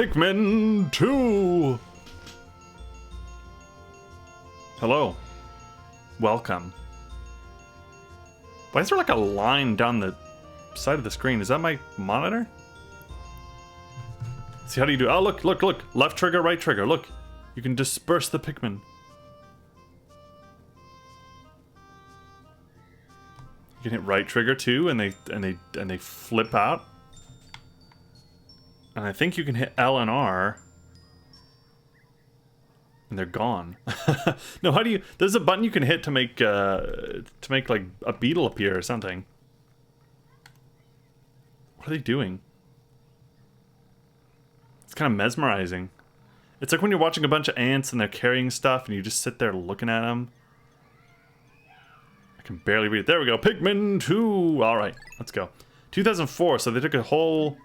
Pikmin 2! Hello. Welcome. Why is there like a line down the side of the screen? Is that my monitor? See, how do you do? Oh, look, look, look. Left trigger, right trigger. Look. You can disperse the Pikmin. You can hit right trigger too, and they flip out. And I think you can hit L and R, and they're gone. No, how do you? There's a button you can hit to make like a beetle appear or something. What are they doing? It's kind of mesmerizing. It's like when you're watching a bunch of ants and they're carrying stuff, and you just sit there looking at them. I can barely read it. There we go. Pikmin 2. All right, let's go. 2004. So they took a whole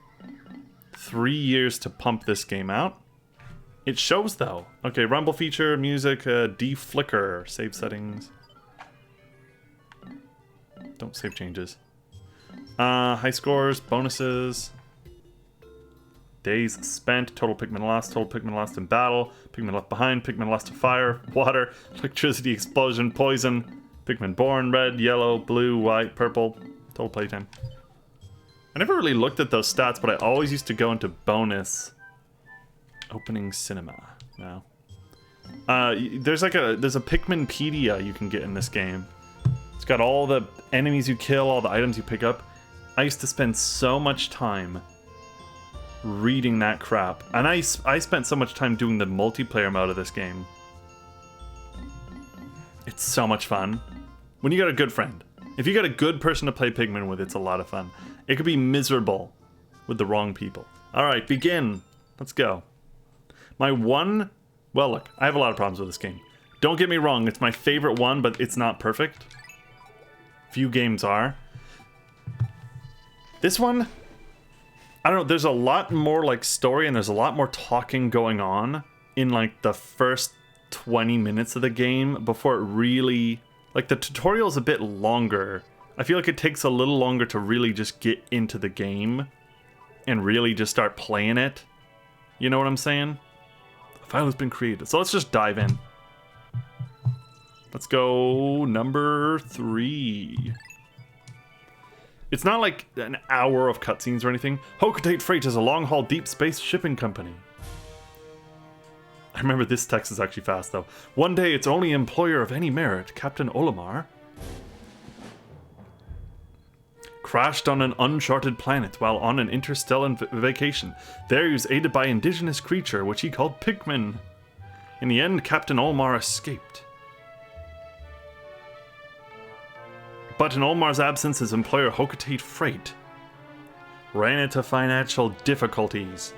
3 years to pump this game out. It shows though. Okay, rumble feature, music, de-flicker, save settings. Don't save changes. High scores, bonuses. Days spent, total Pikmin lost in battle, Pikmin left behind, Pikmin lost to fire, water, electricity, explosion, poison, Pikmin born, red, yellow, blue, white, purple, total playtime. I never really looked at those stats, but I always used to go into bonus. Opening cinema. No. There's a Pikminpedia you can get in this game. It's got all the enemies you kill, all the items you pick up. I used to spend so much time reading that crap. And I spent so much time doing the multiplayer mode of this game. It's so much fun. When you got a good friend. If you got a good person to play Pikmin with, it's a lot of fun. It could be miserable with the wrong people. Alright, begin. Let's go. Well, look, I have a lot of problems with this game. Don't get me wrong, it's my favorite one, but it's not perfect. Few games are. This one, I don't know, there's a lot more like story and there's a lot more talking going on in like the first 20 minutes of the game before it really, like the tutorial's a bit longer. I feel like it takes a little longer to really just get into the game and really just start playing it. You know what I'm saying? A file has been created. So let's just dive in. Let's go number 3. It's not like an hour of cutscenes or anything. Hocotate Freight is a long-haul deep space shipping company. I remember this text is actually fast though. One day its only employer of any merit, Captain Olimar, crashed on an uncharted planet while on an interstellar vacation. There he was aided by an indigenous creature, which he called Pikmin. In the end, Captain Olimar escaped. But in Olimar's absence, his employer Hocotate Freight ran into financial difficulties.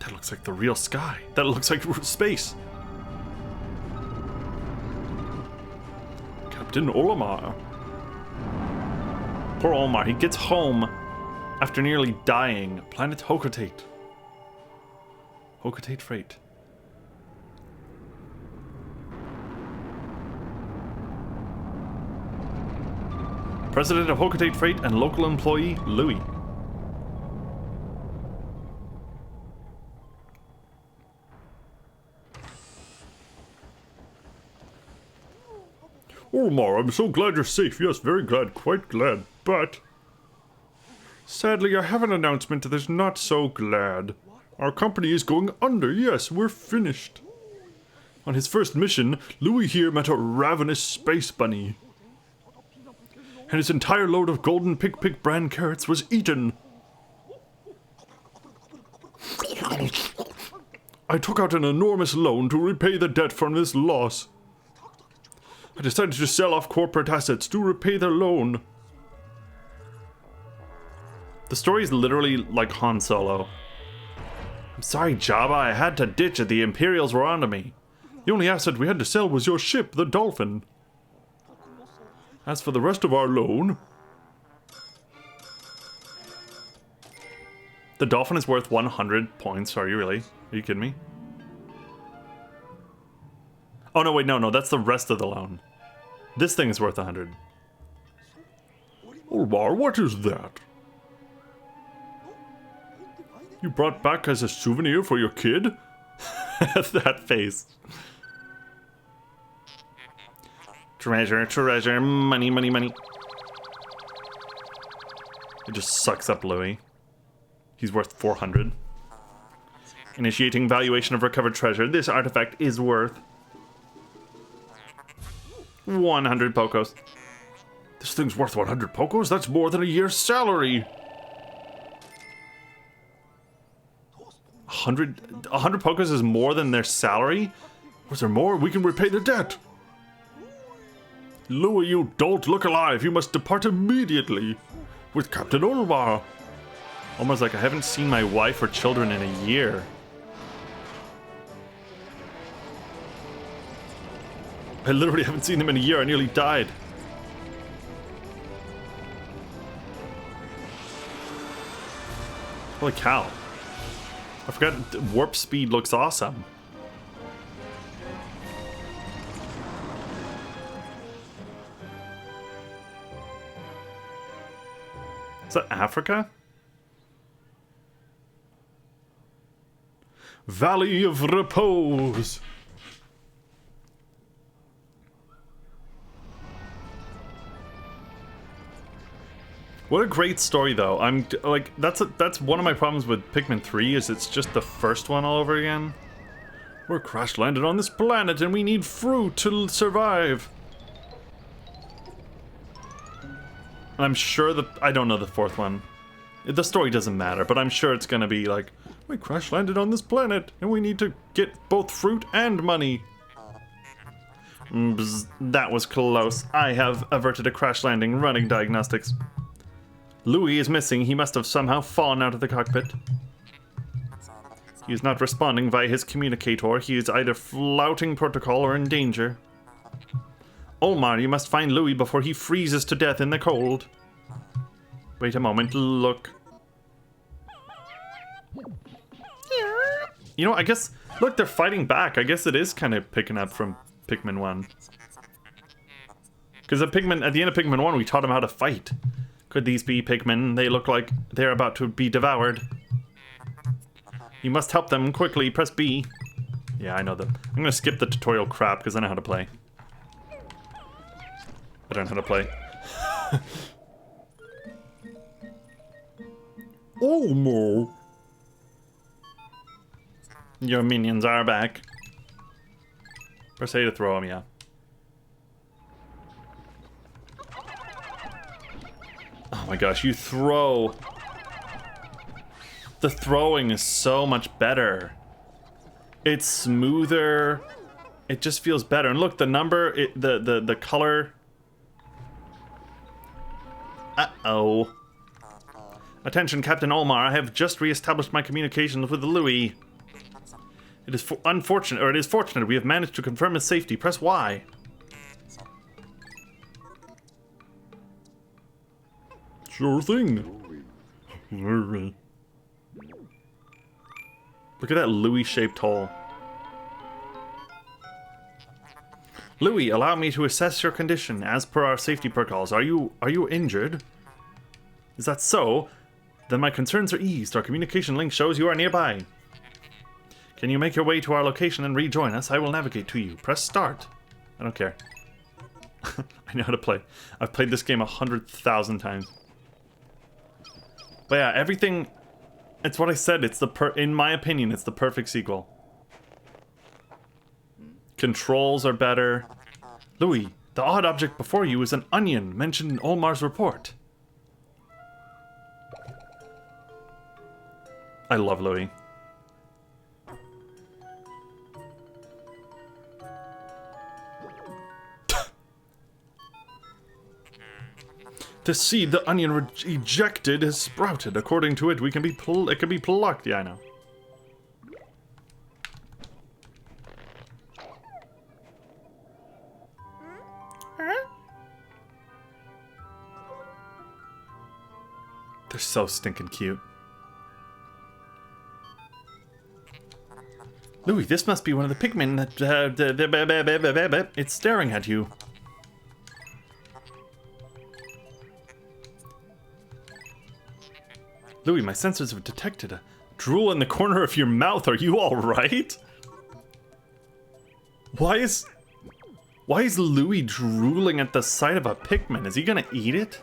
That looks like the real sky. That looks like space. Captain Olimar. Poor Olimar, he gets home after nearly dying. Planet Hocotate. Hocotate Freight. President of Hocotate Freight and local employee, Louis. Olimar, I'm so glad you're safe. Yes, very glad, quite glad. But sadly, I have an announcement that is not so glad. Our company is going under. Yes, we're finished. On his first mission, Louis here met a ravenous space bunny. And his entire load of golden Pick brand carrots was eaten. I took out an enormous loan to repay the debt from this loss. I decided to sell off corporate assets to repay the loan. The story is literally like Han Solo. I'm sorry, Jabba, I had to ditch it. The Imperials were onto me. The only asset we had to sell was your ship, the Dolphin. As for the rest of our loan... The Dolphin is worth 100 points. Are you really? Are you kidding me? Oh, no, wait, no, that's the rest of the loan. This thing is worth 100. Olimar, what is that? You brought back as a souvenir for your kid? That face. Treasure, treasure, money, money, money. It just sucks up Louis. He's worth 400. Initiating valuation of recovered treasure. This artifact is worth 100 pocos. This thing's worth 100 pocos? That's more than a year's salary. 100 pocos is more than their salary? Was there more? We can repay the debt. Louis, you don't look alive. You must depart immediately. With Captain Olmar. Almost like I haven't seen my wife or children in a year. I literally haven't seen them in a year. I nearly died. Holy cow. I forgot warp speed looks awesome. Is that Africa? Valley of Repose. What a great story, though. I'm like, that's one of my problems with Pikmin 3 is it's just the first one all over again. We're crash landed on this planet and we need fruit to survive. I'm sure I don't know the fourth one. The story doesn't matter, but I'm sure it's gonna be like, we crash landed on this planet and we need to get both fruit and money. Bzz, that was close. I have averted a crash landing running diagnostics. Louis is missing. He must have somehow fallen out of the cockpit. He is not responding via his communicator. He is either flouting protocol or in danger. Olmar, you must find Louis before he freezes to death in the cold. Wait a moment, look. You know, I guess, look, they're fighting back. I guess it is kind of picking up from Pikmin 1. Because at the end of Pikmin 1, we taught him how to fight. Could these be Pikmin? They look like they're about to be devoured. You must help them quickly. Press B. Yeah, I know them. I'm gonna skip the tutorial crap because I know how to play. I don't know how to play. Oh no! Your minions are back. Press A to throw them, yeah. Oh my gosh, you throw. The throwing is so much better. It's smoother. It just feels better. And look, the number, the color. Uh-oh. Attention, Captain Olmar. I have just re-established my communications with Louis. It is unfortunate, or it is fortunate we have managed to confirm his safety. Press Y. Sure thing. Look at that Louis-shaped hole. Louis, allow me to assess your condition as per our safety protocols. Are you injured? Is that so? Then my concerns are eased. Our communication link shows you are nearby. Can you make your way to our location and rejoin us? I will navigate to you. Press start. I don't care. I know how to play. I've played this game 100,000 times. But yeah, everything... It's what I said. It's in my opinion, it's the perfect sequel. Controls are better. Louis, the odd object before you is an onion mentioned in Olmar's report. I love Louis. The seed the onion ejected has sprouted. According to it, it can be plucked. Yeah, I know. They're so stinking cute. Louis, this must be one of the Pikmin that it's staring at you. Louis, my sensors have detected a Drool in the corner of your mouth. Are you alright? Why is Louis drooling at the sight of a Pikmin? Is he gonna eat it?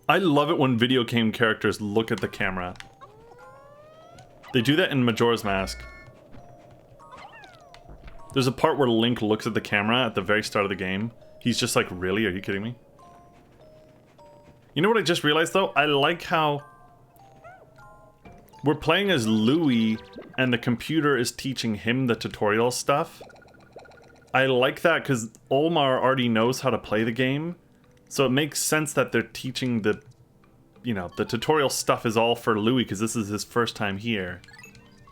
I love it when video game characters look at the camera. They do that in Majora's Mask. There's a part where Link looks at the camera at the very start of the game. He's just like, really? Are you kidding me? You know what I just realized though? I like how we're playing as Louis and the computer is teaching him the tutorial stuff. I like that because Olmar already knows how to play the game. So it makes sense that they're teaching the, you know, the tutorial stuff is all for Louis because this is his first time here.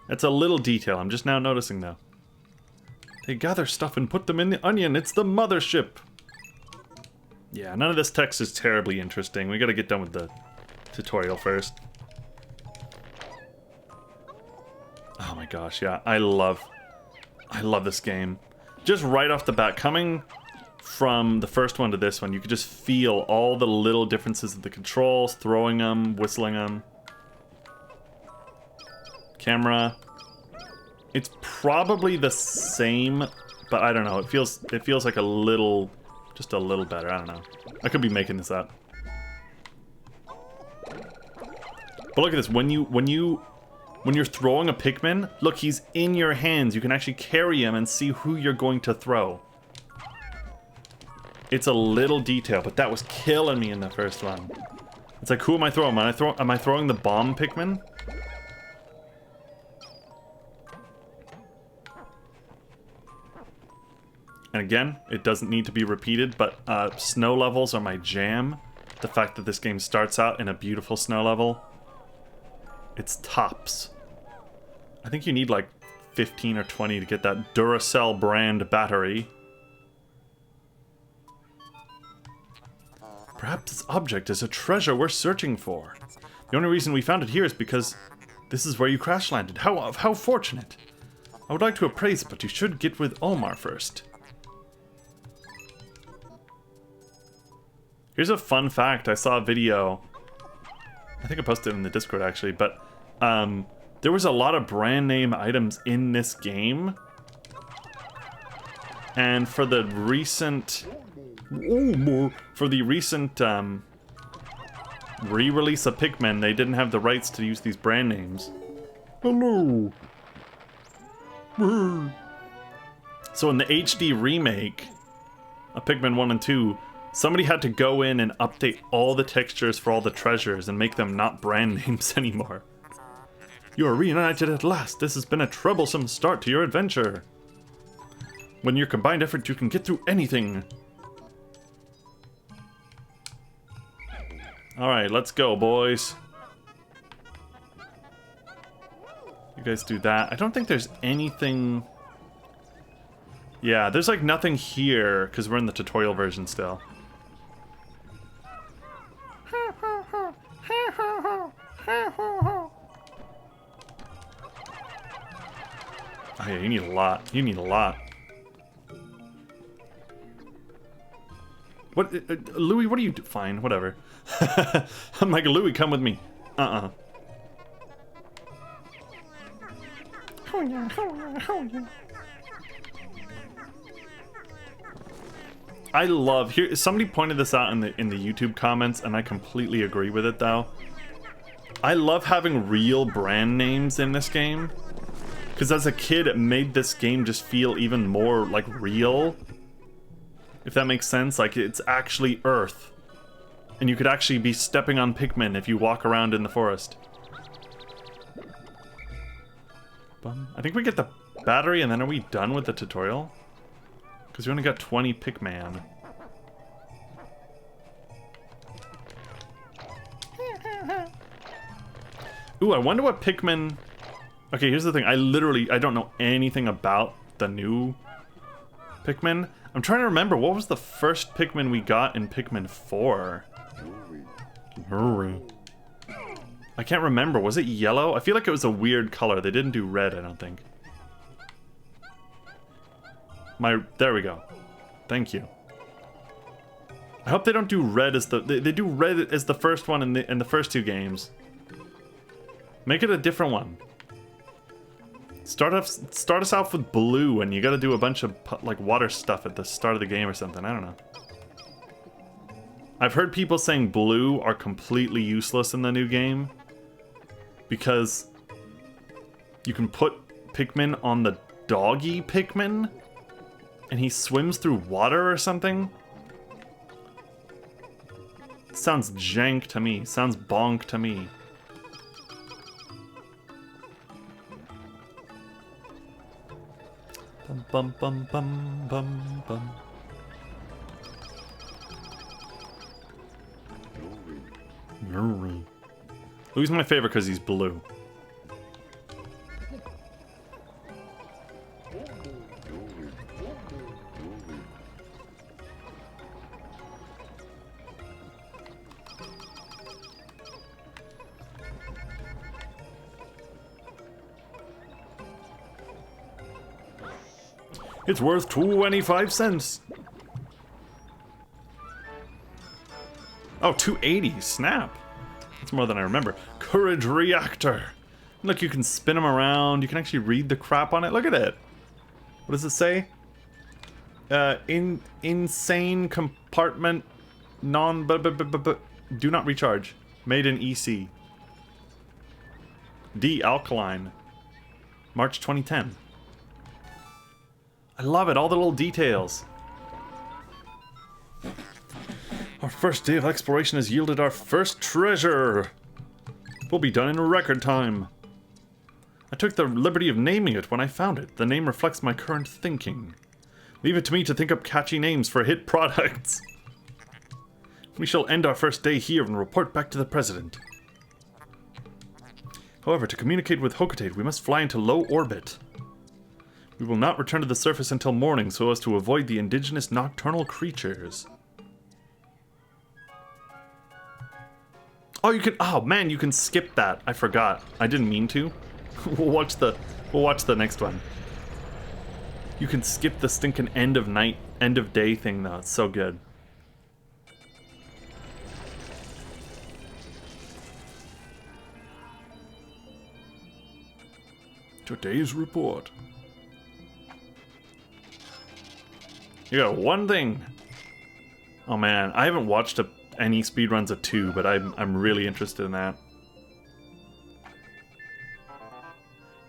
That's a little detail I'm just now noticing though. They gather stuff and put them in the onion. It's the mothership. Yeah, none of this text is terribly interesting. We gotta get done with the tutorial first. Oh my gosh, yeah. I love this game. Just right off the bat, coming from the first one to this one, you could just feel all the little differences of the controls, throwing them, whistling them. Camera. It's probably the same, but I don't know. It feels like a little, just a little better. I don't know. I could be making this up. But look at this. When you're throwing a Pikmin, look, he's in your hands. You can actually carry him and see who you're going to throw. It's a little detail, but that was killing me in the first one. It's like, who am I throwing? Am I throwing the bomb Pikmin? And again, it doesn't need to be repeated, but snow levels are my jam. The fact that this game starts out in a beautiful snow level. It's tops. I think you need like 15 or 20 to get that Duracell brand battery. Perhaps this object is a treasure we're searching for. The only reason we found it here is because this is where you crash landed. How fortunate. I would like to appraise it, but you should get with Olmar first. Here's a fun fact. I saw a video. I think I posted it in the Discord actually, but there was a lot of brand name items in this game. And for the recent re-release of Pikmin, they didn't have the rights to use these brand names. Hello. So in the HD remake of Pikmin 1 and 2, somebody had to go in and update all the textures for all the treasures and make them not brand names anymore. You are reunited at last. This has been a troublesome start to your adventure. When your combined effort, you can get through anything. Alright, let's go, boys. You guys do that. I don't think there's anything... Yeah, there's like nothing here, because we're in the tutorial version still. Oh yeah, you need a lot. You need a lot. What, Louis, what are you fine, whatever. I'm like, Louis, come with me. Oh yeah, oh yeah. I love here. Somebody pointed this out in the YouTube comments, and I completely agree with it. Though, I love having real brand names in this game, because as a kid, it made this game just feel even more like real. If that makes sense, like it's actually Earth, and you could actually be stepping on Pikmin if you walk around in the forest. I think we get the battery, and then are we done with the tutorial? Because we only got 20 Pikmin. Ooh, I wonder what Pikmin... Okay, here's the thing. I don't know anything about the new Pikmin. I'm trying to remember, what was the first Pikmin we got in Pikmin 4? I can't remember. Was it yellow? I feel like it was a weird color. They didn't do red, I don't think. There we go. Thank you. I hope they don't do red as the... They do red as the first one in the first 2 games. Make it a different one. Start us off with blue, and you gotta do a bunch of, like, water stuff at the start of the game or something. I don't know. I've heard people saying blue are completely useless in the new game. Because you can put Pikmin on the doggy Pikmin, and he swims through water or something. Sounds jank to me. Sounds bonk to me. Bum bum bum bum bum bum. Louis my favorite because he's blue. It's worth 25 cents. Oh, 280. Snap. That's more than I remember. Courage Reactor. Look, you can spin them around. You can actually read the crap on it. Look at it. What does it say? Insane compartment. Do not recharge. Made in EC. D. Alkaline. March 2010. I love it, all the little details. Our first day of exploration has yielded our first treasure. We'll be done in record time. I took the liberty of naming it when I found it. The name reflects my current thinking. Leave it to me to think up catchy names for hit products. We shall end our first day here and report back to the president. However, to communicate with Hokate, we must fly into low orbit. We will not return to the surface until morning so as to avoid the indigenous nocturnal creatures. Oh, you can... Oh, man, you can skip that. I forgot. I didn't mean to. We'll watch the next one. You can skip the stinking end of night, end of day thing, though. It's so good. Today's report. You got one thing. Oh man, I haven't watched any speedruns of 2, but I'm really interested in that.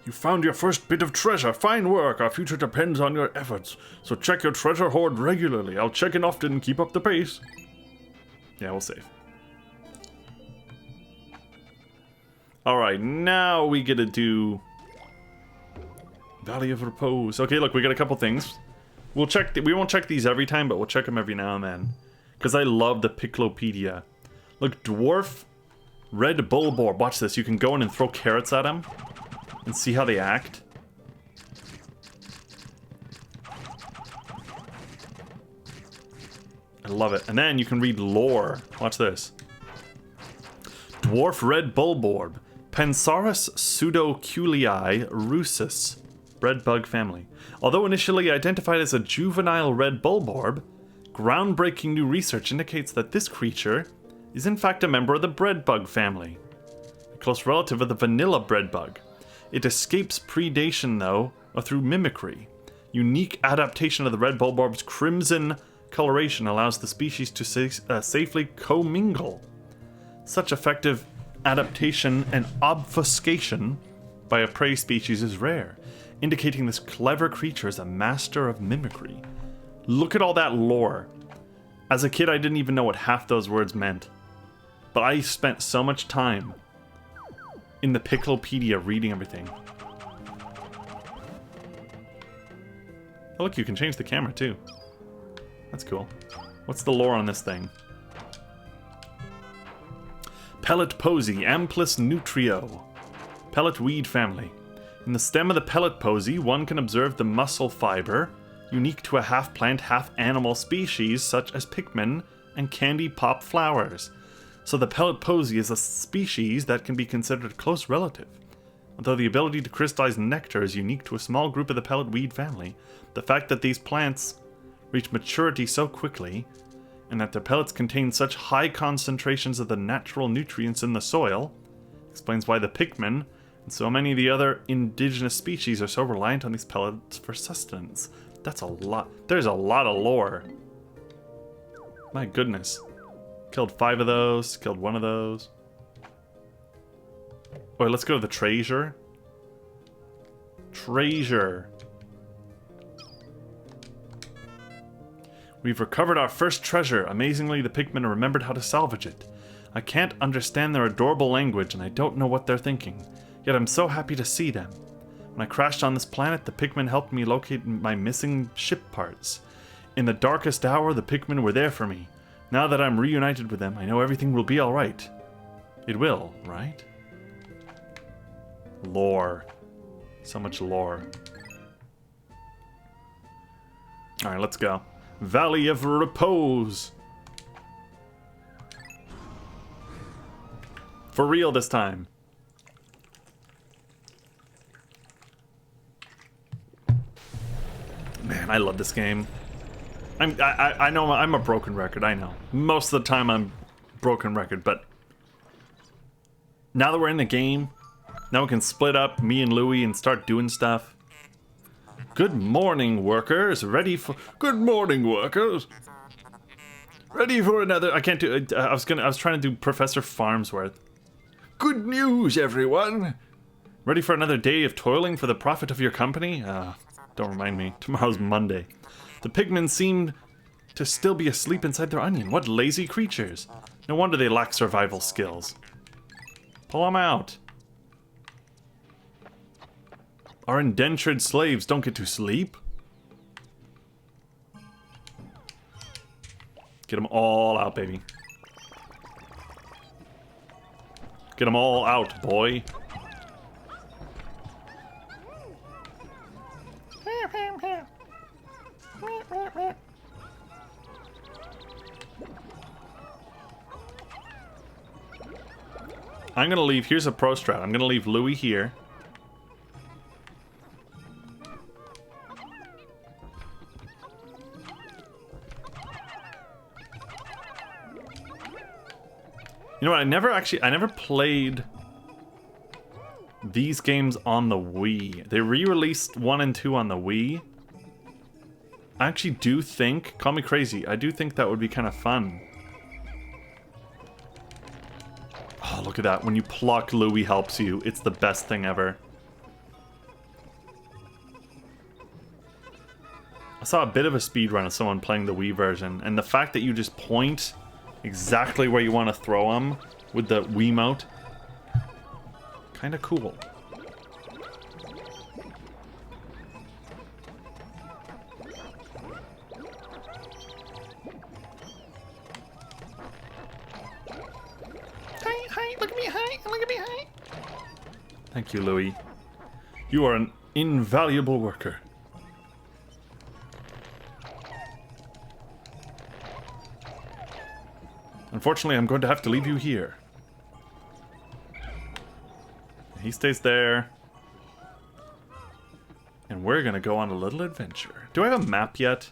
You found your first bit of treasure. Fine work. Our future depends on your efforts. So check your treasure hoard regularly. I'll check in often and keep up the pace. Yeah, we'll save. Alright, now we get to do Valley of Repose. Okay, look, we got a couple things. We'll check. We won't check these every time, but we'll check them every now and then. Because I love the Piclopedia. Look, Dwarf Red Bulborb. Watch this. You can go in and throw carrots at them. And see how they act. I love it. And then you can read lore. Watch this. Dwarf Red Bulborb. Pensaurus pseudoculei russus. Red bug family. Although initially identified as a juvenile red bulborb, groundbreaking new research indicates that this creature is in fact a member of the bread bug family, a close relative of the vanilla bread bug. It escapes predation, though, through mimicry. Unique adaptation of the red bulborb's crimson coloration allows the species to safely commingle. Such effective adaptation and obfuscation by a prey species is rare, indicating this clever creature is a master of mimicry. Look at all that lore. As a kid, I didn't even know what half those words meant. But I spent so much time in the Piclopedia reading everything. Oh look, you can change the camera too. That's cool. What's the lore on this thing? Pellet Posy, Amplis nutrio. Pellet weed family. In the stem of the pellet posy, one can observe the muscle fiber, unique to a half-plant, half-animal species such as Pikmin and candy pop flowers. So the pellet posy is a species that can be considered a close relative. Although the ability to crystallize nectar is unique to a small group of the pellet weed family, the fact that these plants reach maturity so quickly, and that their pellets contain such high concentrations of the natural nutrients in the soil, explains why the Pikmin and so many of the other indigenous species are so reliant on these pellets for sustenance. That's a lot. There's a lot of lore. My goodness. Killed 5 of those, killed 1 of those. Alright, let's go to the treasure. Treasure. We've recovered our first treasure. Amazingly, the Pikmin remembered how to salvage it. I can't understand their adorable language, and I don't know what they're thinking. Yet I'm so happy to see them. When I crashed on this planet, the Pikmin helped me locate my missing ship parts. In the darkest hour, the Pikmin were there for me. Now that I'm reunited with them, I know everything will be alright. It will, right? Lore. So much lore. Alright, let's go. Valley of Repose. For real this time. Man, I love this game. I know I'm a broken record, I know. Most of the time I'm broken record, but now that we're in the game, now we can split up, me and Louie, and start doing stuff. Good morning, workers. Ready for... Good morning, workers. Ready for another... I can't do it. I was trying to do Professor Farnsworth. Good news, everyone. Ready for another day of toiling for the profit of your company? Don't remind me. Tomorrow's Monday. The Pikmin seemed to still be asleep inside their onion. What lazy creatures. No wonder they lack survival skills. Pull them out. Our indentured slaves don't get to sleep. Get them all out, baby. Get them all out, boy. I'm gonna leave. Here's a pro strat. I'm gonna leave Louie here. You know what, I never played these games on the Wii. They re-released 1 and 2 on the Wii. I actually do think, call me crazy, I do think that would be kind of fun. Oh, look at that. When you pluck, Louie helps you. It's the best thing ever. I saw a bit of a speedrun of someone playing the Wii version, and the fact that you just point exactly where you want to throw them with the Wiimote, kind of cool. Hi, look at me, look at me, Thank you, Louie. You are an invaluable worker. Unfortunately, I'm going to have to leave you here. He stays there. And we're gonna go on a little adventure. Do I have a map yet?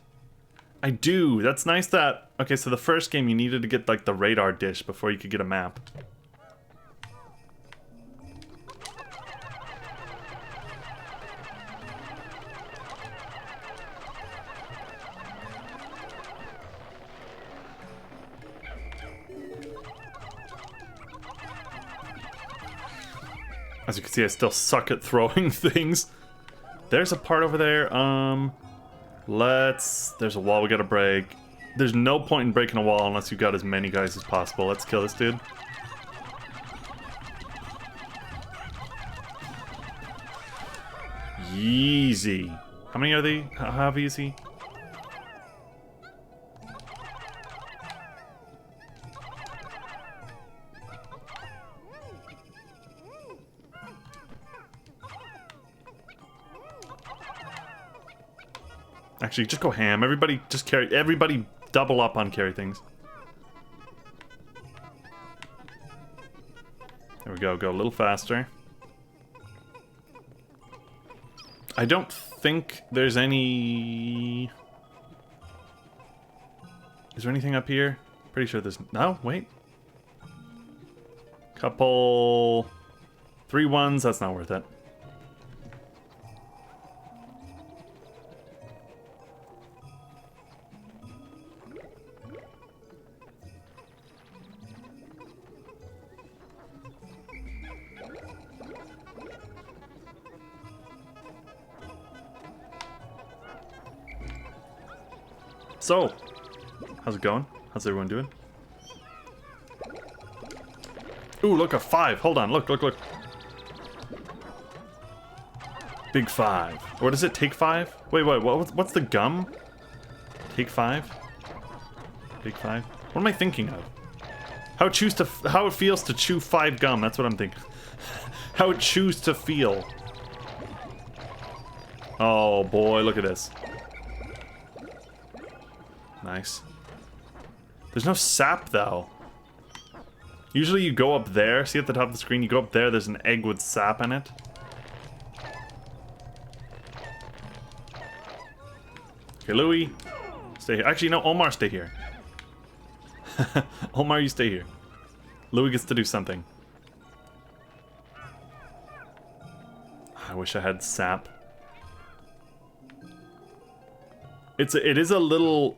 I do. That's nice that... Okay, so the first game you needed to get, like, the radar dish before you could get a map. As you can see, I still suck at throwing things. There's a part over there. There's a wall we gotta break. There's no point in breaking a wall unless you've got as many guys as possible. Let's kill this dude. Easy. How many are they? How heavy is he? Actually, just go ham. Everybody just carry... Everybody double up on carry things. There we go. Go a little faster. I don't think there's any... Is there anything up here? Pretty sure there's... No, wait. Couple... 3 ones, that's not worth it. So, how's it going? How's everyone doing? Ooh, look, a 5. Hold on, look, look, look. Big 5. Or does it take 5? Wait, what's the gum? Take 5? Big 5? What am I thinking of? How it feels to chew 5 gum, that's what I'm thinking. How it chews to feel. Oh boy, look at this. Nice. There's no sap, though. Usually you go up there, see at the top of the screen, you go up there, there's an egg with sap in it. Okay, Louie, stay here. Actually, no, Omar, stay here. Omar, you stay here. Louie gets to do something. I wish I had sap. It is a little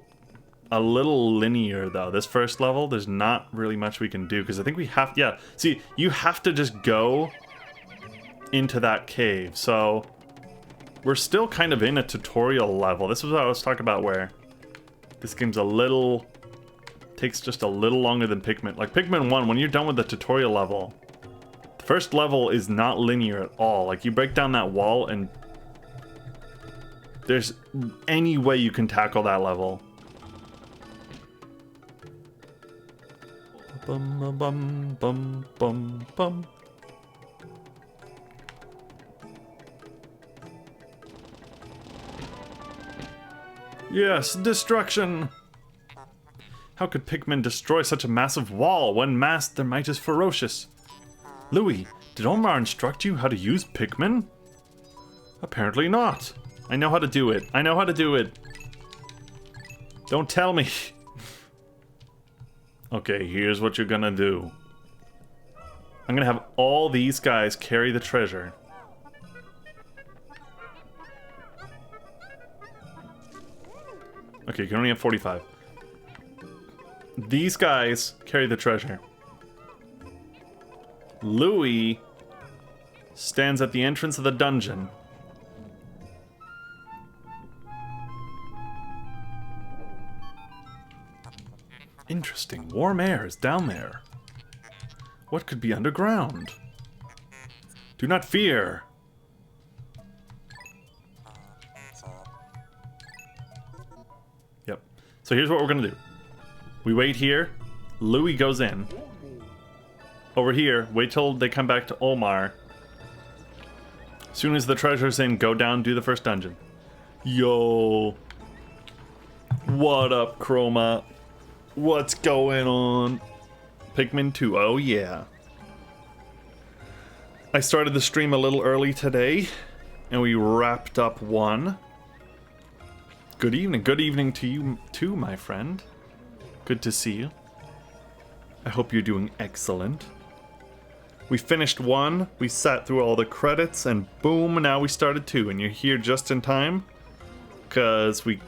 linear, though. This first level, there's not really much we can do, because I think we have... Yeah, see, you have to just go into that cave, so... We're still kind of in a tutorial level. This is what I was talking about, where this game's a little... Takes just a little longer than Pikmin. Like, Pikmin 1, when you're done with the tutorial level, the first level is not linear at all. Like, you break down that wall, and... There's any way you can tackle that level. Bum bum bum bum bum. Yes, destruction! How could Pikmin destroy such a massive wall? When masked, their might is ferocious. Louie, did Omar instruct you how to use Pikmin? Apparently not. I know how to do it. I know how to do it. Don't tell me. Okay, here's what you're gonna do. I'm gonna have all these guys carry the treasure. Okay, you can only have 45. These guys carry the treasure. Louie stands at the entrance of the dungeon. Interesting. Warm air is down there. What could be underground? Do not fear. Yep. So here's what we're gonna do. We wait here. Louie goes in. Over here, wait till they come back to Omar. As soon as the treasure's in, go down, do the first dungeon. Yo. What up, Chroma? What's going on? Pikmin 2, oh yeah. I started the stream a little early today, and we wrapped up 1. Good evening to you too, my friend. Good to see you. I hope you're doing excellent. We finished 1, we sat through all the credits, and boom, now we started 2, and you're here just in time, because we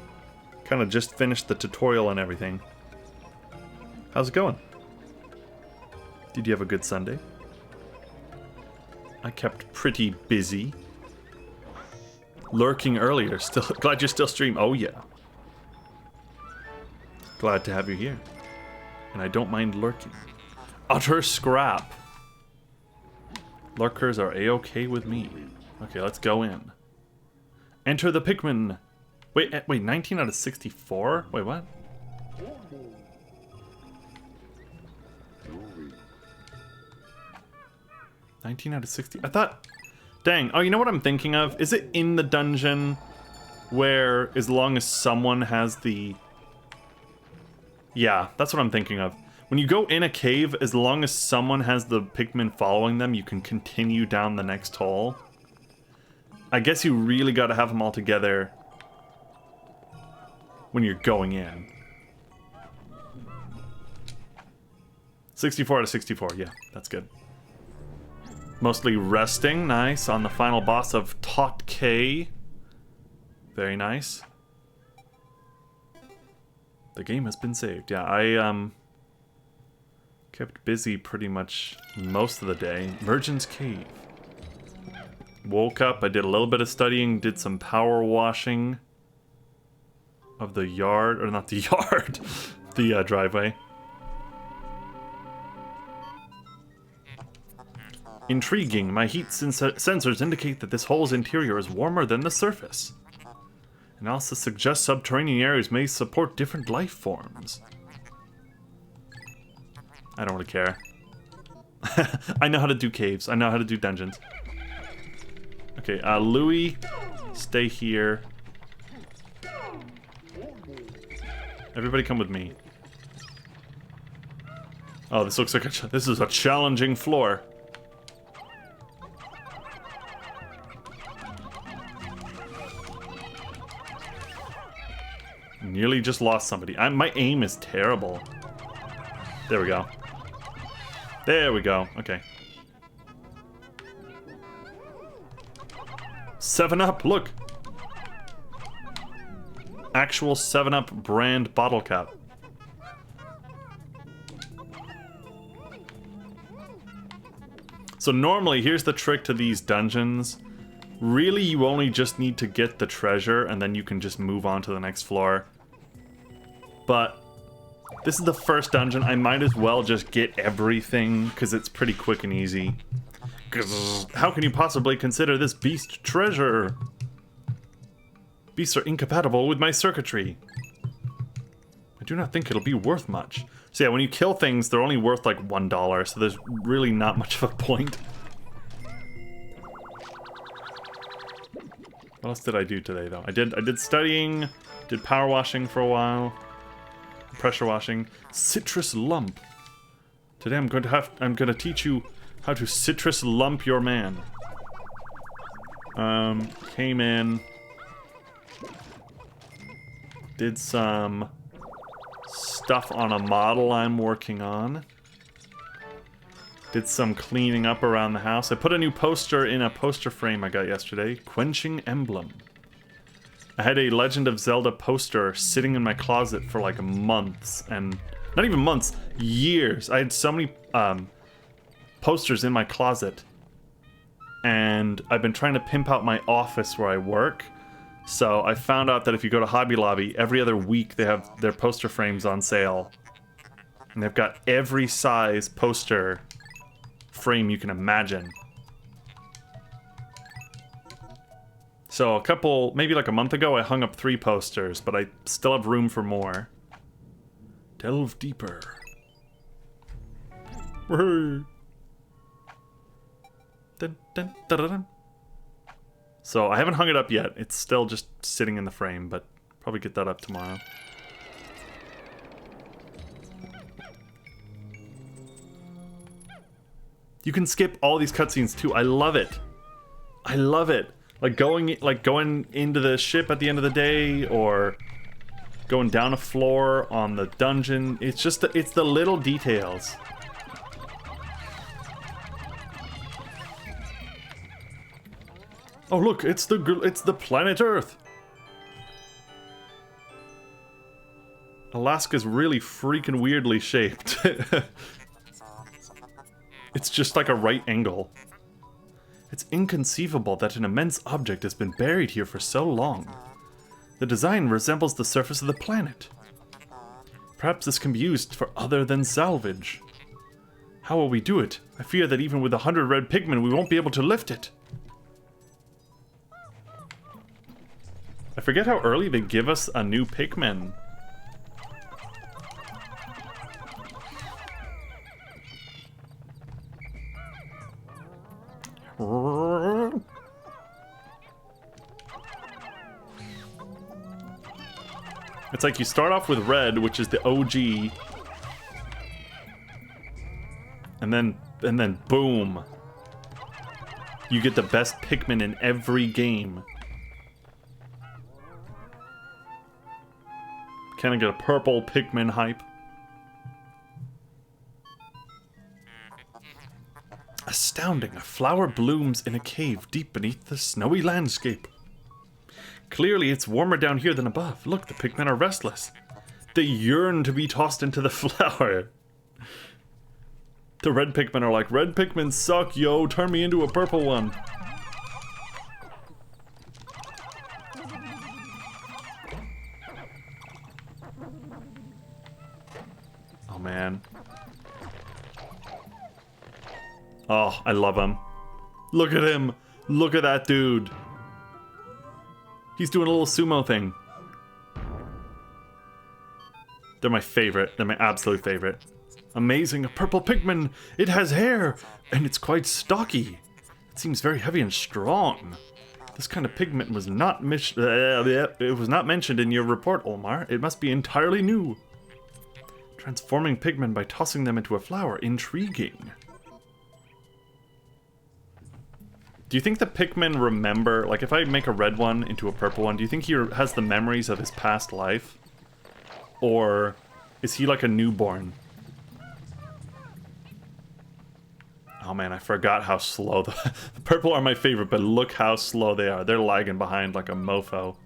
kind of just finished the tutorial and everything. How's it going? Did you have a good Sunday? I kept pretty busy. Lurking earlier. Still glad you're still streaming. Oh yeah. Glad to have you here. And I don't mind lurking. Utter scrap. Lurkers are a-okay with me. Okay, let's go in. Enter the Pikmin. Wait, 19 out of 64? Wait, what? 19 out of 60. I thought... Dang. Oh, you know what I'm thinking of? Is it in the dungeon where as long as someone has the... Yeah, that's what I'm thinking of. When you go in a cave, as long as someone has the Pikmin following them, you can continue down the next hole. I guess you really gotta have them all together when you're going in. 64 out of 64, yeah, that's good. Mostly resting, nice, on the final boss of Tot K. Very nice. The game has been saved. Yeah, I kept busy pretty much most of the day. Merchant's Cave. Woke up, I did a little bit of studying, did some power washing of the yard, or not the yard, the driveway. Intriguing, my heat sensors indicate that this hole's interior is warmer than the surface. Analysis suggests subterranean areas may support different life forms. I don't really care. I know how to do caves. I know how to do dungeons. Okay, Louis, stay here. Everybody come with me. Oh, this looks like this is a challenging floor. Nearly just lost somebody. My aim is terrible. There we go. There we go. Okay. 7-Up, look! Actual 7-Up brand bottle cap. So normally, here's the trick to these dungeons. Really, you only just need to get the treasure, and then you can just move on to the next floor. But this is the first dungeon. I might as well just get everything, because it's pretty quick and easy. Because how can you possibly consider this beast treasure? Beasts are incompatible with my circuitry. I do not think it'll be worth much. So yeah, when you kill things, they're only worth like $1, so there's really not much of a point. What else did I do today, though? I did studying, did power washing for a while, pressure washing, citrus lump. Today I'm going to teach you how to citrus lump your man. Came in, did some stuff on a model I'm working on. Did some cleaning up around the house. I put a new poster in a poster frame I got yesterday. Quenching Emblem. I had a Legend of Zelda poster sitting in my closet for like months. And not even months, years. I had so many posters in my closet. And I've been trying to pimp out my office where I work. So I found out that if you go to Hobby Lobby, every other week they have their poster frames on sale. And they've got every size poster frame you can imagine. So maybe like a month ago, I hung up 3 posters, but I still have room for more. Delve deeper. Dun, dun, dun, dun, dun. So I haven't hung it up yet. It's still just sitting in the frame, but probably get that up tomorrow. You can skip all these cutscenes too. I love it. I love it. Like going into the ship at the end of the day, or going down a floor on the dungeon. It's just it's the little details. Oh look, it's the planet Earth. Alaska's really freaking weirdly shaped. It's just like a right angle. It's inconceivable that an immense object has been buried here for so long. The design resembles the surface of the planet. Perhaps this can be used for other than salvage. How will we do it? I fear that even with 100 red Pikmin, we won't be able to lift it. I forget how early they give us a new Pikmin. It's like you start off with red, which is the OG, and then boom, you get the best Pikmin in every game. Can I get a purple Pikmin hype? Astounding, a flower blooms in a cave deep beneath the snowy landscape. Clearly it's warmer down here than above. Look, the Pikmin are restless. They yearn to be tossed into the flower. The red Pikmin are like, red Pikmin suck, yo, turn me into a purple one. Oh man. Oh, I love him. Look at him. Look at that dude. He's doing a little sumo thing. They're my favorite. They're my absolute favorite. Amazing, a purple Pikmin. It has hair, and it's quite stocky. It seems very heavy and strong. This kind of pigment was not it was not mentioned in your report, Olmar. It must be entirely new. Transforming pigmen by tossing them into a flower. Intriguing. Do you think the Pikmin remember, like if I make a red one into a purple one, do you think he has the memories of his past life? Or is he like a newborn? Oh man, I forgot how slow the purple are my favorite, but look how slow they are. They're lagging behind like a mofo.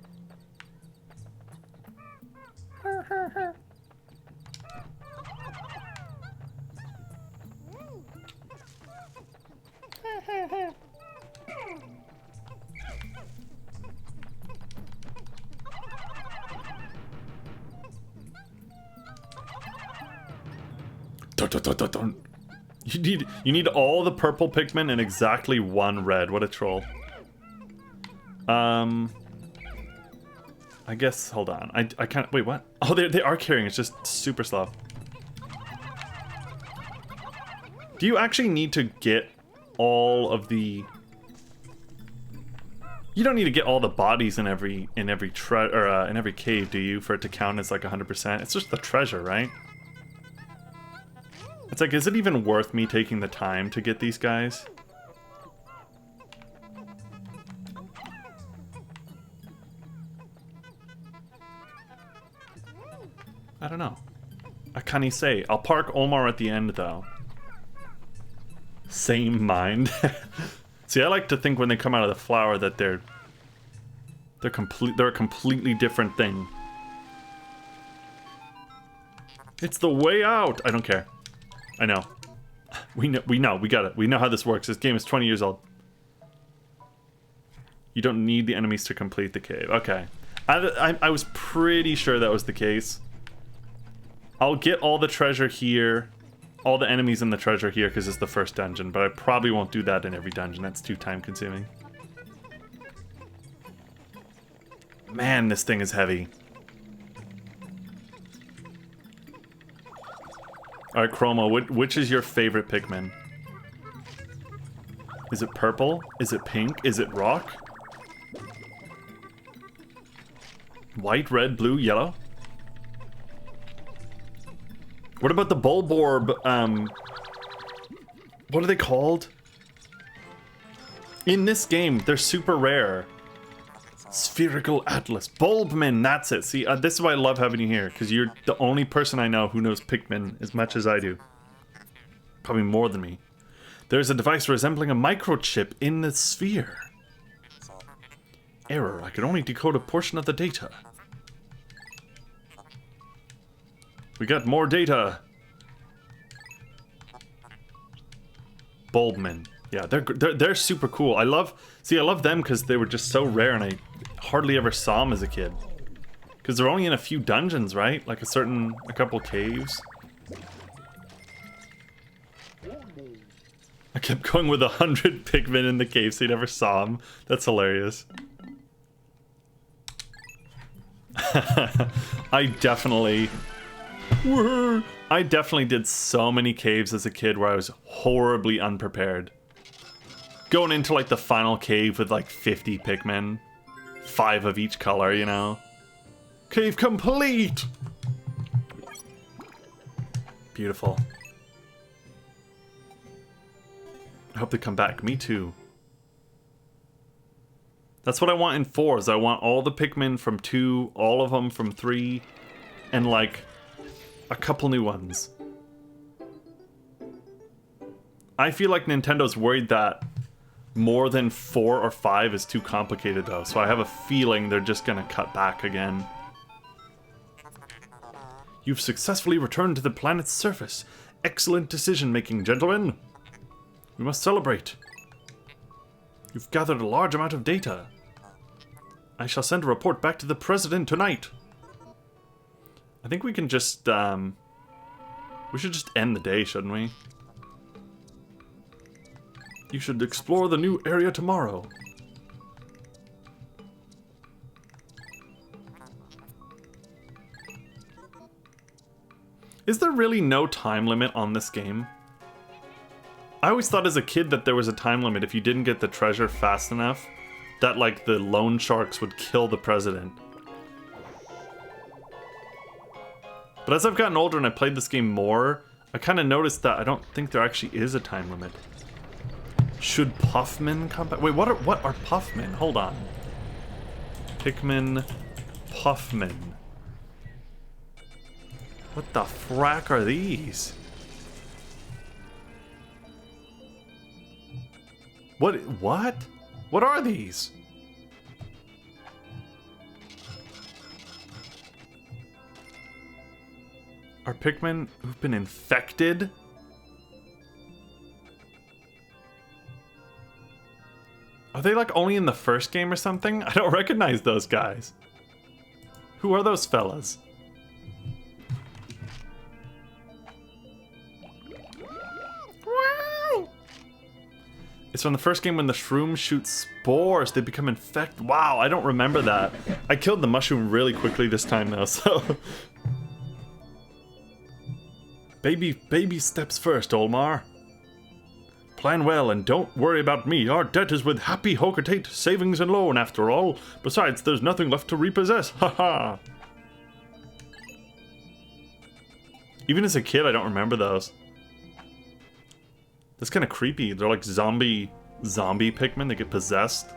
You need all the purple Pikmin and exactly one red. What a troll. I guess, hold on. I can't, wait, what? Oh, they are carrying, it's just super slow. Do you actually need to get all of the... You don't need to get all the bodies in every in every cave, do you, for it to count as like 100%? It's just the treasure, right? It's like, is it even worth me taking the time to get these guys? I don't know. I can't say. I'll park Omar at the end, though. Same mind. See, I like to think when they come out of the flower that they're a completely different thing. It's the way out. I don't care. I know. We know, we got it. We know how this works. This game is 20 years old. You don't need the enemies to complete the cave. Okay. I was pretty sure that was the case. I'll get all the treasure here, all the enemies in the treasure here because it's the first dungeon, but I probably won't do that in every dungeon. That's too time consuming. Man, this thing is heavy. Alright, Chromo, which is your favorite Pikmin? Is it purple? Is it pink? Is it rock? White, red, blue, yellow? What about the Bulborb, what are they called? In this game, they're super rare. Spherical Atlas. Bulbmin, that's it. See, this is why I love having you here, because you're the only person I know who knows Pikmin as much as I do. Probably more than me. There's a device resembling a microchip in the sphere. Error, I can only decode a portion of the data. We got more data. Bulbmin. Yeah, they're super cool. I love them because they were just so rare and I hardly ever saw them as a kid. Because they're only in a few dungeons, right? Like a couple caves. I kept going with 100 Pikmin in the cave so you never saw them. That's hilarious. I definitely did so many caves as a kid where I was horribly unprepared. Going into like the final cave with like 50 Pikmin. 5 of each color, you know. Cave complete! Beautiful. I hope they come back. Me too. That's what I want in 4s. I want all the Pikmin from 2, all of them from 3, and like a couple new ones. I feel like Nintendo's worried that more than 4 or 5 is too complicated though, so I have a feeling they're just gonna cut back again. You've successfully returned to the planet's surface. Excellent decision-making, gentlemen. We must celebrate. You've gathered a large amount of data. I shall send a report back to the President tonight. I think we can just, we should just end the day, shouldn't we? You should explore the new area tomorrow. Is there really no time limit on this game? I always thought as a kid that there was a time limit if you didn't get the treasure fast enough, that like the loan sharks would kill the president. But as I've gotten older and I played this game more, I kind of noticed that I don't think there actually is a time limit. Should Puffmin come back? Wait, what are Puffmin? Hold on. Pikmin, Puffmin. What the frack are these? What? What are these? Are Pikmin who've been infected? Are they like only in the first game or something? I don't recognize those guys. Who are those fellas? It's from the first game when the shroom shoots spores. They become infected. Wow, I don't remember that. I killed the mushroom really quickly this time though, so... Baby steps first, Olmar. Plan well and don't worry about me. Our debt is with Happy Hocotate Savings and Loan after all. Besides, there's nothing left to repossess. Haha. Even as a kid, I don't remember those. That's kind of creepy. They're like zombie Pikmin. They get possessed.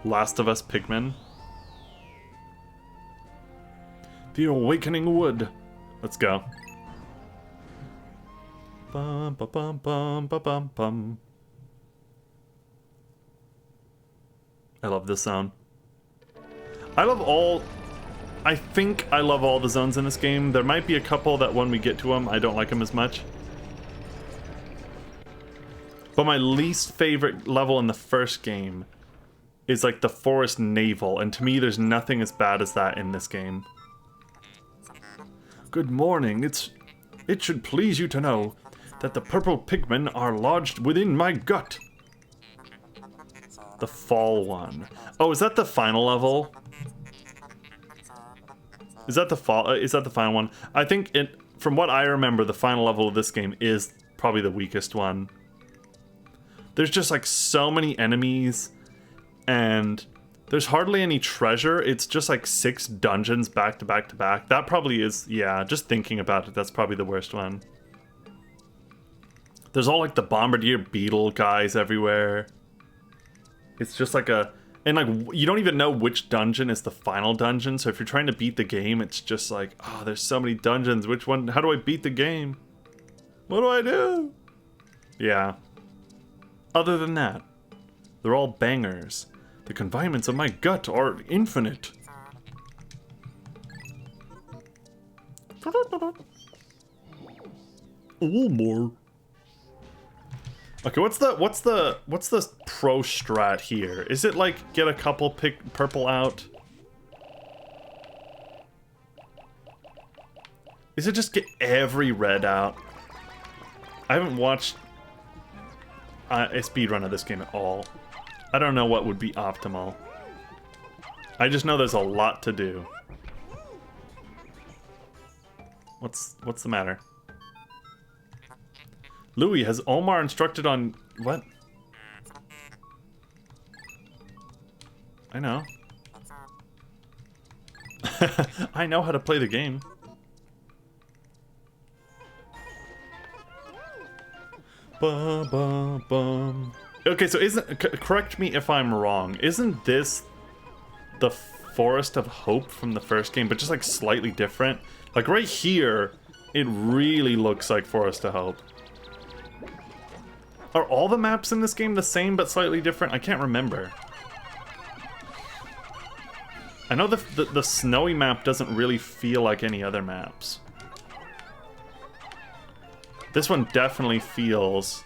Last of Us Pikmin. The Awakening Wood. Let's go. Bum, ba, bum, bum, ba, bum, bum. I love this sound. I think I love all the zones in this game. There might be a couple that when we get to them, I don't like them as much. But my least favorite level in the first game is like the Forest Navel, and to me there's nothing as bad as that in this game. Good morning. It should please you to know that the purple Pikmin are lodged within my gut. The fall one. Oh, is that the final level? Is that the final one? I think from what I remember, the final level of this game is probably the weakest one. There's just like so many enemies, and there's hardly any treasure. It's just like 6 dungeons back to back to back. That probably is, yeah, just thinking about it, that's probably the worst one. There's all like the Bombardier Beetle guys everywhere. It's just like and like, you don't even know which dungeon is the final dungeon, so if you're trying to beat the game, it's just like, oh, there's so many dungeons, which one, how do I beat the game? What do I do? Yeah. Other than that, they're all bangers. The confinements of my gut are infinite. Oh, more. Okay, what's the pro strat here? Is it like get a couple purple out? Is it just get every red out? I haven't watched a speedrun of this game at all. I don't know what would be optimal. I just know there's a lot to do. What's the matter? Louis, has Omar instructed on... What? I know. I know how to play the game. Bum, bum, bum. Okay, so correct me if I'm wrong. Isn't this the Forest of Hope from the first game, but just like slightly different? Like right here, it really looks like Forest of Hope. Are all the maps in this game the same but slightly different? I can't remember. I know the snowy map doesn't really feel like any other maps. This one definitely feels...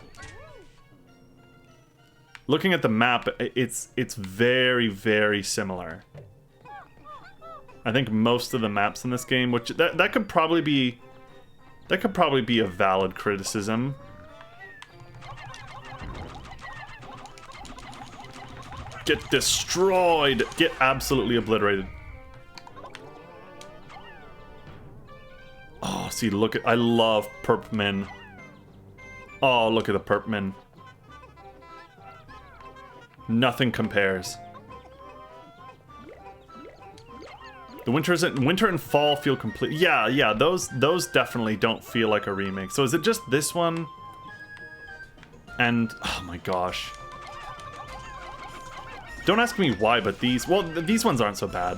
Looking at the map, it's very, very similar. I think most of the maps in this game, which that could probably be a valid criticism. Get destroyed! Get absolutely obliterated. Oh, see, look at... I love Pikmin. Oh, look at the Pikmin. Nothing compares. The winter and fall feel complete. Yeah, those definitely don't feel like a remake. So is it just this one? And oh my gosh. Don't ask me why, but these ones aren't so bad.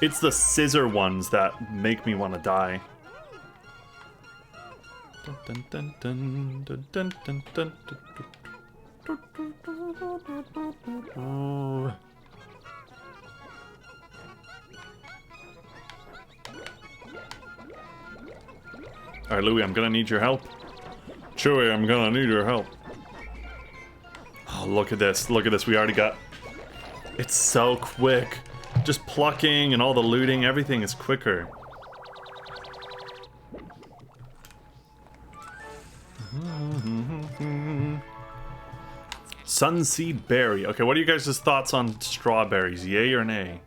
It's the scissor ones that make me want to die. Dun, dun, dun, dun, dun, dun, dun, dun, dun. Alright, Louie, I'm gonna need your help. Chewie, I'm gonna need your help. Oh, look at this. Look at this. We already got... It's so quick. Just plucking and all the looting, everything is quicker. Sunseed berry. Okay, what are you guys' thoughts on strawberries? Yay or nay?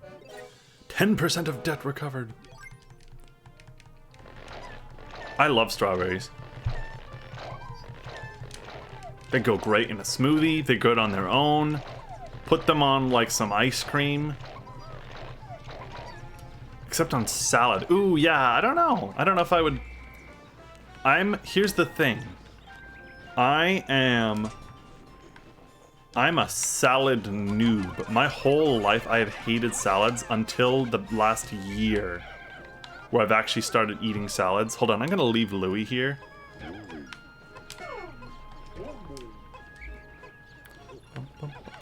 10% of debt recovered. I love strawberries. They go great in a smoothie. They're good on their own. Put them on like some ice cream. Except on salad. Ooh, yeah, I don't know. I don't know if I would... Here's the thing. I'm a salad noob. My whole life I have hated salads until the last year, where I've actually started eating salads. Hold on, I'm gonna leave Louie here.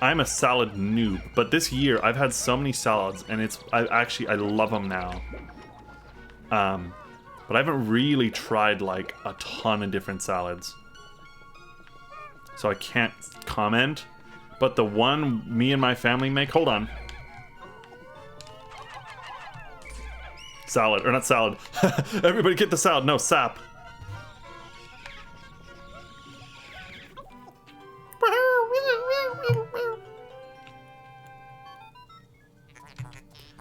I'm a salad noob, but this year I've had so many salads, and I love them now. But I haven't really tried like a ton of different salads, so I can't comment. But the one me and my family make, hold on. Salad, or not salad. Everybody get the salad, no, sap.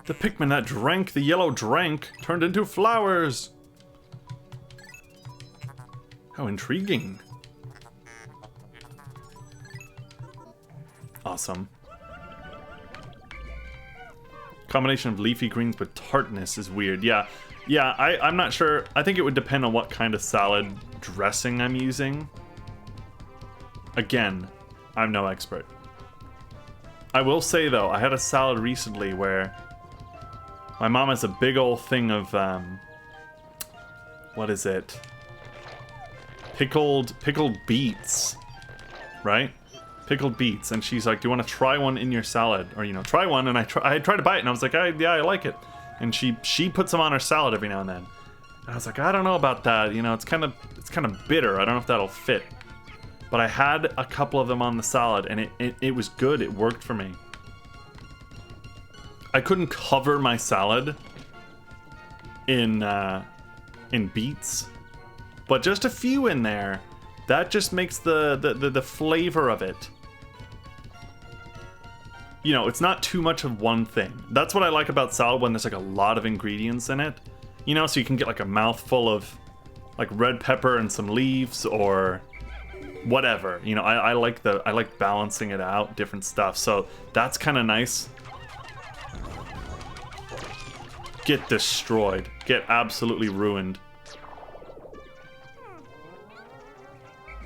The Pikmin that drank the yellow drink turned into flowers. How intriguing. Awesome. Combination of leafy greens with tartness is weird. Yeah, I'm not sure. I think it would depend on what kind of salad dressing I'm using. Again, I'm no expert. I will say though, I had a salad recently where my mom has a big old thing of, what is it? Pickled beets, right? Pickled beets, and she's like, do you want to try one in your salad? Or, try one, and I tried to buy it, and I was like, yeah, I like it. And she puts them on her salad every now and then. And I was like, I don't know about that, it's kind of bitter. I don't know if that'll fit. But I had a couple of them on the salad, and it was good. It worked for me. I couldn't cover my salad in beets, but just a few in there. That just makes the flavor of it. It's not too much of one thing. That's what I like about salad when there's like a lot of ingredients in it. So you can get like a mouthful of like red pepper and some leaves or whatever. I like balancing it out, different stuff. So that's kind of nice. Get destroyed. Get absolutely ruined.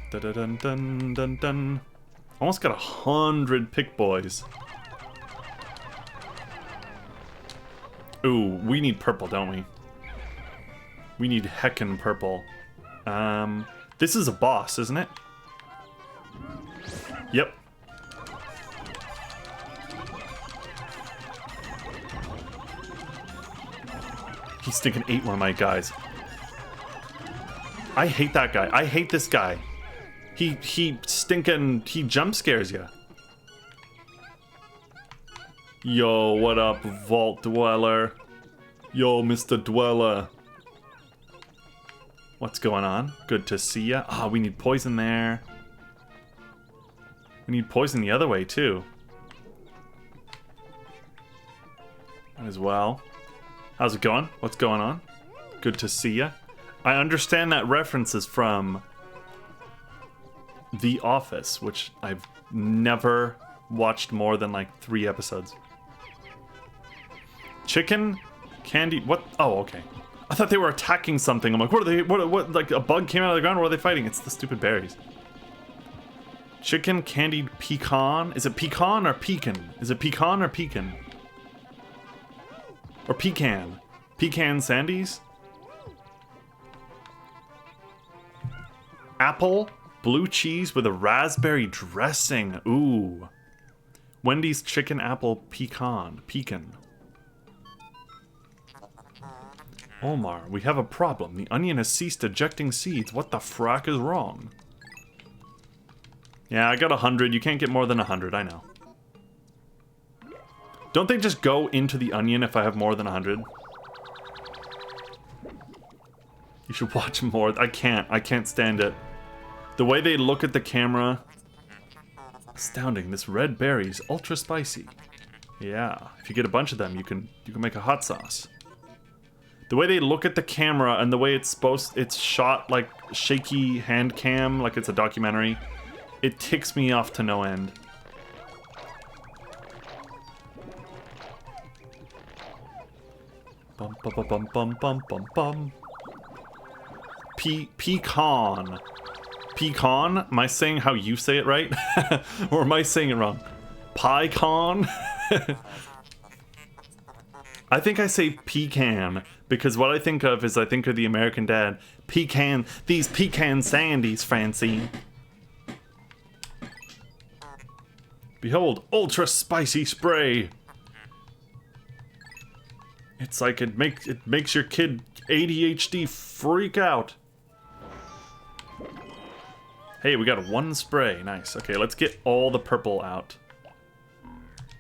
Dun dun dun dun dun. Almost got 100 pick boys. Ooh, we need purple, don't we? We need heckin' purple. This is a boss, isn't it? Yep. He stinking ate one of my guys. I hate that guy. I hate this guy. He jump scares you. Yo, what up, Vault Dweller? Yo, Mr. Dweller. What's going on? Good to see ya. Ah, we need poison there. We need poison the other way, too. As well. How's it going? What's going on? Good to see ya. I understand that reference is from The Office, which I've never watched more than like 3 episodes. Chicken? Candy? What? Oh, okay. I thought they were attacking something. I'm like, what are they? What? Like a bug came out of the ground? What are they fighting? It's the stupid berries. Chicken, candied pecan? Is it pecan or pecan? Is it pecan or pecan? Or pecan? Pecan sandies? Apple, blue cheese with a raspberry dressing. Ooh. Wendy's chicken, apple, pecan. Pecan. Omar, we have a problem. The onion has ceased ejecting seeds. What the frack is wrong? Yeah, I got 100. You can't get more than 100, I know. Don't they just go into the onion if I have more than 100? You should watch more. I can't stand it. The way they look at the camera. Astounding, this red berry's ultra spicy. Yeah, if you get a bunch of them, you can make a hot sauce. The way they look at the camera and the way it's shot like shaky hand cam, like it's a documentary, it ticks me off to no end. Bum bum bum bum bum bum bum. Pecan. Pecan? Am I saying how you say it right? Or am I saying it wrong? Pie-con? I think I say pecan, because what I think of is I think of the American Dad. Pecan, these pecan sandies, Francine. Behold, ultra spicy spray. It's like it makes your kid ADHD freak out. Hey, we got 1 spray. Nice. Okay, let's get all the purple out.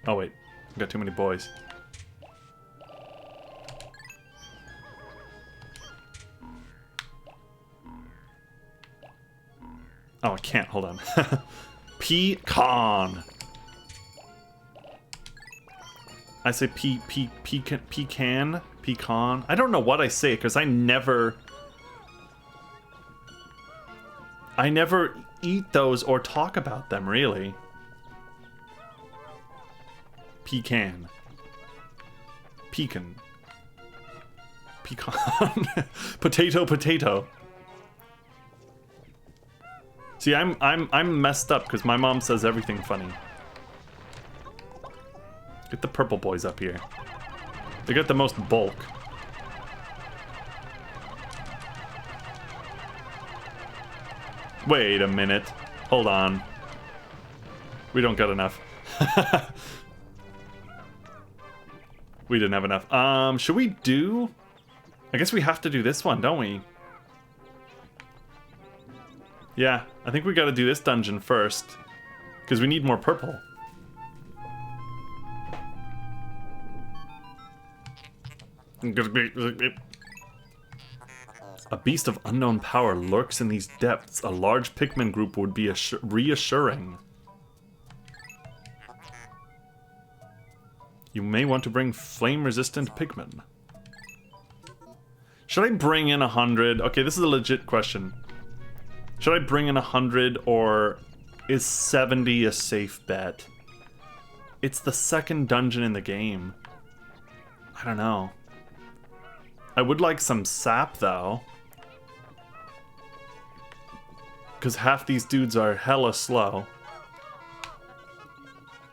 Oh wait, we got too many boys. Oh, I can't. Hold on. Pecan. I say pecan. Pecan. I don't know what I say because I never eat those or talk about them, really. Pecan. Pecan. Pecan. Potato. See, I'm messed up because my mom says everything funny. Get the purple boys up here. They got the most bulk. Wait a minute. Hold on. We don't got enough. We didn't have enough. Should we do... I guess we have to do this one, don't we? Yeah, I think we gotta do this dungeon first. Because we need more purple. A beast of unknown power lurks in these depths. A large Pikmin group would be reassuring. You may want to bring flame-resistant Pikmin. Should I bring in 100? Okay, this is a legit question. Should I bring in 100 or is 70 a safe bet? It's the second dungeon in the game. I don't know. I would like some sap, though. Because half these dudes are hella slow.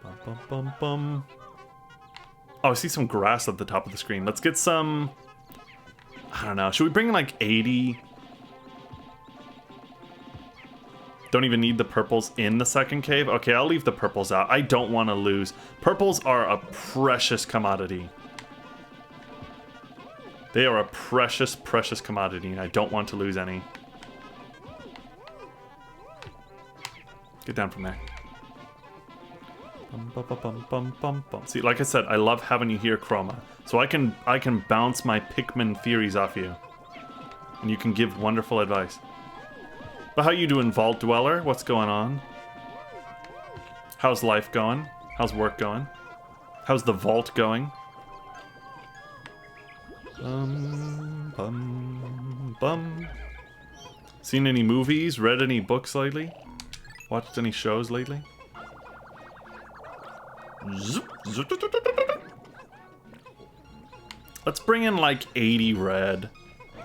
Bum, bum, bum, bum. Oh, I see some grass at the top of the screen. Let's get some... I don't know. Should we bring in like 80? Don't even need the purples in the second cave. Okay, I'll leave the purples out. I don't want to lose. Purples are a precious commodity. They are a precious, precious commodity, and I don't want to lose any. Get down from there. Bum, bum, bum, bum, bum, bum. See, like I said, I love having you here, Chroma. So I can bounce my Pikmin theories off you. And you can give wonderful advice. But how you doing, Vault Dweller? What's going on? How's life going? How's work going? How's the vault going? Bum, bum. Seen any movies? Read any books lately? Watched any shows lately? Let's bring in like 80 red.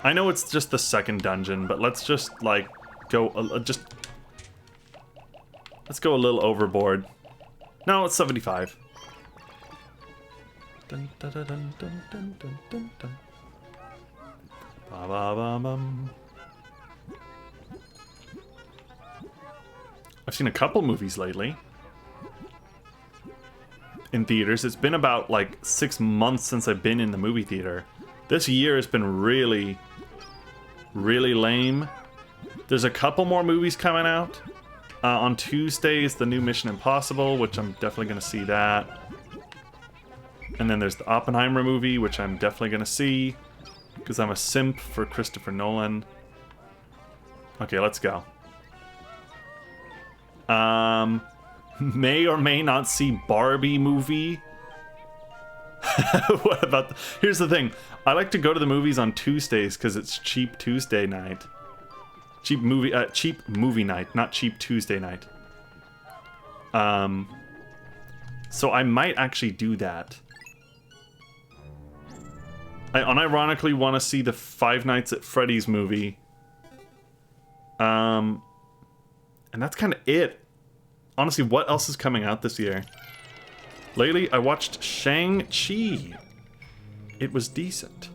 I know it's just the second dungeon, but let's just like go let's go a little overboard. No, it's 75. Dun, dun, dun, dun, dun, dun, dun, dun. Ba, ba, ba, bum. I've seen a couple movies lately in theaters. It's been about like 6 months since I've been in the movie theater. This year has been really, really lame. There's a couple more movies coming out. On Tuesday is the new Mission Impossible, which I'm definitely going to see that. And then there's the Oppenheimer movie, which I'm definitely going to see, because I'm a simp for Christopher Nolan. Okay, let's go. May or may not see Barbie movie. What about... Here's the thing. I like to go to the movies on Tuesdays because it's cheap Tuesday night. Cheap movie night, not cheap Tuesday night. So I might actually do that. I unironically want to see the Five Nights at Freddy's movie. And that's kind of it. Honestly, what else is coming out this year? Lately, I watched Shang-Chi. It was decent.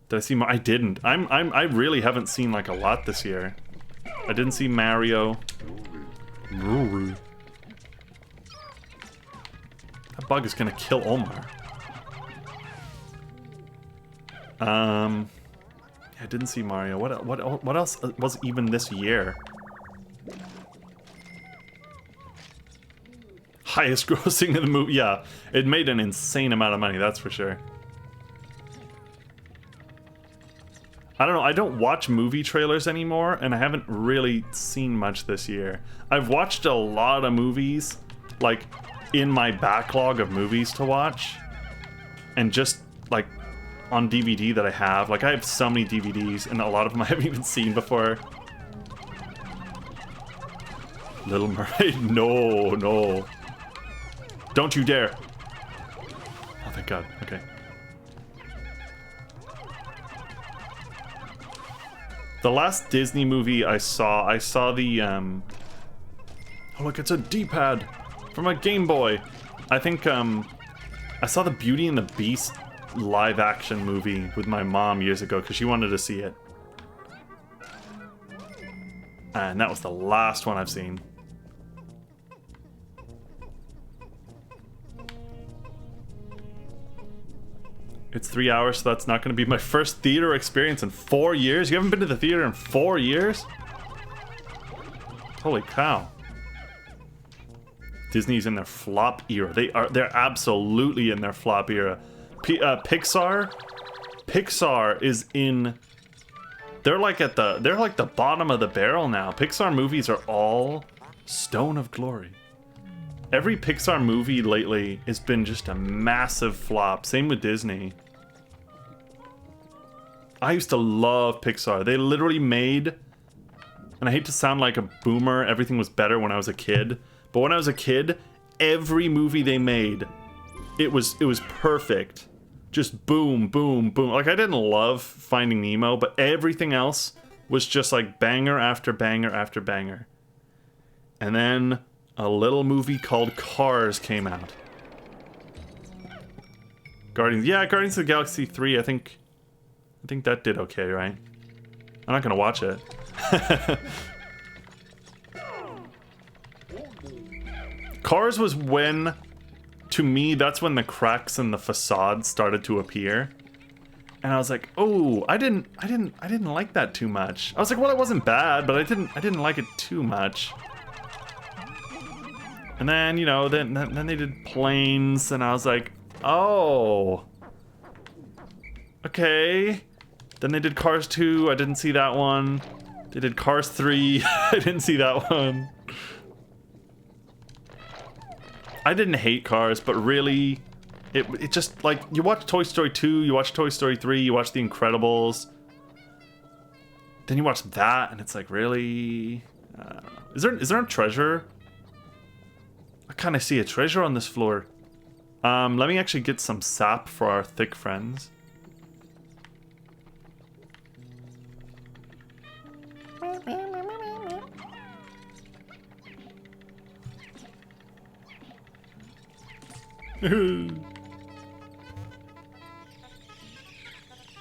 Did I see I didn't. I really haven't seen like a lot this year. I didn't see Mario. That bug is gonna kill Omar. Yeah, I didn't see Mario. What else was even this year? Highest grossing in the movie. Yeah, it made an insane amount of money, that's for sure. I don't know, I don't watch movie trailers anymore, and I haven't really seen much this year. I've watched a lot of movies, like, in my backlog of movies to watch, and just, like, on DVD that I have. Like, I have so many DVDs, and a lot of them I haven't even seen before. Little Mermaid? No, no. Don't you dare. Oh, thank God. Okay. The last Disney movie I saw the, oh look, it's a D-pad from a Game Boy. I think, I saw the Beauty and the Beast live-action movie with my mom years ago because she wanted to see it. And that was the last one I've seen. It's 3 hours, so that's not going to be my first theater experience in 4 years. You haven't been to the theater in 4 years? Holy cow. Disney's in their flop era. They're absolutely in their flop era. Pixar is in... They're like the bottom of the barrel now. Pixar movies are all stone of glory. Every Pixar movie lately has been just a massive flop. Same with Disney. I used to love Pixar. They literally made, and I hate to sound like a boomer, everything was better when I was a kid, but when I was a kid, every movie they made, it was perfect. Just boom, boom, boom. Like, I didn't love Finding Nemo, but everything else was just like banger after banger after banger. And then a little movie called Cars came out. Guardians of the Galaxy 3, I think that did okay, right? I'm not gonna watch it. Cars was when, to me, that's when the cracks in the facade started to appear. And I was like, oh, I didn't like that too much. I was like, well, it wasn't bad, but I didn't like it too much. And then, you know, then they did planes, and I was like, oh, okay. Then they did Cars 2, I didn't see that one. They did Cars 3, I didn't see that one. I didn't hate Cars, but really, it just, like, you watch Toy Story 2, you watch Toy Story 3, you watch The Incredibles. Then you watch that, and it's like, really? Is there a treasure? I kind of see a treasure on this floor. Let me actually get some sap for our thick friends.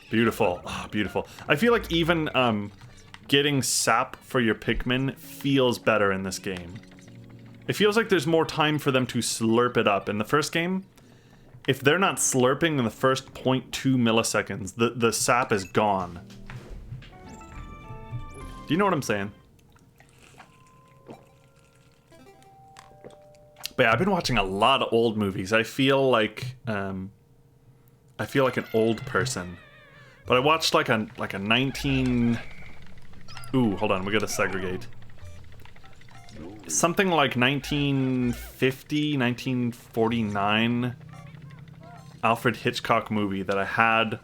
Beautiful. Oh, beautiful. I feel like even getting sap for your Pikmin feels better in this game. It feels like there's more time for them to slurp it up. In the first game, if they're not slurping in the first 0.2 milliseconds, the sap is gone. Do you know what I'm saying? But yeah, I've been watching a lot of old movies. I feel like an old person. But I watched like a 19... Ooh, hold on, we gotta segregate. Something like 1950, 1949 Alfred Hitchcock movie that I've had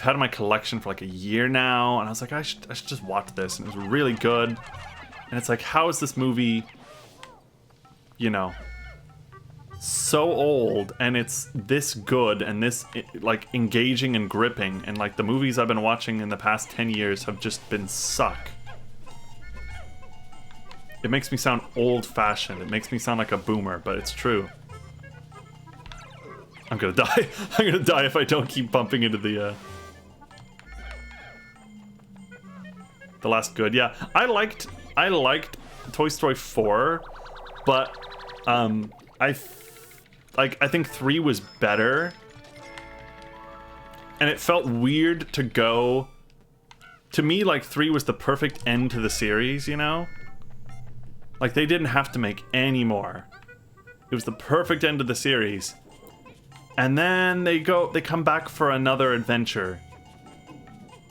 in my collection for like a year now, and I was like, I should just watch this, and it was really good. And it's like, how is this movie, you know, so old and it's this good and this like engaging and gripping, and like the movies I've been watching in the past 10 years have just been suck. It makes me sound old-fashioned. It makes me sound like a boomer, but it's true. I'm gonna die. I'm gonna die if I don't keep bumping into the last good. Yeah, I liked Toy Story 4, but I think 3 was better, and it felt weird to go. To me, like 3 was the perfect end to the series, you know. Like, they didn't have to make any more. It was the perfect end of the series. And then they come back for another adventure.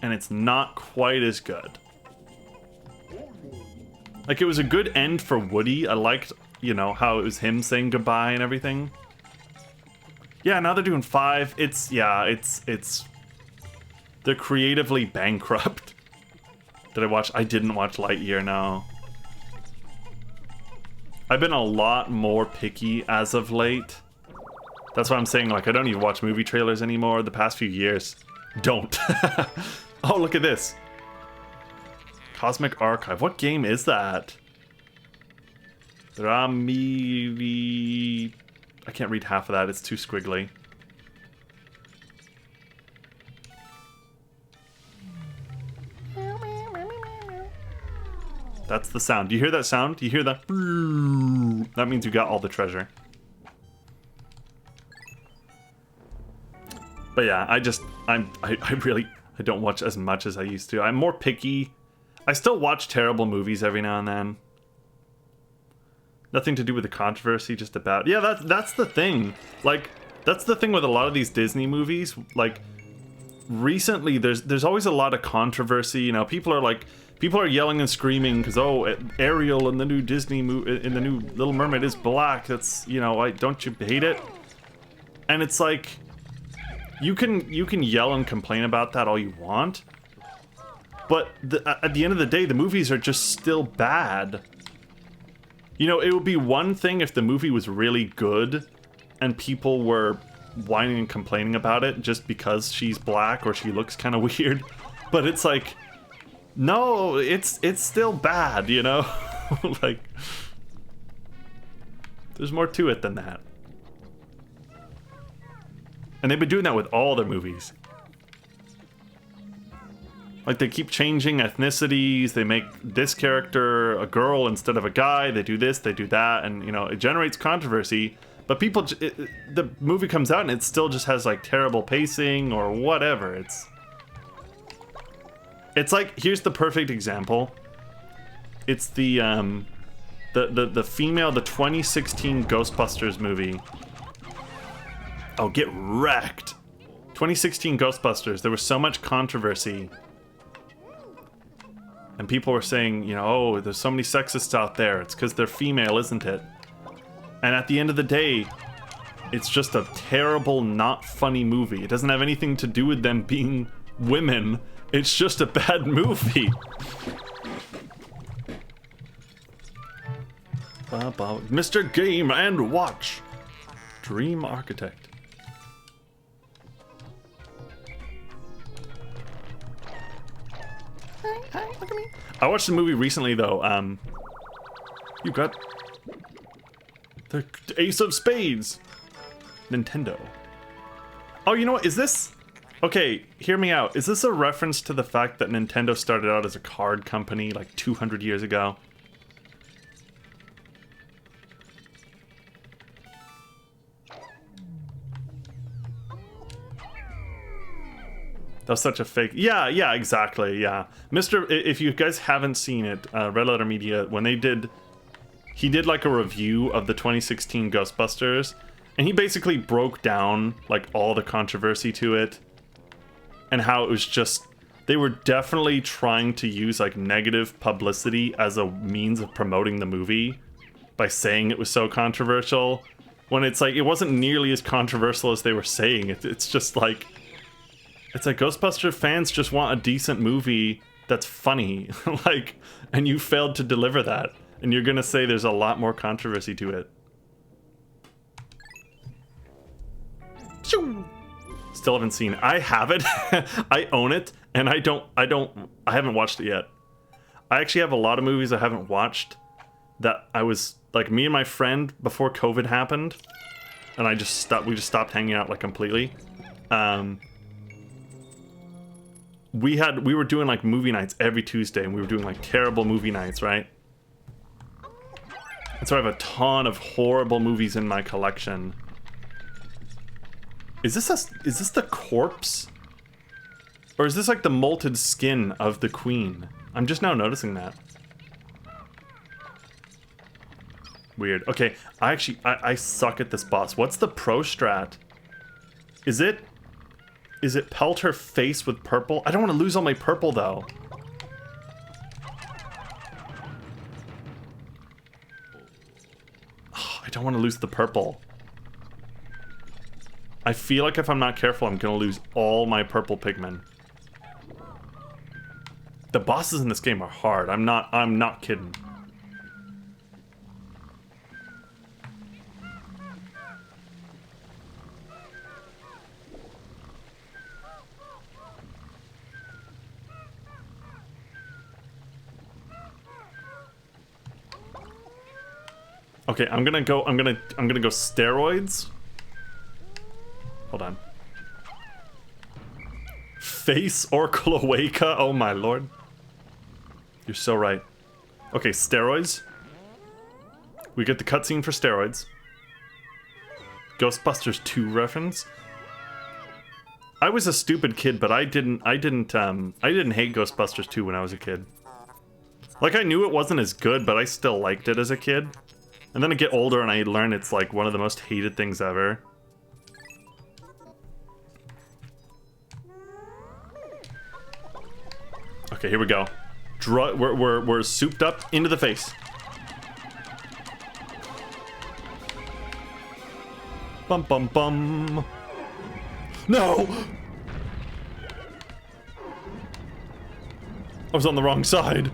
And it's not quite as good. Like, it was a good end for Woody. I liked, you know, how it was him saying goodbye and everything. Yeah, now they're doing 5. They're creatively bankrupt. I didn't watch Lightyear, no. I've been a lot more picky as of late. That's why I'm saying, like, I don't even watch movie trailers anymore the past few years. Don't. Oh, look at this. Cosmic Archive. What game is that? Rami... I can't read half of that. It's too squiggly. That's the sound. Do you hear that sound? Do you hear that? That means you got all the treasure. But yeah, I don't watch as much as I used to. I'm more picky. I still watch terrible movies every now and then. Nothing to do with the controversy, just about... Yeah, that's the thing. Like, that's the thing with a lot of these Disney movies. Like, recently, there's always a lot of controversy. You know, people are yelling and screaming because, oh, Ariel in the new Disney movie, in the new Little Mermaid is black. That's, you know, don't you hate it? And it's like, you can yell and complain about that all you want, but at the end of the day, the movies are just still bad. You know, it would be one thing if the movie was really good and people were whining and complaining about it just because she's black or she looks kind of weird, but it's like, no, it's still bad, you know? Like, there's more to it than that. And they've been doing that with all their movies. Like, they keep changing ethnicities, they make this character a girl instead of a guy, they do this, they do that, and, you know, it generates controversy, but people, the movie comes out and it still just has, like, terrible pacing or whatever. It's like, here's the perfect example. It's the female, the 2016 Ghostbusters movie. Oh, get wrecked. 2016 Ghostbusters, there was so much controversy. And people were saying, you know, oh, there's so many sexists out there. It's because they're female, isn't it? And at the end of the day, it's just a terrible, not funny movie. It doesn't have anything to do with them being women. It's just a bad movie. Mr. Game and Watch. Dream Architect. Hi, look at me. I watched the movie recently, though. You got the Ace of Spades. Nintendo. Oh, you know what? Is this... Okay, hear me out. Is this a reference to the fact that Nintendo started out as a card company like 200 years ago? That was such a fake... Yeah, exactly, yeah. If you guys haven't seen it, Red Letter Media, when they did... He did like a review of the 2016 Ghostbusters, and he basically broke down like all the controversy to it, and how it was just... They were definitely trying to use like negative publicity as a means of promoting the movie by saying it was so controversial, when it's like, it wasn't nearly as controversial as they were saying. It's just like... It's like Ghostbuster fans just want a decent movie that's funny, like, and you failed to deliver that, and you're gonna say there's a lot more controversy to it. Still haven't seen it. I have it. I own it, and I haven't watched it yet. I actually have a lot of movies I haven't watched that I was, like, me and my friend before COVID happened, and we just stopped hanging out, like, completely. We were doing like movie nights every Tuesday, and we were doing like terrible movie nights, right? And so I have a ton of horrible movies in my collection. Is this the corpse? Or is this like the molted skin of the queen? I'm just now noticing that. Weird. Okay, I suck at this boss. What's the pro strat? Is it pelt her face with purple? I don't want to lose all my purple, though. Oh, I don't want to lose the purple. I feel like if I'm not careful, I'm going to lose all my purple Pikmin. The bosses in this game are hard. I'm not kidding. Okay, I'm gonna go steroids. Hold on. Face or cloaca? Oh my lord. You're so right. Okay, steroids. We get the cutscene for steroids. Ghostbusters 2 reference. I was a stupid kid, but I didn't hate Ghostbusters 2 when I was a kid. Like, I knew it wasn't as good, but I still liked it as a kid. And then I get older and I learn it's like one of the most hated things ever. Okay, here we go. We're souped up into the face. Bum bum bum. No! I was on the wrong side.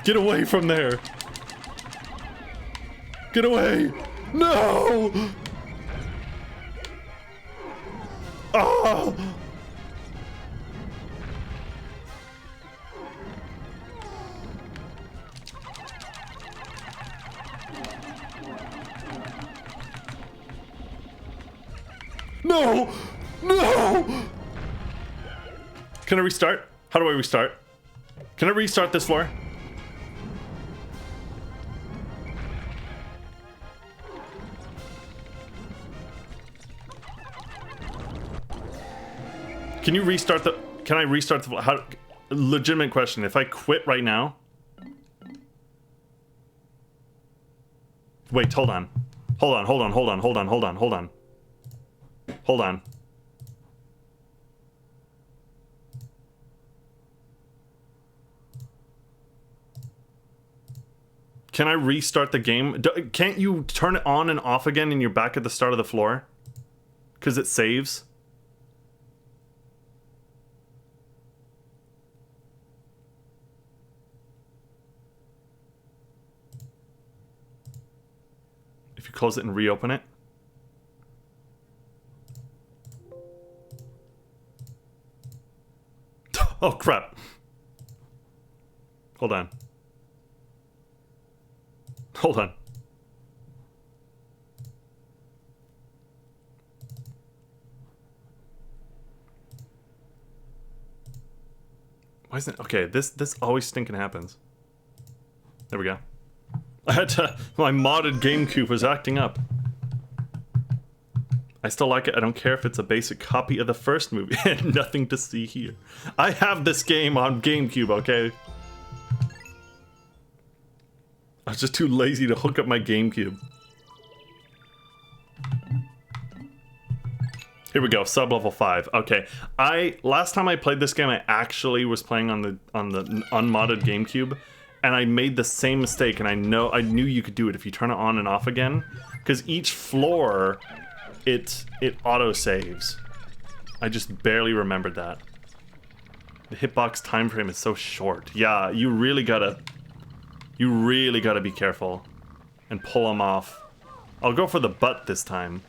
Get away from there! Get away! No! Oh! No! No! Can I restart? How do I restart? Can I restart this floor? Can you restart the... Can I restart the... How, legitimate question. If I quit right now... Wait, hold on. Hold on. Can I restart the game? Can't you turn it on and off again and you're back at the start of the floor? Because it saves? If you close it and reopen it. Oh, crap. Hold on. Hold on. Why isn't... Okay, this always stinking happens. There we go. I had to... My modded GameCube was acting up. I still like it. I don't care if it's a basic copy of the first movie. Nothing to see here. I have this game on GameCube, okay? I was just too lazy to hook up my GameCube. Here we go, sub-level 5. Okay, last time I played this game, I actually was playing on the unmodded GameCube, and I made the same mistake, and I knew you could do it if you turn it on and off again, because each floor, it auto-saves. I just barely remembered that. The hitbox time frame is so short. Yeah, you really gotta be careful and pull them off. I'll go for the butt this time.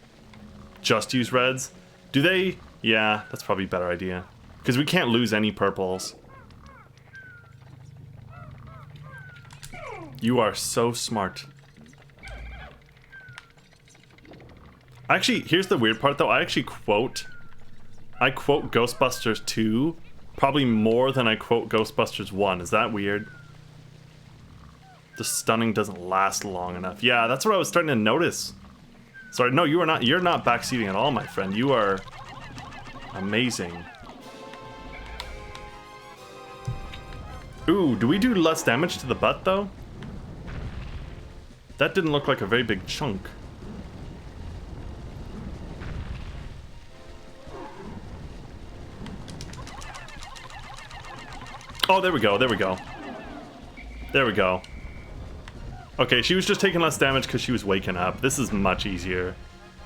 Just use reds. Do they? Yeah, that's probably a better idea. Because we can't lose any purples. You are so smart. Actually, here's the weird part though. I quote Ghostbusters 2 probably more than I quote Ghostbusters 1. Is that weird? The stunning doesn't last long enough. Yeah, that's what I was starting to notice. Sorry, no, you're not backseating at all, my friend. You are amazing. Ooh, do we do less damage to the butt though? That didn't look like a very big chunk. Oh, there we go, there we go. There we go. Okay, she was just taking less damage because she was waking up. This is much easier.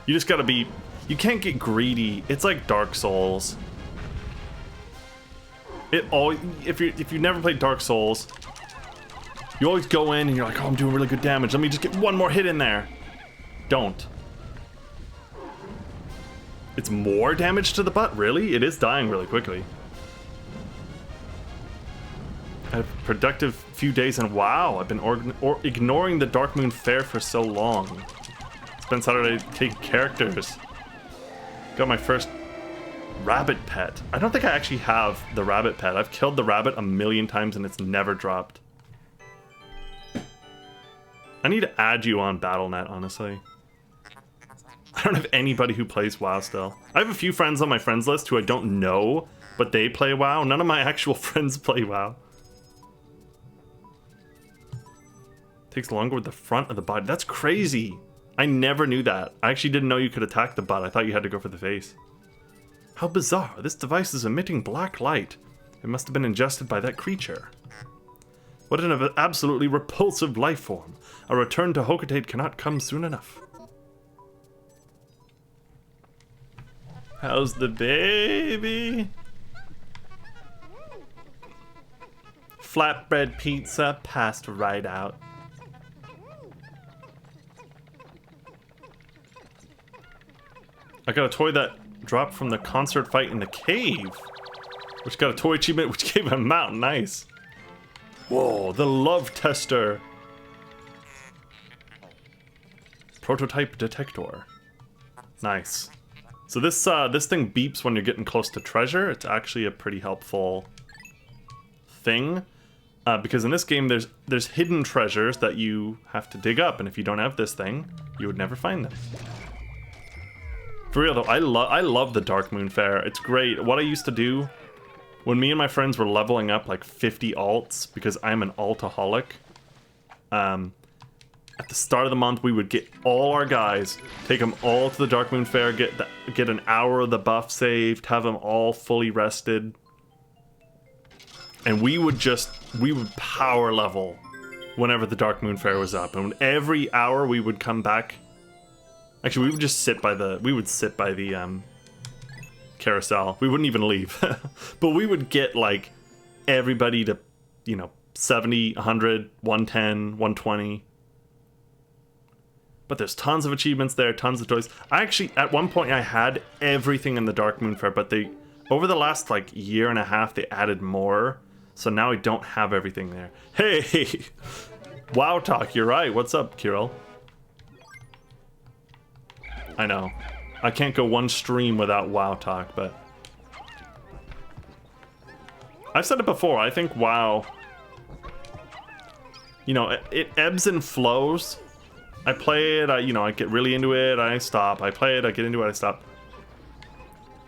You just gotta be... You can't get greedy. It's like Dark Souls. It always... If you've never played Dark Souls, you always go in and you're like, oh, I'm doing really good damage. Let me just get one more hit in there. Don't. It's more damage to the butt? Really? It is dying really quickly. A productive few days, and wow, I've been ignoring the Dark Moon Fair for so long. Spent Saturday taking characters. Got my first rabbit pet. I don't think I actually have the rabbit pet. I've killed the rabbit a million times and it's never dropped. I need to add you on Battle.net, honestly. I don't have anybody who plays WoW still. I have a few friends on my friends list who I don't know, but they play WoW. None of my actual friends play WoW. Takes longer with the front of the body. That's crazy. I never knew that. I actually didn't know you could attack the butt. I thought you had to go for the face. How bizarre. This device is emitting black light. It must have been ingested by that creature. What an absolutely repulsive life form. A return to Hocotate cannot come soon enough. How's the baby? Flatbread pizza passed right out. I got a toy that dropped from the concert fight in the cave, which got a toy achievement which gave him a mount. Nice. Whoa, the love tester. Prototype detector. Nice. So this thing beeps when you're getting close to treasure. It's actually a pretty helpful thing. Because in this game, there's hidden treasures that you have to dig up, and if you don't have this thing, you would never find them. For real though, I love the Dark Moon Fair. It's great. What I used to do when me and my friends were leveling up like 50 alts, because I'm an altaholic, at the start of the month we would get all our guys, take them all to the Dark Moon Fair, get an hour of the buff saved, have them all fully rested. And we would power level whenever the Dark Moon Fair was up. And every hour we would come back. Actually, we would just sit by the carousel. We wouldn't even leave. But we would get like everybody to, 70, 100, 110, 120. But there's tons of achievements there, tons of toys. I actually, at one point I had everything in the Dark Moon Fair, but over the last like year and a half, they added more. So now I don't have everything there. Hey! WoW Talk, you're right. What's up, Kirill? I know. I can't go one stream without WoW Talk, but... I've said it before, I think WoW... it ebbs and flows. I play it, I get really into it, I stop. I play it, I get into it, I stop.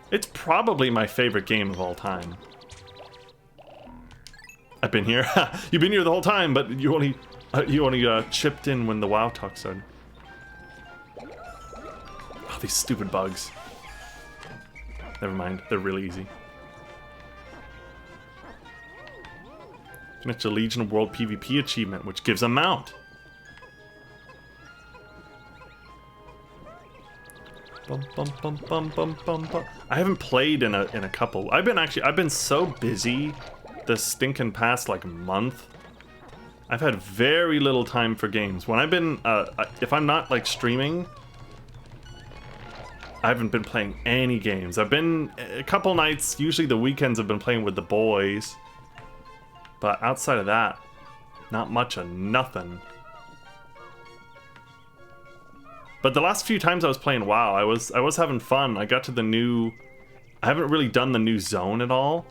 It's probably my favorite game of all time. I've been here. You've been here the whole time, but you only chipped in when the WoW Talk started. Oh, these stupid bugs. Never mind, they're really easy. Finish the Legion of World PvP achievement, which gives a mount. Bum, bum, bum, bum, bum, bum, bum. I haven't played in a couple. I've been so busy this stinking past like month. I've had very little time for games. When I've been if I'm not like streaming, I haven't been playing any games. I've been a couple nights, usually the weekends I've been playing with the boys. But outside of that, not much of nothing. But the last few times I was playing WoW, I was having fun. I got to the new... I haven't really done the new zone at all.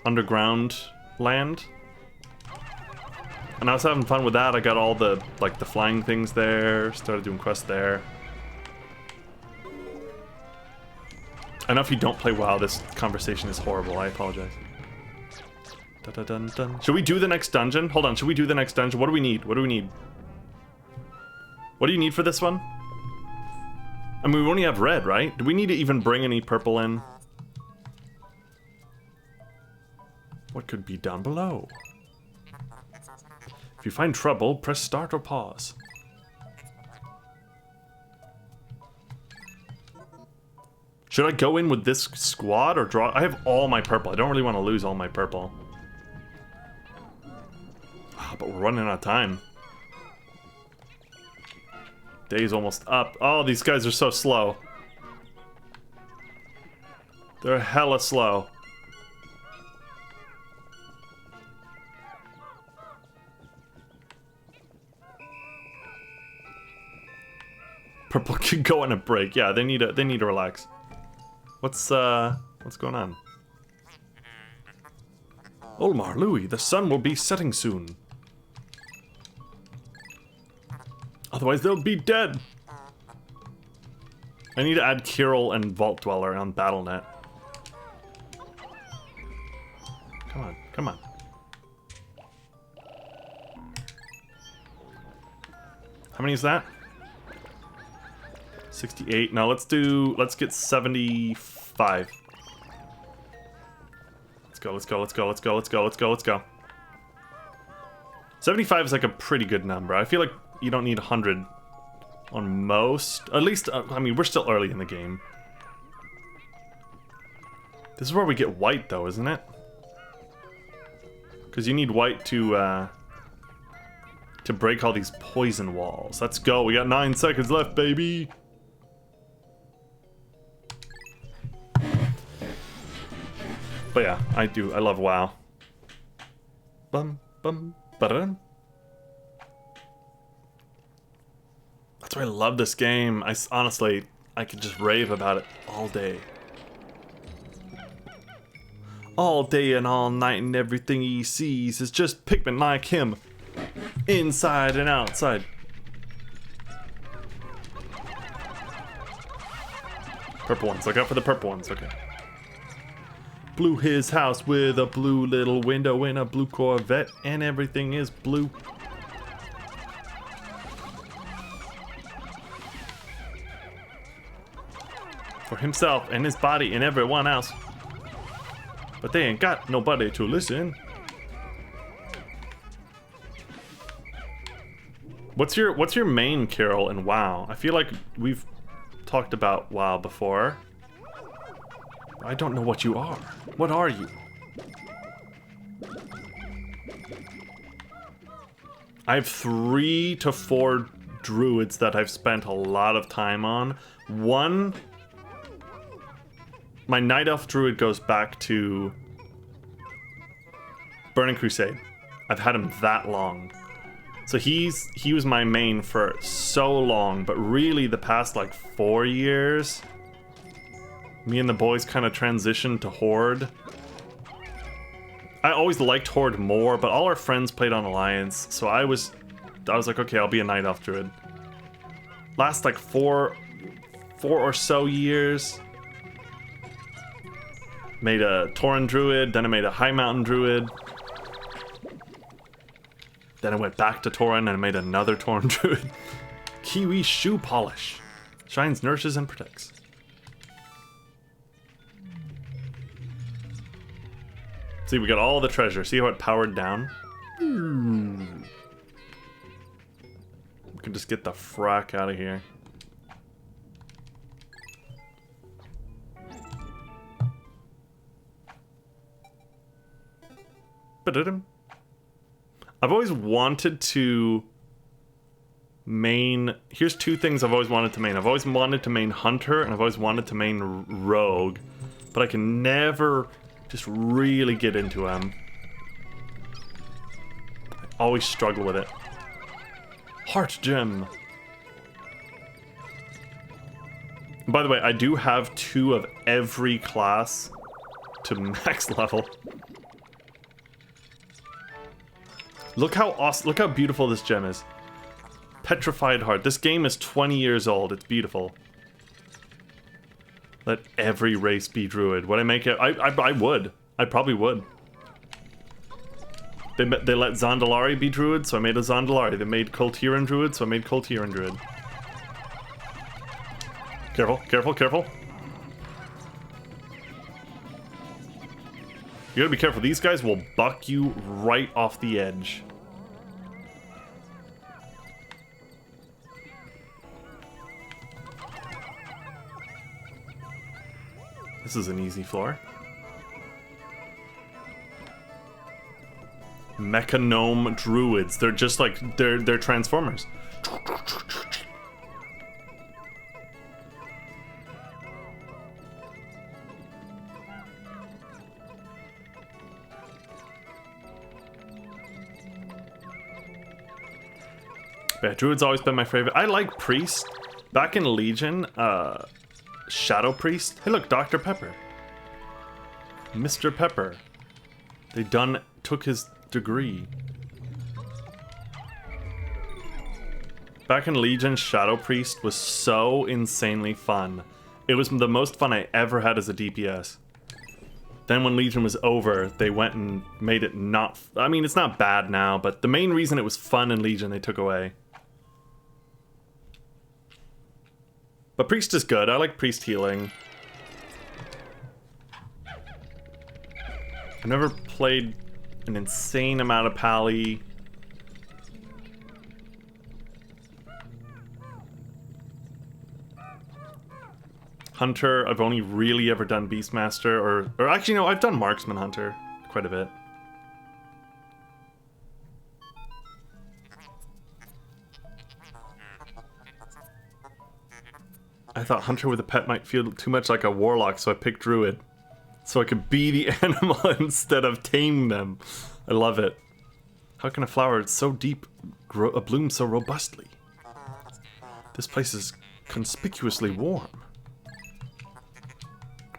Underground land. And I was having fun with that. I got all the flying things there. Started doing quests there. I know if you don't play WoW, this conversation is horrible. I apologize. Dun, dun, dun, dun. Should we do the next dungeon? Hold on, should we do the next dungeon? What do we need? What do we need? What do you need for this one? I mean, we only have red, right? Do we need to even bring any purple in? What could be down below? If you find trouble, press start or pause. Should I go in with this squad or draw? I have all my purple. I don't really want to lose all my purple. Oh, but we're running out of time. Day's almost up. Oh, these guys are so slow. They're hella slow. Purple can go on a break. Yeah, they need to relax. What's going on? Olmar, Louis, the sun will be setting soon. Otherwise they'll be dead. I need to add Kirill and Vault Dweller on BattleNet. Come on, come on. How many is that? 68. No, let's get 75. Let's go, let's go, let's go, let's go, let's go, let's go, let's go. 75 is like a pretty good number. I feel like you don't need 100 on most. At least, I mean, we're still early in the game. This is where we get white, though, isn't it? Because you need white to break all these poison walls. Let's go. We got 9 seconds left, baby. But yeah, I love WoW. Bum, bum, ba-dum. That's why I love this game. Honestly, I could just rave about it all day. All day and all night, and everything he sees is just Pikmin like him. Inside and outside. Purple ones. Look out for the purple ones. Okay. Blew his house with a blue little window in a blue Corvette, and everything is blue. For himself and his body and everyone else. But they ain't got nobody to listen. What's your main, Carol, in WoW? I feel like we've talked about WoW before. I don't know what you are. What are you? I have 3 to 4 druids that I've spent a lot of time on. One, my Night Elf druid goes back to Burning Crusade. I've had him that long. So he was my main for so long, but really the past like 4 years, me and the boys kind of transitioned to Horde. I always liked Horde more, but all our friends played on Alliance, so I was like, okay, I'll be a Night Elf druid. Last like four or so years, made a Tauren druid, then I made a High Mountain druid. Then I went back to Tauren and I made another Tauren druid. Kiwi shoe polish. Shines, nourishes, and protects. See, we got all the treasure. See how it powered down? We can just get the frack out of here. Ba-da-dum. I've always wanted to main... Here's 2 things I've always wanted to main. I've always wanted to main Hunter, and I've always wanted to main Rogue. But I can never just really get into him. I always struggle with it. Heart Gem. And by the way, I do have 2 of every class to max level. Look how awesome, look how beautiful this gem is. Petrified Heart. This game is 20 years old. It's beautiful. Let every race be druid. Would I make it? I would. I probably would. They let Zandalari be druid, so I made a Zandalari. They made Kultiran druid, so I made Kultiran druid. Careful, careful, careful. You gotta be careful. These guys will buck you right off the edge. This is an easy floor. Mechanome druids. They're just like they're transformers. Yeah, druid's always been my favorite. I like priest. Back in Legion, Shadow Priest. Hey look, Dr. Pepper. Mr. Pepper. They took his degree. Back in Legion, Shadow Priest was so insanely fun. It was the most fun I ever had as a DPS. Then when Legion was over, they went and made it not... I mean, it's not bad now, but the main reason it was fun in Legion they took away. But Priest is good. I like Priest healing. I've never played an insane amount of Pally. Hunter, I've only really ever done Beastmaster, or actually no, I've done Marksman Hunter quite a bit. I thought Hunter with a pet might feel too much like a warlock, so I picked Druid. So I could be the animal instead of tame them. I love it. How can a flower so deep bloom so robustly? This place is conspicuously warm.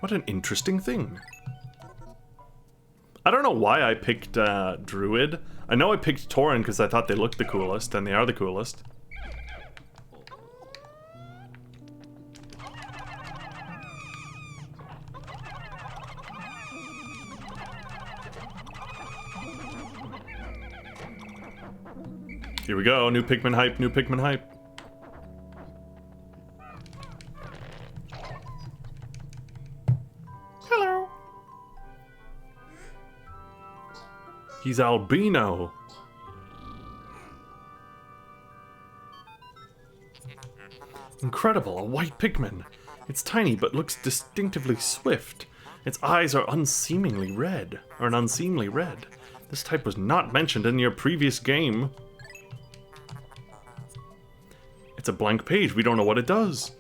What an interesting thing. I don't know why I picked Druid. I know I picked Tauren because I thought they looked the coolest, and they are the coolest. Here we go, new Pikmin hype, new Pikmin hype. Hello. He's albino. Incredible, a white Pikmin. It's tiny but looks distinctively swift. Its eyes are unseemingly red, or an unseemly red. This type was not mentioned in your previous game. It's a blank page, we don't know what it does.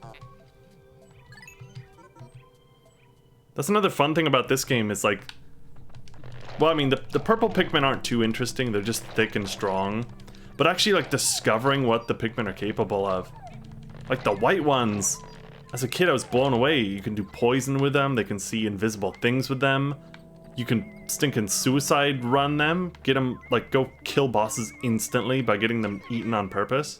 That's another fun thing about this game is like... Well, I mean, the purple Pikmin aren't too interesting, they're just thick and strong. But actually, like, discovering what the Pikmin are capable of. Like, the white ones, as a kid I was blown away. You can do poison with them, they can see invisible things with them. You can stinking suicide run them, get them, like, go kill bosses instantly by getting them eaten on purpose.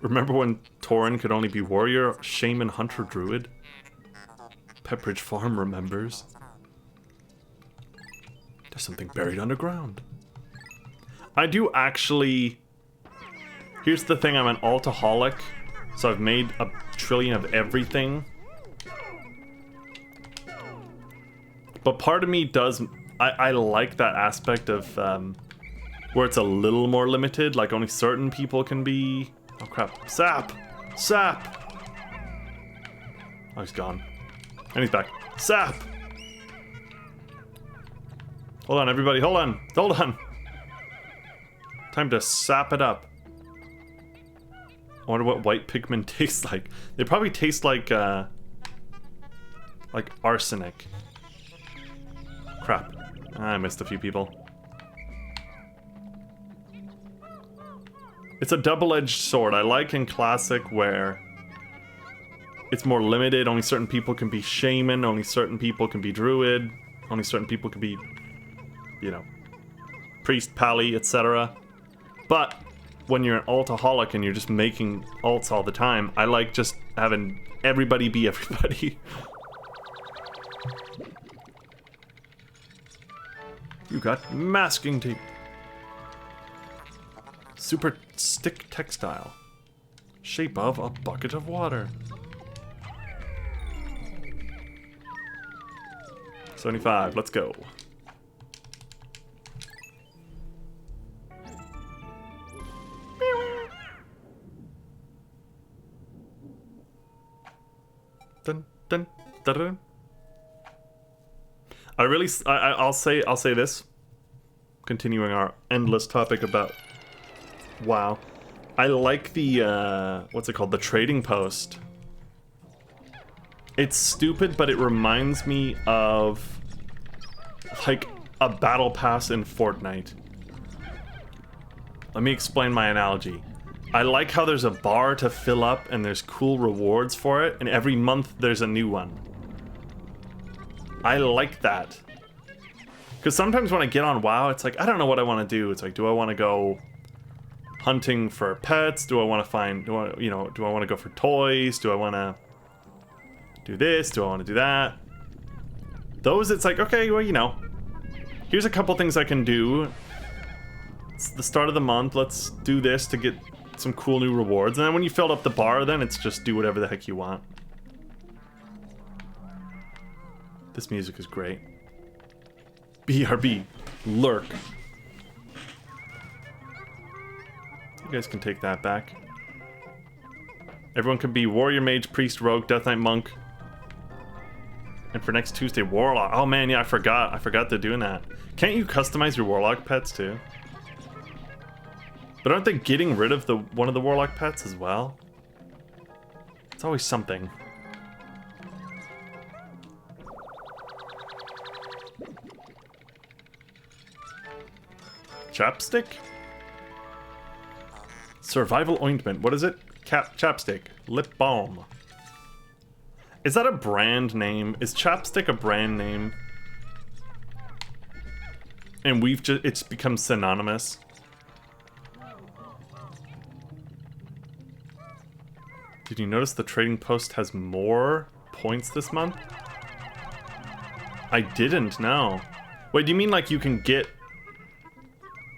Remember when Tauren could only be warrior, shaman, hunter, druid? Pepperidge Farm remembers. There's something buried underground. I do actually... Here's the thing, I'm an altaholic, so I've made a trillion of everything. But part of me does... I like that aspect of where it's a little more limited, like only certain people can be... Oh crap. Sap! Sap! Oh, he's gone. And he's back. Sap! Hold on, everybody. Hold on. Hold on. Time to sap it up. I wonder what white Pikmin tastes like. They probably taste like arsenic. Crap. I missed a few people. It's a double-edged sword. I like in Classic where it's more limited. Only certain people can be shaman, only certain people can be druid, only certain people can be, you know, priest, pally, etc. But when you're an altaholic and you're just making alts all the time, I like just having everybody be everybody. You got masking tape. Super stick textile. Shape of a bucket of water. 75, let's go. Dun, dun, dun, dun. I'll say this. Continuing our endless topic about WoW. I like the, what's it called? The trading post. It's stupid, but it reminds me of, like, a battle pass in Fortnite. Let me explain my analogy. I like how there's a bar to fill up and there's cool rewards for it, and every month there's a new one. I like that. Because sometimes when I get on WoW, it's like, I don't know what I want to do. It's like, do I want to go hunting for pets? Do I want to find, do I want to go for toys? Do I want to do this? Do I want to do that? Those, it's like, okay, well, you know, here's a couple things I can do. It's the start of the month, let's do this to get some cool new rewards. And then when you filled up the bar, then it's just do whatever the heck you want. This music is great. BRB. Lurk. You guys can take that back. Everyone can be warrior, mage, priest, rogue, death knight, monk. And for next Tuesday, warlock. Oh man, yeah, I forgot. I forgot they're doing that. Can't you customize your warlock pets too? But aren't they getting rid of one of the warlock pets as well? It's always something. Chapstick? Survival ointment. What is it? Chapstick. Lip balm. Is that a brand name? Is chapstick a brand name? And it's become synonymous. Did you notice the trading post has more points this month? I didn't, no. Wait, do you mean like you can get...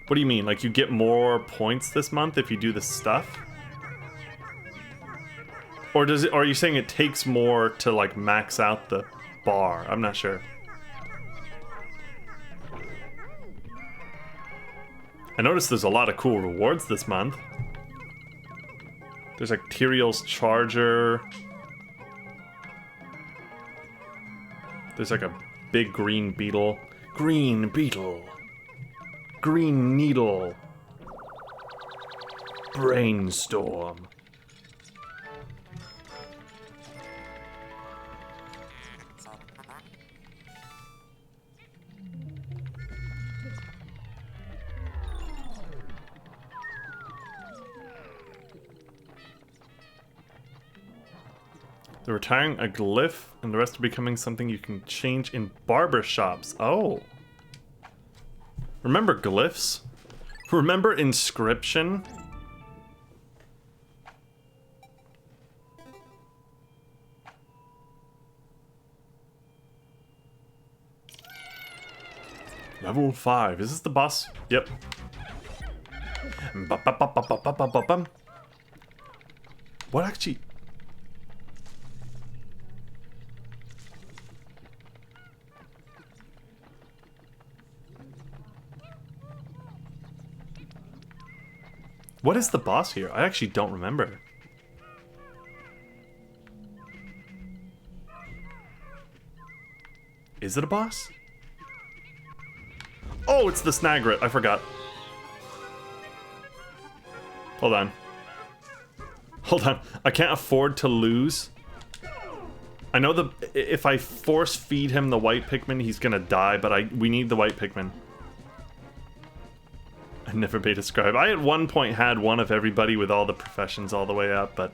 What do you mean? Like you get more points this month if you do the stuff? Or are you saying it takes more to like max out the bar? I'm not sure. I noticed there's a lot of cool rewards this month. There's like Tyrael's Charger. There's like a big green beetle. Green beetle. Green needle. Brainstorm. They're retiring a glyph, and the rest are becoming something you can change in barber shops. Oh. Remember glyphs? Remember inscription? Level 5. Is this the boss? Yep. What actually... What is the boss here? I actually don't remember. Is it a boss? Oh, it's the Snagret. I forgot. Hold on. Hold on. I can't afford to lose. I know if I force feed him the white Pikmin, he's gonna die, but we need the white Pikmin. I never made a scribe. I at one point had one of everybody with all the professions all the way up, but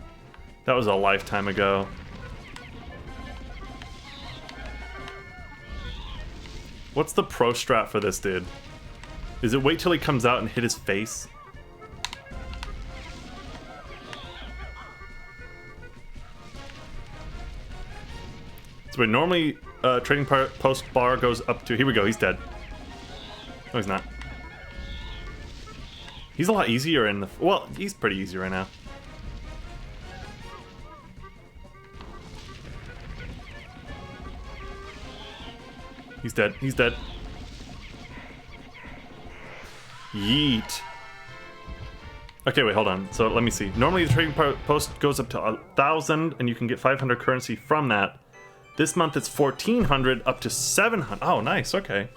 that was a lifetime ago. What's the pro strat for this dude? Is it wait till he comes out and hit his face? So wait, normally trading post bar goes up to... Here we go, he's dead. No, he's not. He's a lot easier in the... Well, he's pretty easy right now. He's dead. He's dead. Yeet. Okay, wait, hold on. So let me see. Normally the trading post goes up to 1,000 and you can get 500 currency from that. This month it's 1,400 up to 700. Oh, nice. Okay.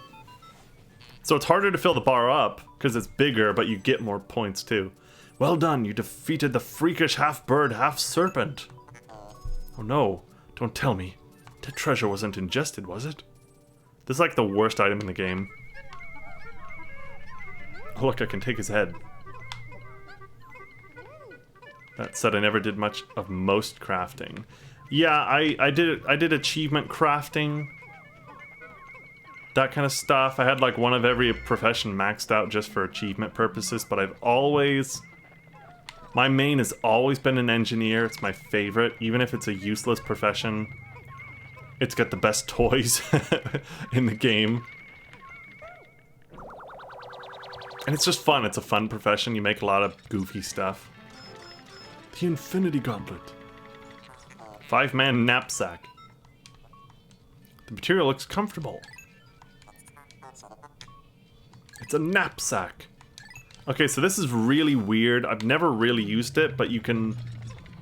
So it's harder to fill the bar up because it's bigger, but you get more points too. Well done, you defeated the freakish half-bird, half-serpent. Oh no, don't tell me. The treasure wasn't ingested, was it? This is like the worst item in the game. Oh look, I can take his head. That said, I never did much of most crafting. Yeah, I did achievement crafting. That kind of stuff. I had like one of every profession maxed out just for achievement purposes, but I've always... My main has always been an engineer. It's my favorite, even if it's a useless profession. It's got the best toys in the game. And it's just fun. It's a fun profession. You make a lot of goofy stuff. The Infinity Gauntlet. 5-man knapsack. The material looks comfortable. It's a knapsack. Okay, so this is really weird. I've never really used it, but you can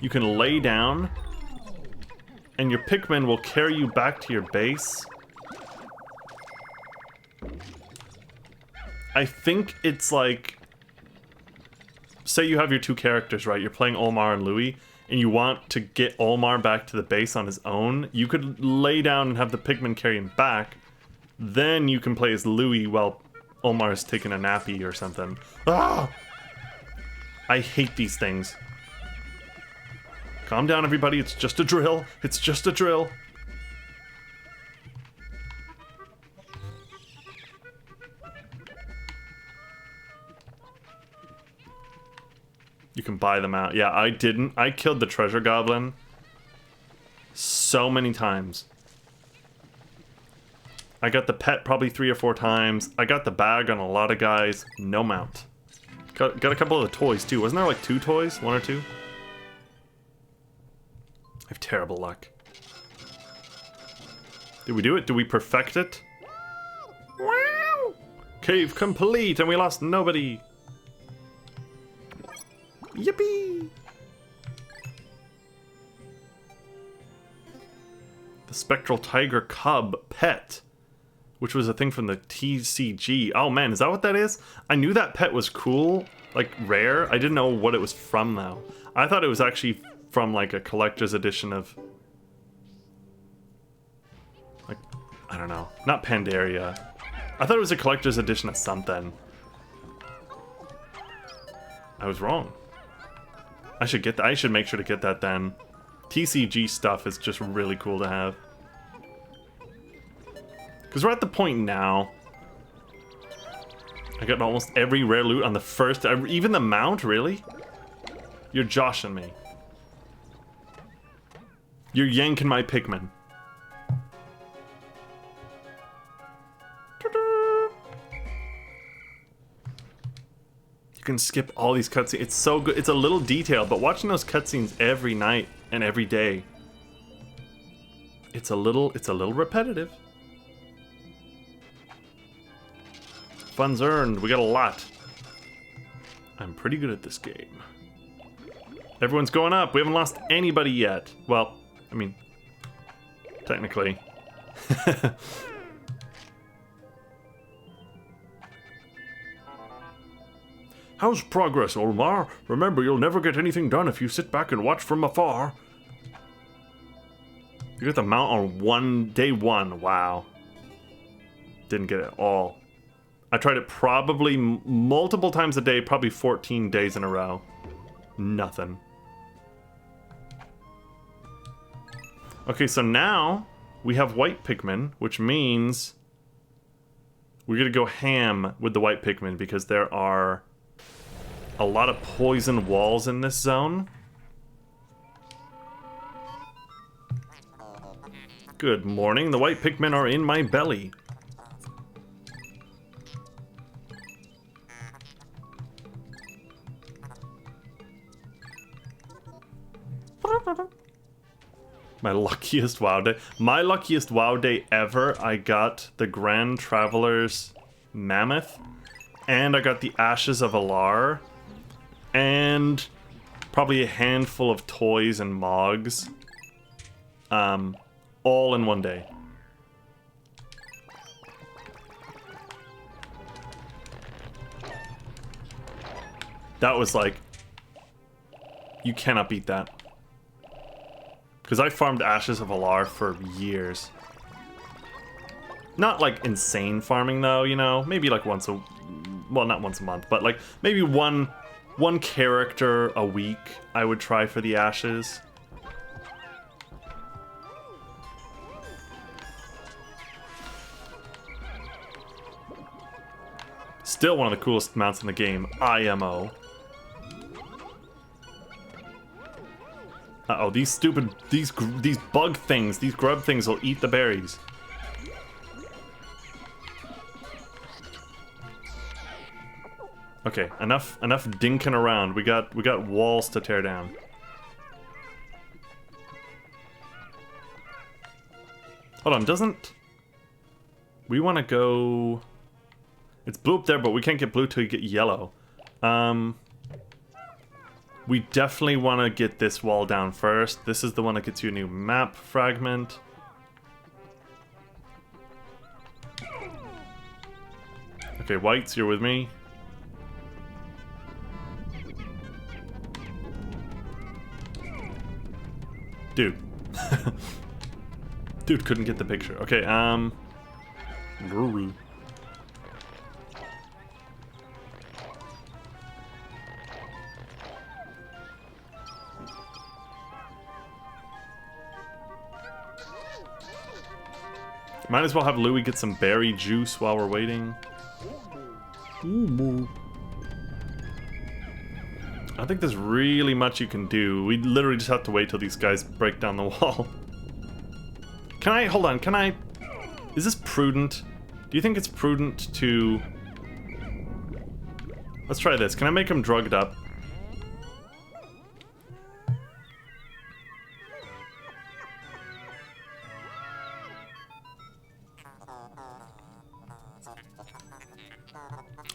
lay down and your Pikmin will carry you back to your base. I think it's like, say you have your two characters, right? You're playing Olmar and Louis, and you want to get Olmar back to the base on his own. You could lay down and have the Pikmin carry him back. Then you can play as Louis while Olmar's taking a nappy or something. Ah! I hate these things. Calm down, everybody. It's just a drill. It's just a drill. You can buy them out. Yeah, I didn't. I killed the treasure goblin so many times. I got the pet probably 3 or 4 times. I got the bag on a lot of guys. No mount. Got a couple of the toys too. Wasn't there like 2 toys? 1 or 2? I have terrible luck. Did we do it? Did we perfect it? Wow! Cave complete and we lost nobody. Yippee! The spectral tiger cub pet, which was a thing from the TCG. Oh man, is that what that is? I knew that pet was cool, like rare. I didn't know what it was from though. I thought it was actually from like a collector's edition of, like, I don't know, not Pandaria. I thought it was a collector's edition of something. I was wrong. I should get that. I should make sure to get that then. TCG stuff is just really cool to have. Because we're at the point now. I got almost every rare loot on the first. Even the mount, really? You're joshing me. You're yanking my Pikmin. You can skip all these cutscenes. It's so good. It's a little detail, but watching those cutscenes every night and every day, it's a little repetitive. Funds earned. We got a lot. I'm pretty good at this game. Everyone's going up. We haven't lost anybody yet. Well, I mean, technically. How's progress, Olmar? Remember, you'll never get anything done if you sit back and watch from afar. You get the mount on day one. Wow. Didn't get it all. I tried it probably multiple times a day, probably 14 days in a row. Nothing. Okay, so now we have white Pikmin, which means we're gonna go ham with the white Pikmin because there are a lot of poison walls in this zone. Good morning. The white Pikmin are in my belly. My luckiest WoW day. My luckiest WoW day ever, I got the Grand Traveler's Mammoth, and I got the Ashes of Alar, and probably a handful of toys and mogs, all in one day. That was like, you cannot beat that. Because I farmed Ashes of Alar for years. Not like insane farming though, you know, maybe like once a, well, not once a month, but like maybe one character a week I would try for the Ashes. Still one of the coolest mounts in the game, IMO. Uh-oh, these stupid, these bug things, these grub things will eat the berries. Okay, enough dinking around. We got walls to tear down. Hold on, doesn't... We want to go... It's blue up there, but we can't get blue till you get yellow. We definitely want to get this wall down first. This is the one that gets you a new map fragment. Okay, whites, you're with me. Dude. Dude couldn't get the picture. Okay, Ruru. Might as well have Louie get some berry juice while we're waiting. I don't think there's really much you can do. We literally just have to wait till these guys break down the wall. Can I... hold on, can I... is this prudent? Do you think it's prudent to... let's try this. Can I make him drugged up?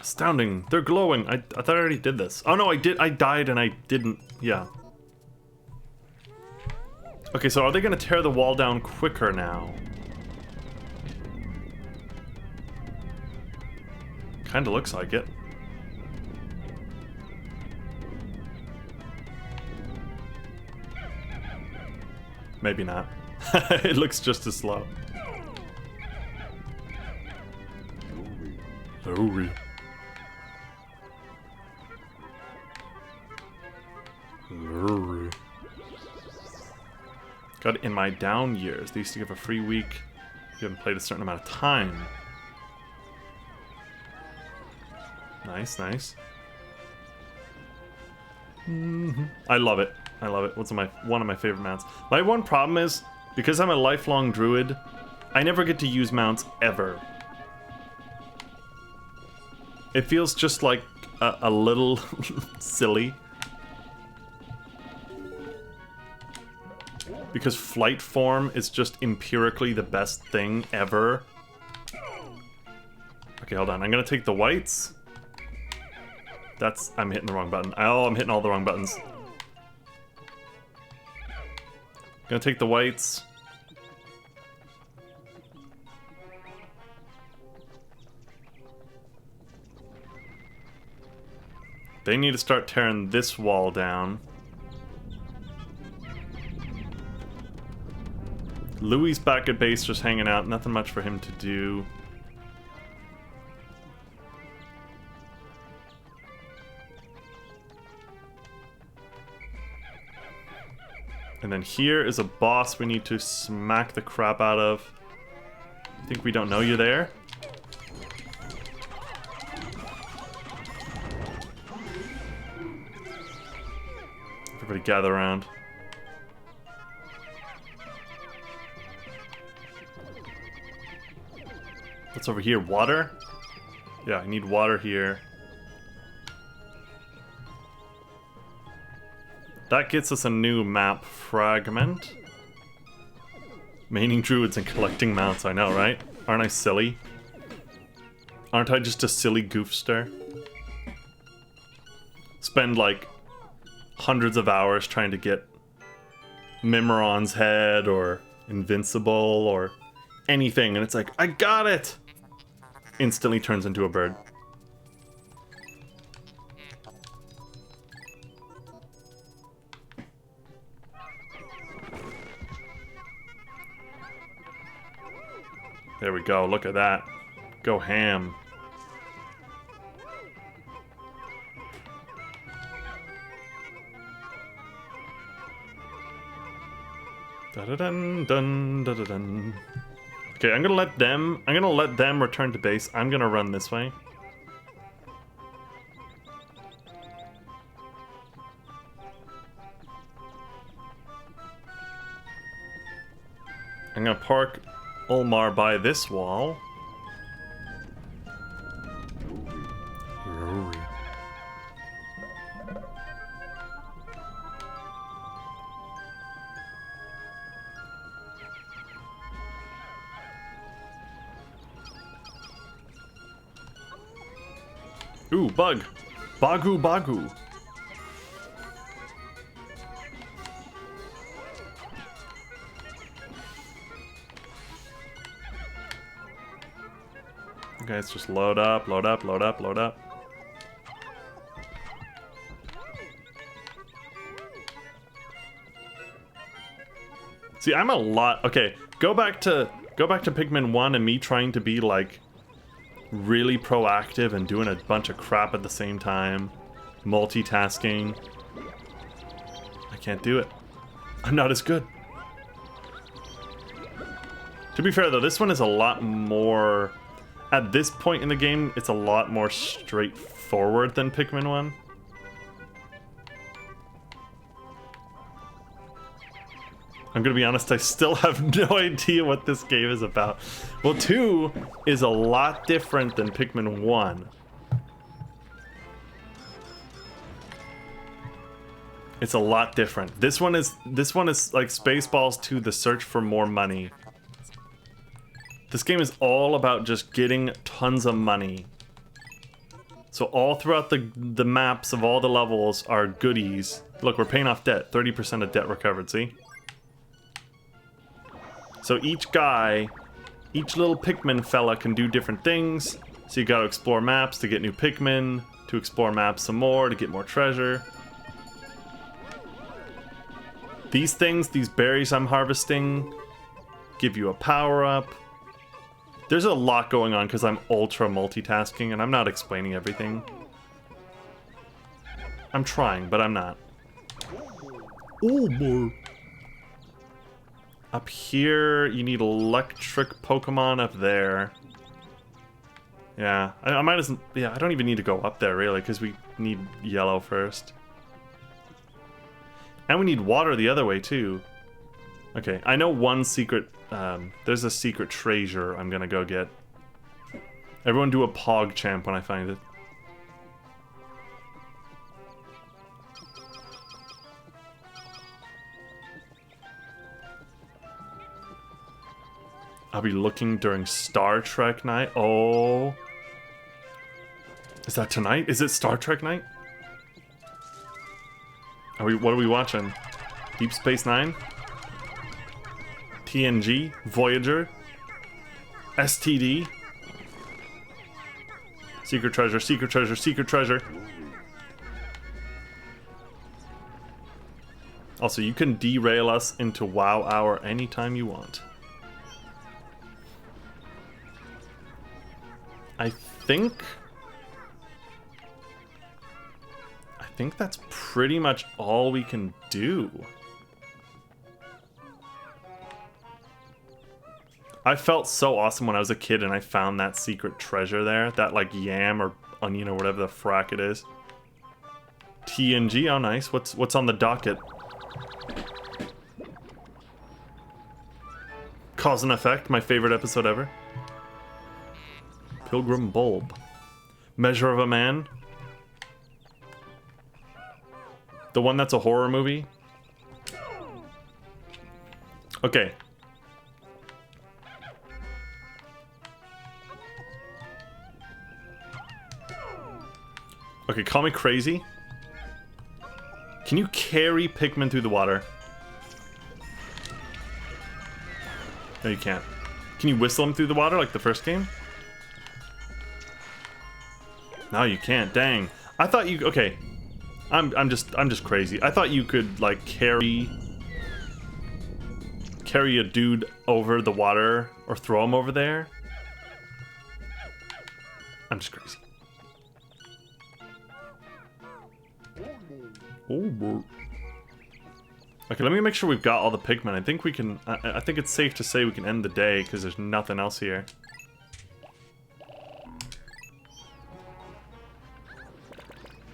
Astounding. They're glowing. I thought I already did this. Oh no, I did. I died and I didn't. Yeah. Okay, so are they going to tear the wall down quicker now? Kinda looks like it. Maybe not. It looks just as slow. Louie. Louie. God, in my down years, they used to give a free week if you haven't played a certain amount of time. Nice, nice. I love it. I love it. One of my favorite mounts. My one problem is, because I'm a lifelong druid, I never get to use mounts ever. It feels just like a little silly. Because flight form is just empirically the best thing ever. Okay, hold on. I'm gonna take the whites. I'm hitting the wrong button. Oh, I'm hitting all the wrong buttons. Gonna take the whites. They need to start tearing this wall down. Louie's back at base just hanging out. Nothing much for him to do. And then here is a boss we need to smack the crap out of. Think we don't know you're there? Everybody gather around. What's over here? Water? Yeah, I need water here. That gets us a new map fragment. Maining druids and collecting mounts, I know, right? Aren't I silly? Aren't I just a silly goofster? Spend like hundreds of hours trying to get Mimiron's head or Invincible or anything, and it's like, I got it! Instantly turns into a bird. There we go, look at that. Go ham. Da-da-dun, dun, da-da-dun. Okay, I'm gonna let them return to base. I'm gonna run this way. I'm gonna park Ulmar by this wall. Ooh, bug! Bagu Bagu! Okay, let's just load up, load up, load up, load up. See, I'm a lot... Okay, go back to Pikmin 1 and me trying to be, like, really proactive and doing a bunch of crap at the same time. Multitasking. I can't do it. I'm not as good. To be fair though, this one is a lot more... At this point in the game, it's a lot more straightforward than Pikmin 1. I'm gonna be honest, I still have no idea what this game is about. Well, 2 is a lot different than Pikmin 1. It's a lot different. This one is like Spaceballs 2, the search for more money. This game is all about just getting tons of money. So all throughout the maps of all the levels are goodies. Look, we're paying off debt. 30% of debt recovered, see? So each guy, each little Pikmin fella can do different things. So you gotta explore maps to get new Pikmin, to explore maps some more, to get more treasure. These things, these berries I'm harvesting, give you a power-up. There's a lot going on because I'm ultra multitasking and I'm not explaining everything. I'm trying, but I'm not. Oh, boy. Up here, you need electric Pokemon up there. Yeah, I might as... Yeah, I don't even need to go up there, really, because we need yellow first. And we need water the other way, too. Okay, I know one secret... there's a secret treasure I'm gonna go get. Everyone do a PogChamp when I find it. I'll be looking during Star Trek night. Oh. Is that tonight? Is it Star Trek night? What are we watching? Deep Space Nine? TNG? Voyager? STD? Secret treasure, secret treasure, secret treasure. Also, you can derail us into WoW Hour anytime you want. I think that's pretty much all we can do. I felt so awesome when I was a kid and I found that secret treasure there. That, like, yam or onion or whatever the frack it is. TNG, oh nice. What's on the docket? Cause and Effect, my favorite episode ever. Pilgrim Bulb. Measure of a Man. The one that's a horror movie. Okay. Okay, call me crazy. Can you carry Pikmin through the water? No, you can't. Can you whistle them through the water like the first game? No, you can't. Dang. I thought you... Okay. I'm just crazy. I thought you could, like, carry a dude over the water or throw him over there. I'm just crazy. Oh, boy. Okay, let me make sure we've got all the Pikmin. I think we can... I think it's safe to say we can end the day because there's nothing else here.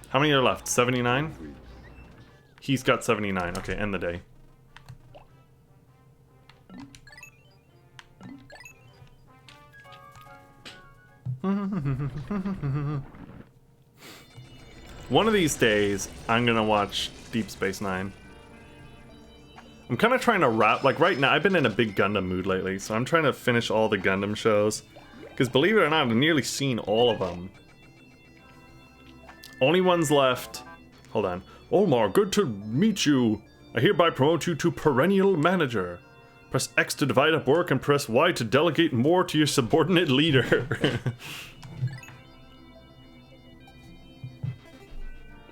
How many are left? 79? He's got 79. Okay, end the day. One of these days, I'm gonna watch Deep Space Nine. I'm kind of trying to wrap... Like, right now, I've been in a big Gundam mood lately, so I'm trying to finish all the Gundam shows. Because believe it or not, I've nearly seen all of them. Only ones left. Hold on. Omar, good to meet you. I hereby promote you to Perennial Manager. Press X to divide up work and press Y to delegate more to your subordinate leader.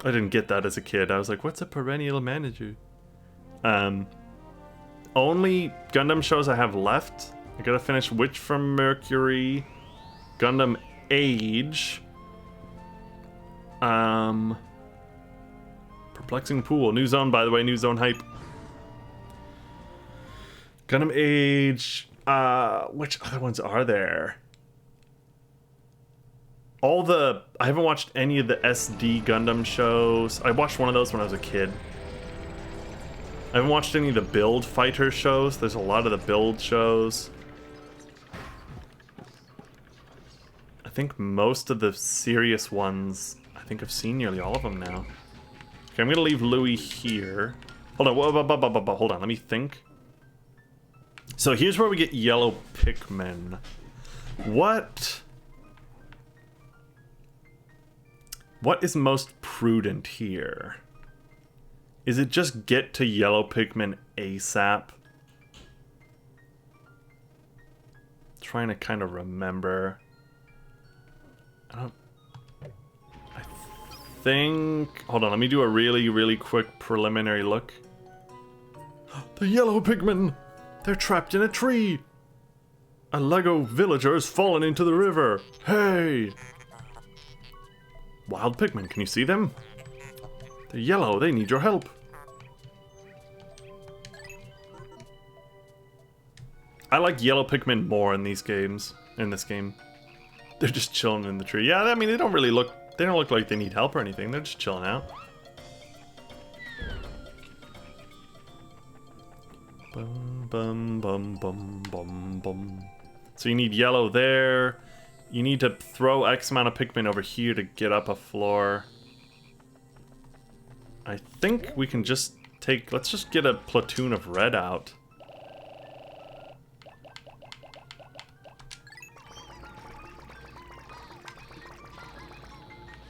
I didn't get that as a kid. I was like, what's a Perennial Manager? Only Gundam shows I have left. I gotta finish Witch from Mercury, Gundam Age, Perplexing Pool. New Zone, by the way, New Zone hype. Gundam Age, Which other ones are there? I haven't watched any of the SD Gundam shows. I watched one of those when I was a kid. I haven't watched any of the Build Fighter shows. There's a lot of the Build shows. I think most of the serious ones, I think I've seen nearly all of them now. Okay, I'm gonna leave Louis here. Hold on, hold on, let me think. So here's where we get yellow Pikmin. What is most prudent here? Is it just get to yellow Pikmin ASAP? Trying to kind of remember. I think... Hold on, let me do a really, really quick preliminary look. The yellow Pikmin! They're trapped in a tree! A Lego villager has fallen into the river! Hey! Wild Pikmin, can you see them? They're yellow, they need your help. I like yellow Pikmin more in these games, in this game. They're just chilling in the tree. Yeah, I mean, they don't look like they need help or anything. They're just chilling out. Bum, bum, bum, bum, bum, bum. So you need yellow there. You need to throw X amount of Pikmin over here to get up a floor. I think we can just take... Let's just get a platoon of red out.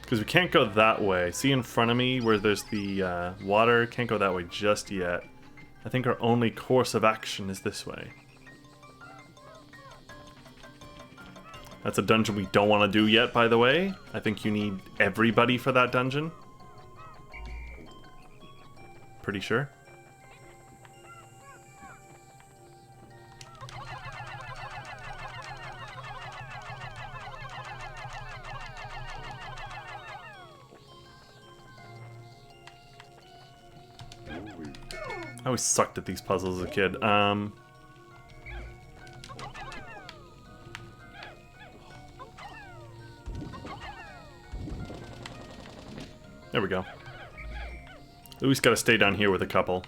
Because we can't go that way. See in front of me where there's the water? Can't go that way just yet. I think our only course of action is this way. That's a dungeon we don't want to do yet, by the way. I think you need everybody for that dungeon. Pretty sure. I always sucked at these puzzles as a kid. There we go. Louis gotta stay down here with a couple.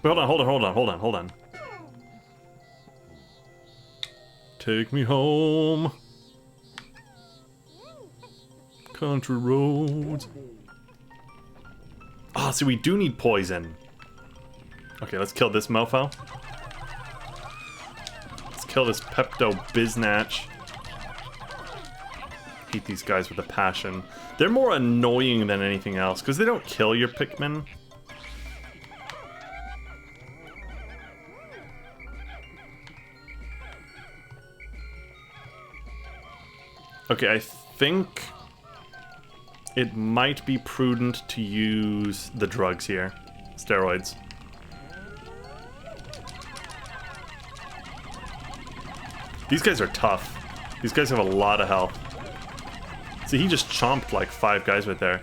Hold on. Take me home. Country roads. Ah, so we do need poison. Okay, let's kill this mofo. Let's kill this Pepto-Biznatch. Hate these guys with a passion. They're more annoying than anything else, because they don't kill your Pikmin. Okay, I think it might be prudent to use the drugs here. Steroids. These guys are tough. These guys have a lot of health. See, he just chomped like 5 guys right there.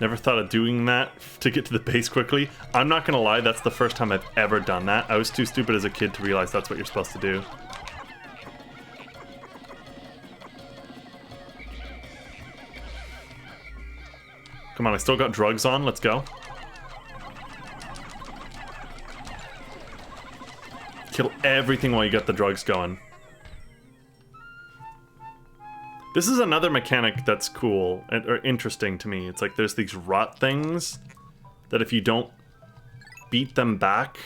Never thought of doing that to get to the base quickly. I'm not gonna lie, that's the first time I've ever done that. I was too stupid as a kid to realize that's what you're supposed to do. Come on, I still got drugs on. Let's go. Kill everything while you get the drugs going. This is another mechanic that's cool, or interesting to me. It's like there's these rot things that if you don't beat them back,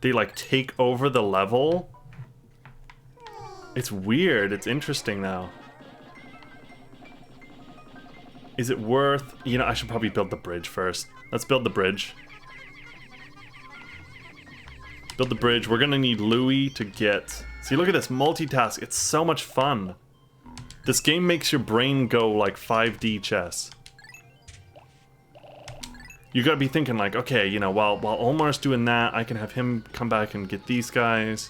they like take over the level. It's weird. It's interesting though. Is it worth... You know, I should probably build the bridge first. Let's build the bridge. Build the bridge. We're gonna need Louis to get... See, look at this. Multitask. It's so much fun. This game makes your brain go like 5D chess. You gotta be thinking like, okay, you know, while Omar's doing that, I can have him come back and get these guys.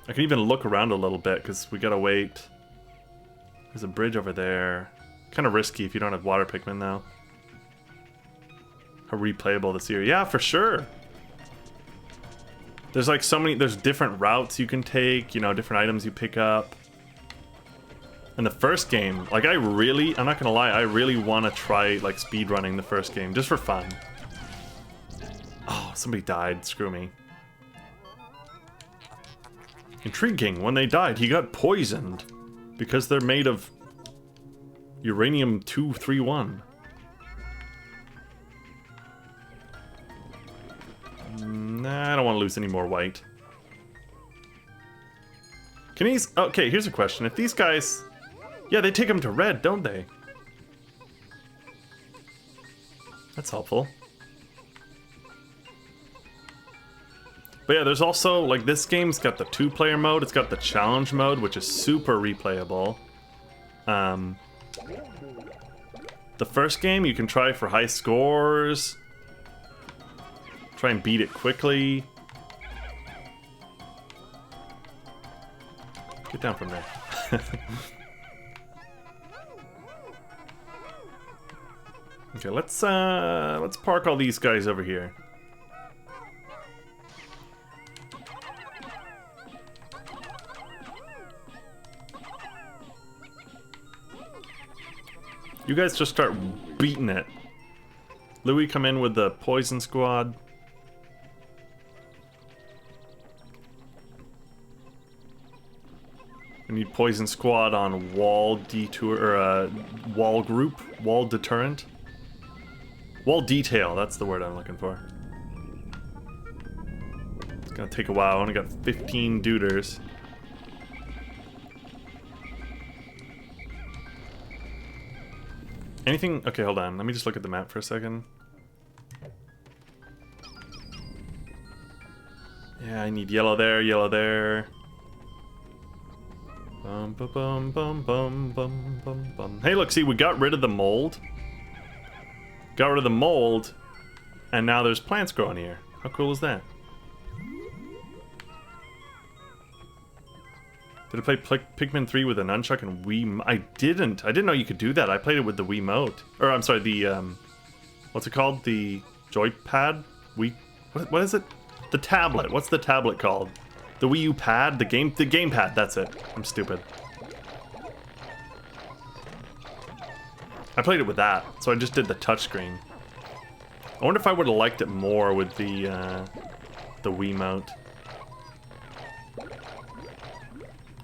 I can even look around a little bit, because we gotta wait. There's a bridge over there. Kind of risky if you don't have water Pikmin, though. how replayable this year. Yeah, for sure. There's like so many, there's different routes you can take, you know, different items you pick up. And the first game, like I'm not gonna lie, I really want to try like speedrunning the first game, just for fun. Oh, somebody died, screw me. Intriguing, when they died, he got poisoned. Because they're made of uranium-231. Nah, I don't want to lose any more white. Can these... Okay, here's a question. If these guys... Yeah, they take them to red, don't they? That's helpful. But yeah, there's also, like, this game's got the 2-player mode, it's got the challenge mode, which is super replayable. The first game you can try for high scores. Try and beat it quickly. Get down from there. Okay, let's park all these guys over here. You guys just start beating it. Louis, come in with the poison squad. We need poison squad on wall detour, or wall group, wall deterrent. Wall detail, that's the word I'm looking for. It's gonna take a while, I only got 15 duders. Anything? Okay, hold on. Let me just look at the map for a second. Yeah, I need yellow there, yellow there. Bum, bum, bum, bum, bum, bum, bum, bum. Hey, look, see, we got rid of the mold. Got rid of the mold, and now there's plants growing here. How cool is that? Did I play Pikmin 3 with a nunchuck and Wii? I didn't know you could do that. I played it with the Wiimote. Or, I'm sorry, the, what's it called? The joypad? What is it? The tablet. What's the tablet called? The Wii U pad? The gamepad, that's it. I'm stupid. I played it with that, so I just did the touchscreen. I wonder if I would have liked it more with the Wiimote.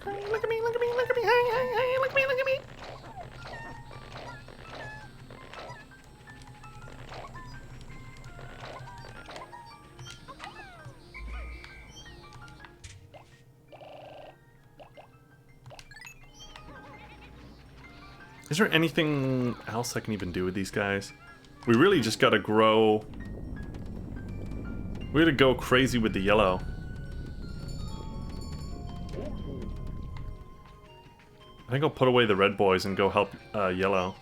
Look at me, look at me, look at me, hey, hey, hey, look at me, look at me. Is there anything else I can even do with these guys? We really just gotta grow. We gotta go crazy with the yellow. I think I'll put away the red boys and go help yellow.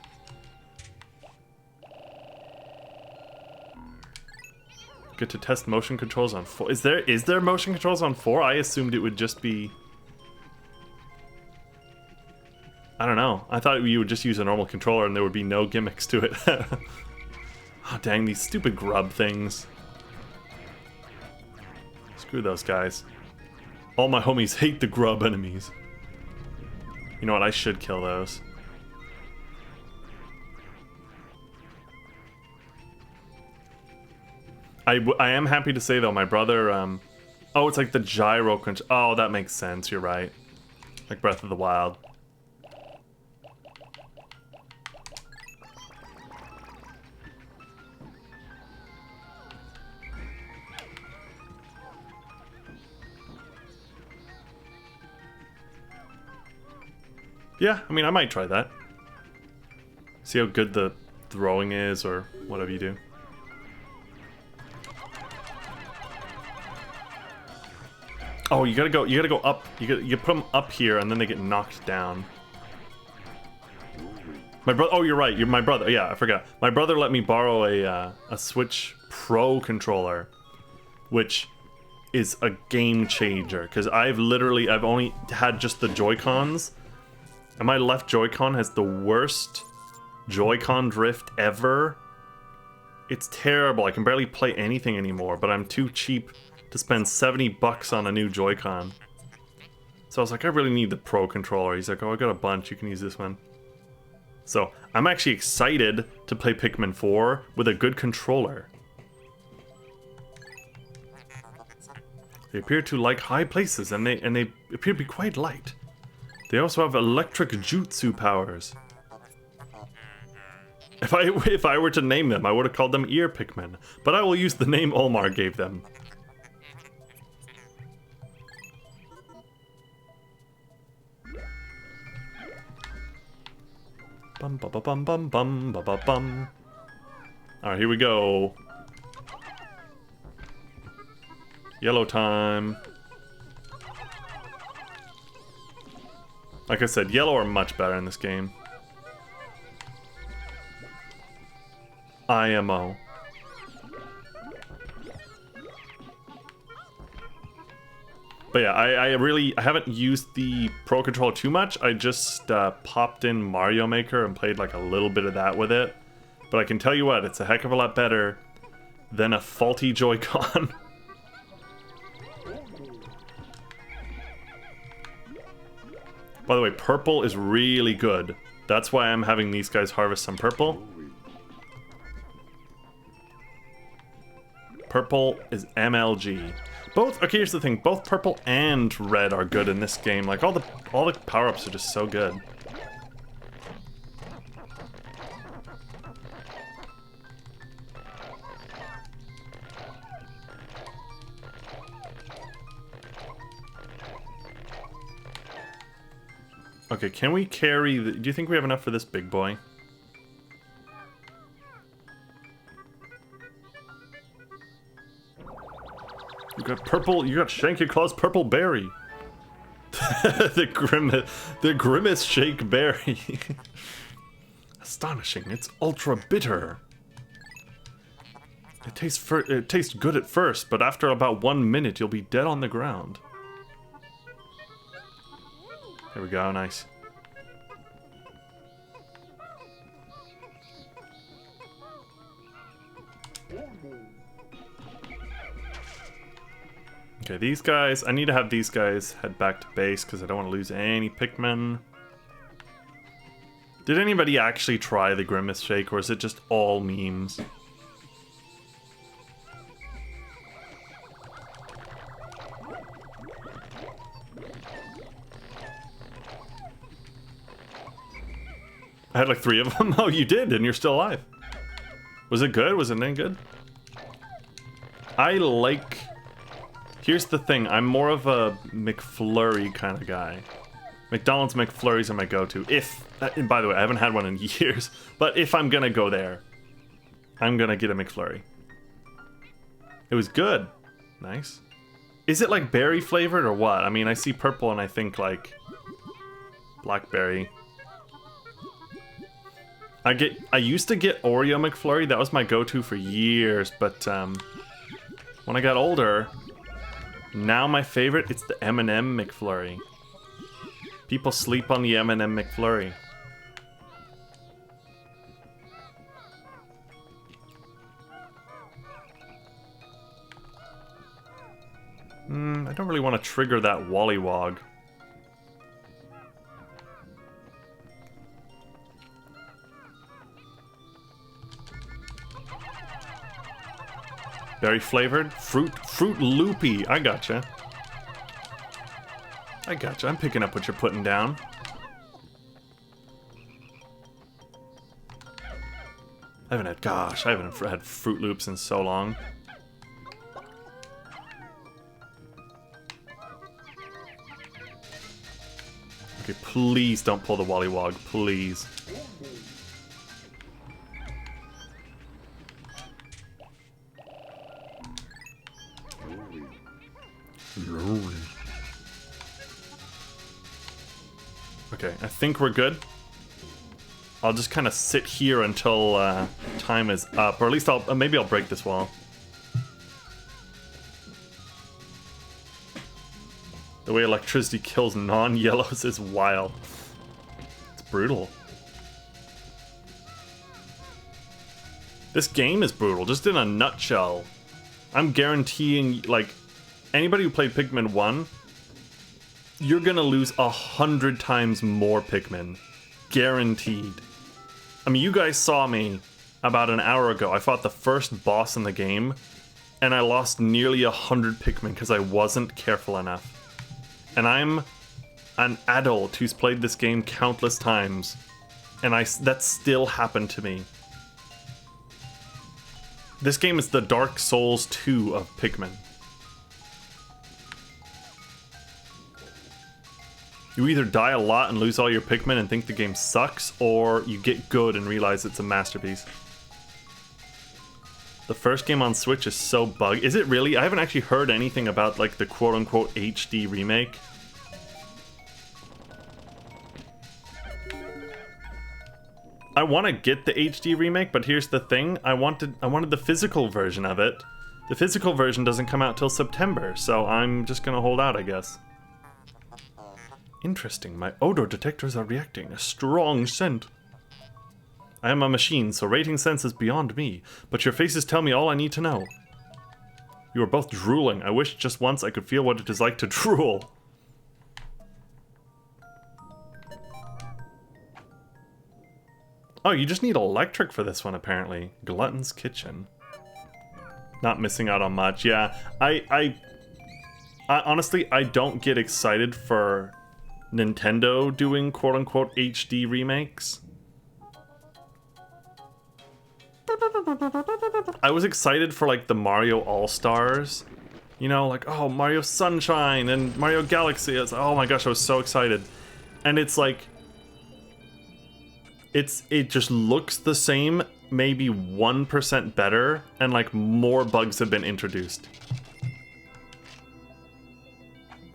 Get to test motion controls on 4. Is there motion controls on 4? I assumed it would just be... I don't know. I thought you would just use a normal controller and there would be no gimmicks to it. Oh, dang, these stupid grub things. Screw those guys. All my homies hate the grub enemies. You know what? I should kill those. I am happy to say, though, my brother... Oh, it's like the gyro crunch. Oh, that makes sense. You're right. Like Breath of the Wild. Yeah, I mean, I might try that. See how good the throwing is, or whatever you do. Oh, you gotta go up. You put them up here, and then they get knocked down. My brother. Oh, you're right. You're my brother. Yeah, I forgot. My brother let me borrow a Switch Pro controller, which is a game changer. Because I've only had just the Joy-Cons. And my left Joy-Con has the worst Joy-Con drift ever. It's terrible. I can barely play anything anymore, but I'm too cheap to spend 70 bucks on a new Joy-Con. So I was like, I really need the Pro controller. He's like, oh, I got a bunch. You can use this one. So I'm actually excited to play Pikmin 4 with a good controller. They appear to like high places, and they appear to be quite light. They also have electric jutsu powers. If I were to name them, I would have called them Ear Pikmin, but I will use the name Olmar gave them. Bum ba ba bum bum bum ba ba bum. All right, here we go. Yellow time. Like I said, yellow are much better in this game. IMO. But yeah, I haven't used the Pro Controller too much. I just popped in Mario Maker and played like a little bit of that with it. But I can tell you what, it's a heck of a lot better than a faulty Joy-Con. By the way, purple is really good. That's why I'm having these guys harvest some purple. Purple is MLG. Both, okay, here's the thing, both purple and red are good in this game. Like all the power-ups are just so good. Okay, can we carry the, do you think we have enough for this big boy? You got purple, you got Shanky Claw's purple berry. the grimace shake berry. Astonishing, it's ultra bitter. It tastes good at first, but after about 1 minute you'll be dead on the ground. There we go, nice. Okay, these guys, I need to have these guys head back to base because I don't want to lose any Pikmin. Did anybody actually try the Grimace Shake, or is it just all memes? I had like 3 of them. Oh, you did, and you're still alive. Was it good? Was it any good? I like... Here's the thing, I'm more of a McFlurry kind of guy. McDonald's McFlurries are my go-to. If, and by the way, I haven't had one in years, but if I'm gonna go there, I'm gonna get a McFlurry. It was good. Nice. Is it like berry flavored or what? I mean, I see purple and I think like blackberry. I used to get Oreo McFlurry, that was my go-to for years, but when I got older, now my favorite, it's the M&M McFlurry. People sleep on the M&M McFlurry. I don't really want to trigger that Wollywog. Berry flavored? Fruit loopy. I gotcha. I gotcha. I'm picking up what you're putting down. I haven't had Fruit Loops in so long. Okay, please don't pull the Wollywog, please. Okay, I think we're good. I'll just kind of sit here until time is up, or at least maybe I'll break this wall. The way electricity kills non-yellows is wild. It's brutal. This game is brutal, just in a nutshell. I'm guaranteeing, like, anybody who played Pikmin 1, you're gonna lose 100 times more Pikmin. Guaranteed. I mean, you guys saw me about an hour ago. I fought the first boss in the game, and I lost nearly 100 Pikmin because I wasn't careful enough. And I'm an adult who's played this game countless times, and that still happened to me. This game is the Dark Souls 2 of Pikmin. You either die a lot and lose all your Pikmin and think the game sucks, or you get good and realize it's a masterpiece. The first game on Switch is so buggy. Is it really? I haven't actually heard anything about, like, the quote-unquote HD remake. I want to get the HD remake, but here's the thing. I wanted the physical version of it. The physical version doesn't come out till September, so I'm just gonna hold out, I guess. Interesting, my odor detectors are reacting. A strong scent. I am a machine, so rating sense is beyond me, but your faces tell me all I need to know. You are both drooling. I wish just once I could feel what it is like to drool. Oh, you just need electric for this one, apparently. Glutton's Kitchen. Not missing out on much. Yeah, I honestly, I don't get excited for Nintendo doing quote-unquote HD remakes. I was excited for, like, the Mario All-Stars. You know, like, oh, Mario Sunshine and Mario Galaxy. Oh my gosh, I was so excited. And it's like... It just looks the same, maybe 1% better, and, like, more bugs have been introduced.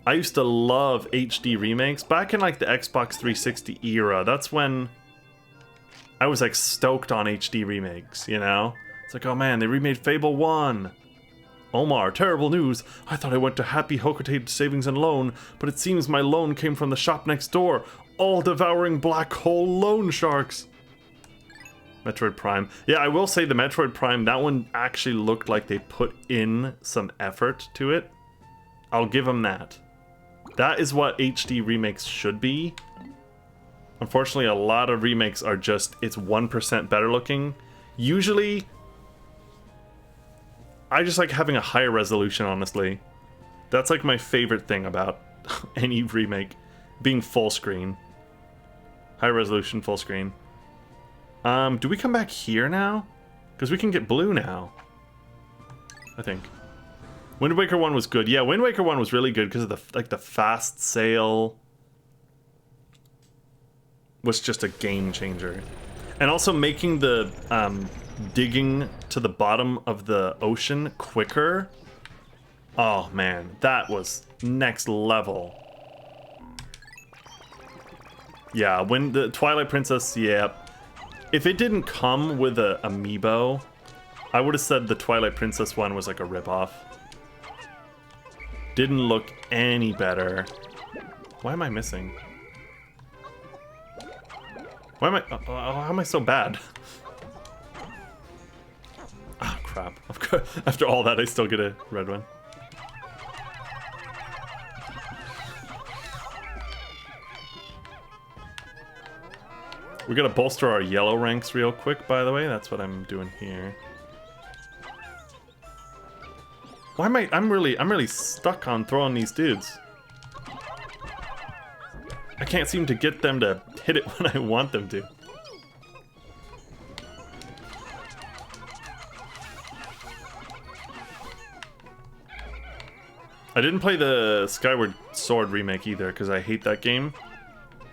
I used to love HD remakes back in, like, the Xbox 360 era. That's when I was, like, stoked on HD remakes, you know? It's like, oh man, they remade Fable 1. Omar, terrible news. I thought I went to Happy Hocotate Savings and Loan, but it seems my loan came from the shop next door. All-devouring black hole loan sharks. Metroid Prime. Yeah, I will say the Metroid Prime, that one actually looked like they put in some effort to it. I'll give them that. That is what HD remakes should be. Unfortunately, a lot of remakes are just, it's 1% better looking. Usually, I just like having a higher resolution, honestly. That's like my favorite thing about any remake. Being full screen. High resolution, full screen. Do we come back here now? Because we can get blue now. I think. Wind Waker 1 was good. Yeah, Wind Waker 1 was really good because of the fast sail was just a game changer. And also making the digging to the bottom of the ocean quicker. Oh man, that was next level. Yeah, when the Twilight Princess, yeah. If it didn't come with a amiibo, I would have said the Twilight Princess one was like a ripoff. Didn't look any better. Why am I missing? Why am I... how am I so bad? Ah, crap. After all that, I still get a red one. We gotta bolster our yellow ranks real quick, by the way. That's what I'm doing here. Why am I'm really stuck on throwing these dudes. I can't seem to get them to hit it when I want them to. I didn't play the Skyward Sword remake either because I hate that game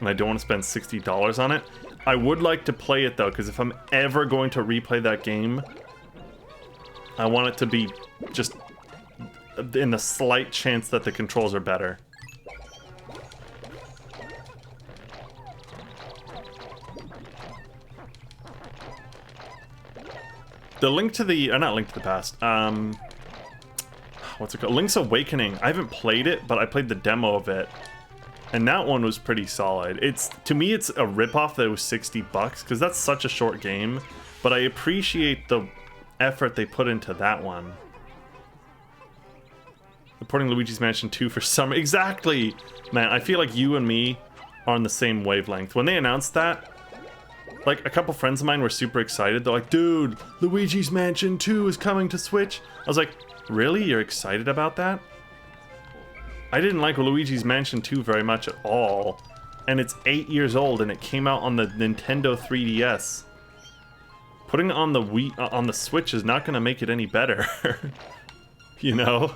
and I don't want to spend $60 on it. I would like to play it though, because if I'm ever going to replay that game, I want it to be just in the slight chance that the controls are better. The Link to the... not Link to the Past. What's it called? Link's Awakening. I haven't played it, but I played the demo of it. And that one was pretty solid. To me, it's a ripoff that it was $60, because that's such a short game. But I appreciate the effort they put into that one. Reporting Luigi's Mansion 2 for summer. Exactly! Man, I feel like you and me are on the same wavelength. When they announced that, like, a couple friends of mine were super excited. They're like, dude, Luigi's Mansion 2 is coming to Switch. I was like, really? You're excited about that? I didn't like Luigi's Mansion 2 very much at all. And it's 8 years old and it came out on the Nintendo 3DS. Putting it on the on the Switch is not going to make it any better. You know?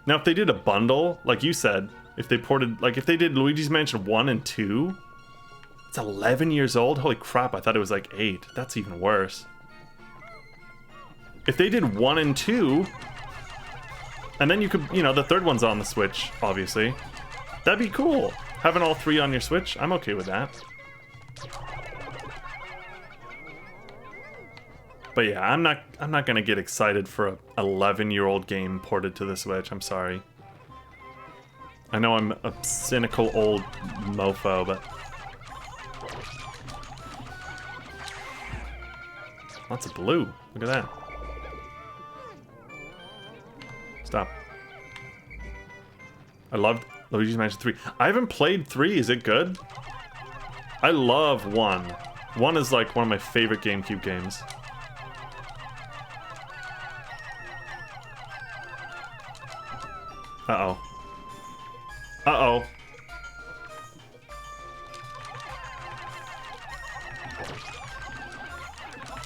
Now, if they did a bundle, like you said, if they ported, like, if they did Luigi's Mansion 1 and 2, it's 11 years old? Holy crap, I thought it was like 8. That's even worse. If they did 1 and 2, and then you could, you know, the third one's on the Switch, obviously. That'd be cool. Having all 3 on your Switch, I'm okay with that. But yeah, I'm not gonna get excited for a 11-year-old game ported to the Switch. I'm sorry. I know I'm a cynical old mofo, but lots of blue. Look at that. Stop. I loved Luigi's Mansion 3. I haven't played 3. Is it good? I love 1. 1 is like one of my favorite GameCube games. Uh-oh. Uh-oh.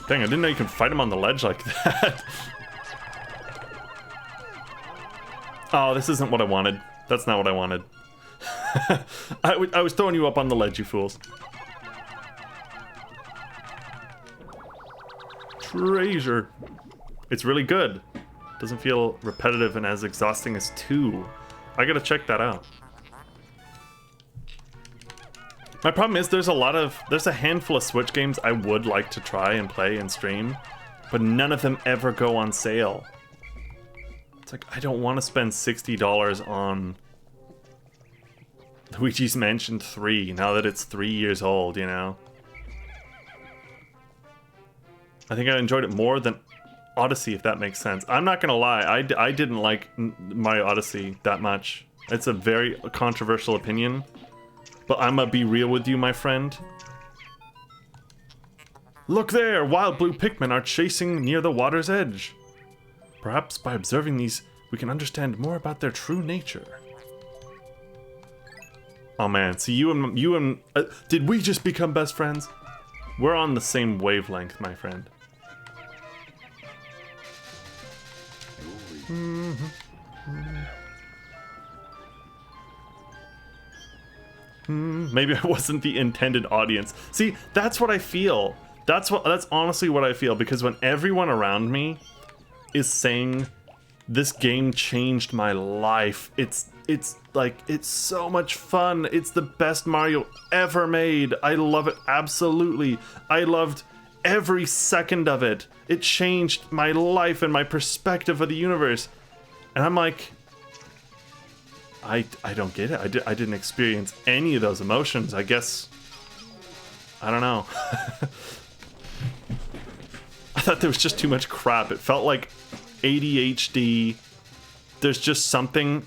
Dang, I didn't know you can fight him on the ledge like that. Oh, this isn't what I wanted. That's not what I wanted. I was throwing you up on the ledge, you fools. Treasure. It's really good. Doesn't feel repetitive and as exhausting as 2. I gotta check that out. My problem is there's a handful of Switch games I would like to try and play and stream, but none of them ever go on sale. It's like, I don't want to spend $60 on Luigi's Mansion 3 now that it's 3 years old, you know? I think I enjoyed it more than Odyssey, if that makes sense. I'm not gonna lie, I didn't like Mario Odyssey that much. It's a very controversial opinion, but I'm gonna be real with you, my friend. Look there! Wild blue Pikmin are chasing near the water's edge. Perhaps by observing these, we can understand more about their true nature. Oh man, so you and did we just become best friends? We're on the same wavelength, my friend. Maybe I wasn't the intended audience. See, that's what I feel. That's honestly what I feel, because when everyone around me is saying this game changed my life, it's like, it's so much fun. It's the best Mario ever made. I love it absolutely. I loved every second of it. It changed my life and my perspective of the universe. And I'm like, I don't get it. I didn't experience any of those emotions. I guess, I don't know. I thought there was just too much crap. It felt like ADHD. There's just something.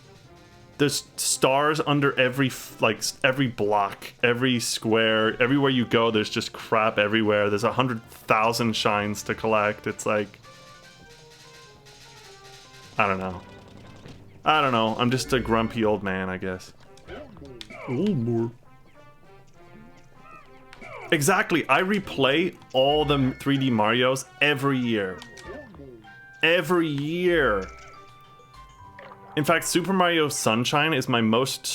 There's stars under every block, every square, everywhere you go. There's just crap everywhere. There's 100,000 shines to collect. It's like, I don't know. I'm just a grumpy old man, I guess. More. Exactly. I replay all the 3D Marios every year. Every year. In fact, Super Mario Sunshine is my most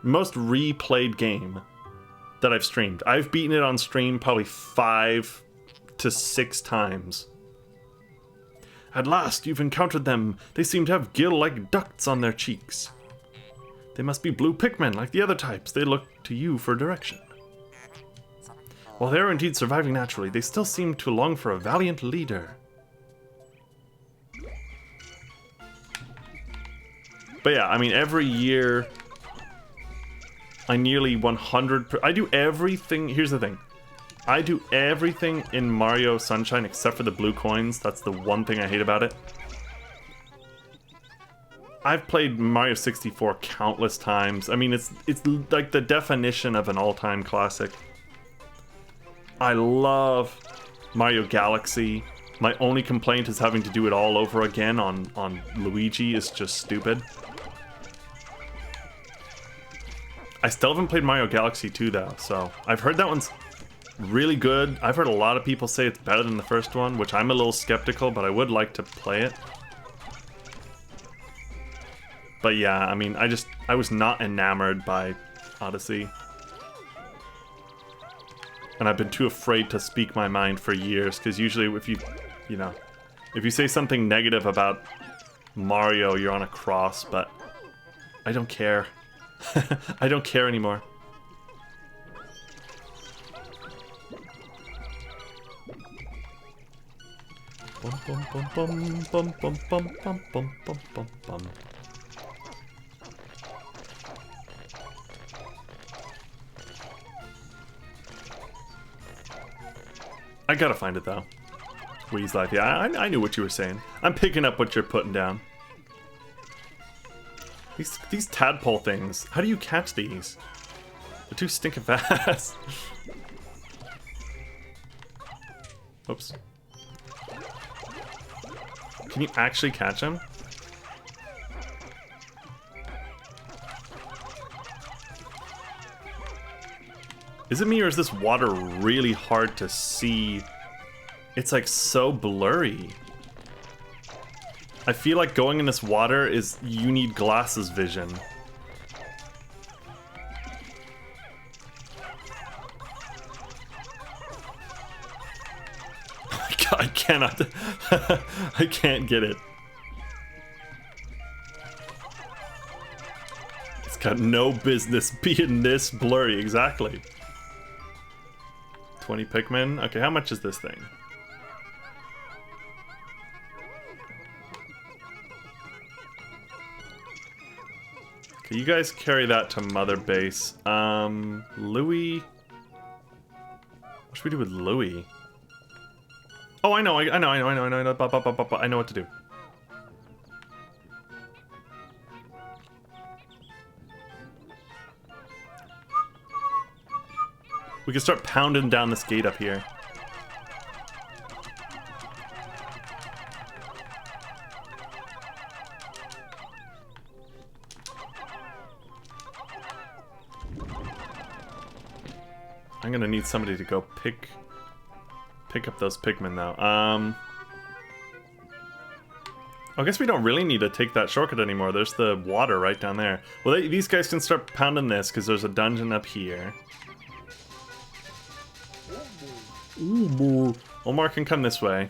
replayed game that I've streamed. I've beaten it on stream probably 5 to 6 times. At last, you've encountered them. They seem to have gill-like ducts on their cheeks. They must be blue Pikmin like the other types. They look to you for direction. While they are indeed surviving naturally, they still seem to long for a valiant leader. But yeah, I mean, every year, I nearly 100%... I do everything... Here's the thing. I do everything in Mario Sunshine except for the blue coins. That's the one thing I hate about it. I've played Mario 64 countless times. I mean, it's like the definition of an all-time classic. I love Mario Galaxy. My only complaint is having to do it all over again on Luigi is just stupid. I still haven't played Mario Galaxy 2 though, so I've heard that one's really good. I've heard a lot of people say it's better than the first one, which I'm a little skeptical, but I would like to play it. But yeah, I mean, I was not enamored by Odyssey. And I've been too afraid to speak my mind for years, because usually if you say something negative about Mario, you're on a cross, but I don't care. I don't care anymore. Bum bum bum bum bum bum bum bum bum bum bum. I gotta find it though. Wee's Life. Yeah, I knew what you were saying. I'm picking up what you're putting down. These tadpole things. How do you catch these? They're too stinking fast. Oops. Can you actually catch them? Is it me or is this water really hard to see? It's like so blurry. I feel like going in this water is you need glasses vision. I cannot. I can't get it. It's got no business being this blurry, exactly. 20 Pikmin. Okay, how much is this thing? Okay, you guys carry that to Mother Base. Louis. What should we do with Louis? Oh, I know what to do. We can start pounding down this gate up here. I'm gonna need somebody to go pick up those Pikmin now. I guess we don't really need to take that shortcut anymore. There's the water right down there. Well, these guys can start pounding this because there's a dungeon up here. Ooh, Omar can come this way.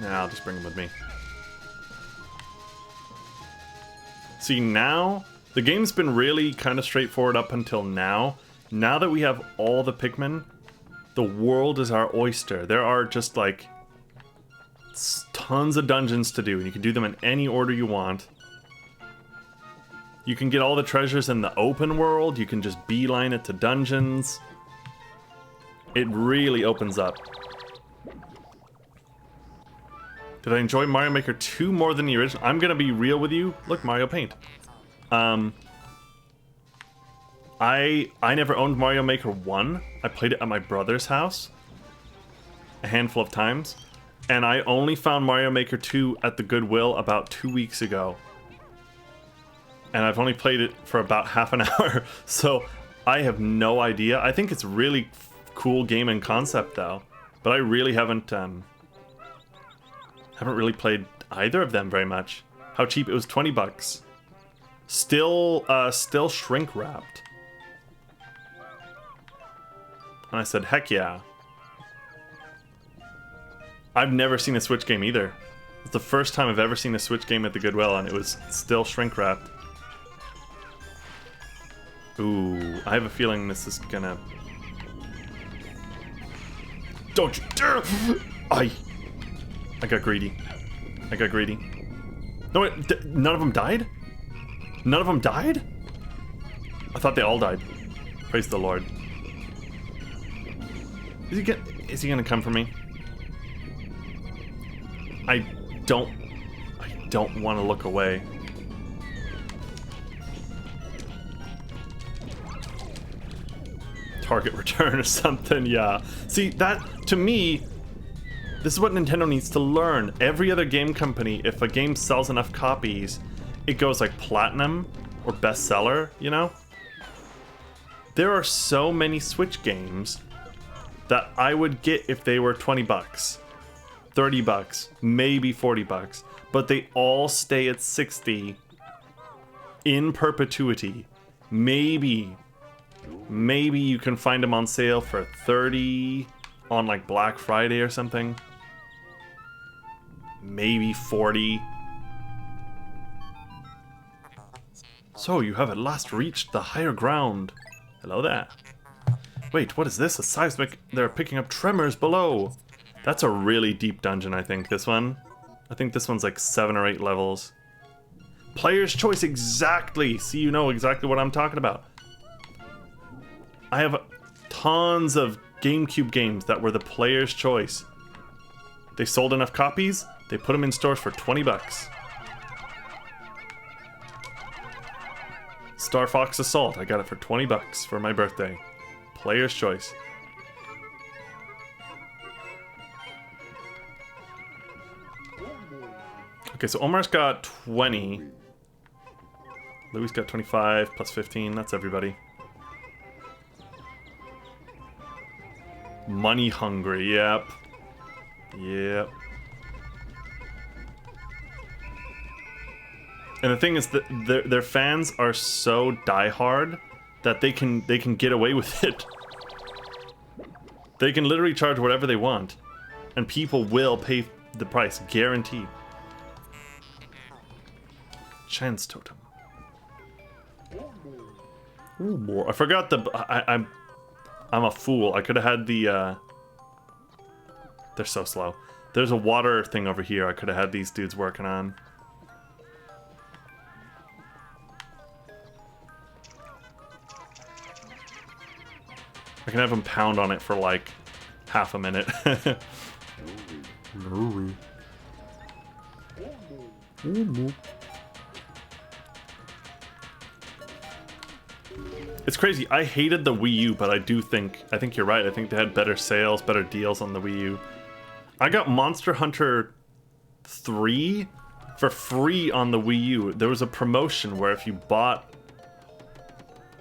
Nah, I'll just bring him with me. See, now, the game's been really kind of straightforward up until now. Now that we have all the Pikmin, the world is our oyster. There are just, like, tons of dungeons to do, and you can do them in any order you want. You can get all the treasures in the open world, you can just beeline it to dungeons. It really opens up. Did I enjoy Mario Maker 2 more than the original? I'm gonna be real with you. Look, Mario Paint. I never owned Mario Maker 1. I played it at my brother's house a handful of times. And I only found Mario Maker 2 at the Goodwill about 2 weeks ago. And I've only played it for about half an hour. So I have no idea. I think it's a really cool game and concept though. But I really haven't really played either of them very much. How cheap? It was 20 bucks. Still shrink wrapped. And I said, heck yeah. I've never seen a Switch game either. It's the first time I've ever seen a Switch game at the Goodwill, and it was still shrink wrapped. Ooh, I have a feeling this is gonna... Don't you dare! I got greedy. I got greedy. No, wait, none of them died? None of them died? I thought they all died. Praise the Lord. Is he gonna come for me? I don't want to look away. Target return or something, yeah. See, that, to me, this is what Nintendo needs to learn. Every other game company, if a game sells enough copies, it goes like platinum or bestseller, you know? There are so many Switch games that I would get if they were 20 bucks, 30 bucks, maybe 40 bucks, but they all stay at 60 in perpetuity. Maybe you can find them on sale for 30 on like Black Friday or something. Maybe 40. So you have at last reached the higher ground. Hello there. Wait, what is this? A seismic? They're picking up tremors below. That's a really deep dungeon, I think, this one. I think this one's like 7 or 8 levels. Player's choice, exactly! See, you know exactly what I'm talking about. I have tons of GameCube games that were the player's choice. They sold enough copies, they put them in stores for 20 bucks. Star Fox Assault, I got it for 20 bucks for my birthday. Player's choice. Okay, so Omar's got 20. Louis got 25 plus 15, that's everybody. Money hungry, yep. Yep. And the thing is that their fans are so diehard that they can get away with it. They can literally charge whatever they want, and people will pay the price, guaranteed. Chance totem. Ooh, more. I forgot the. I'm a fool. I could have had the. They're so slow. There's a water thing over here. I could have had these dudes working on. I can have them pound on it for like half a minute. It's crazy. I hated the Wii U, but I think you're right. I think they had better sales, better deals on the Wii U. I got Monster Hunter 3 for free on the Wii U. There was a promotion where if you bought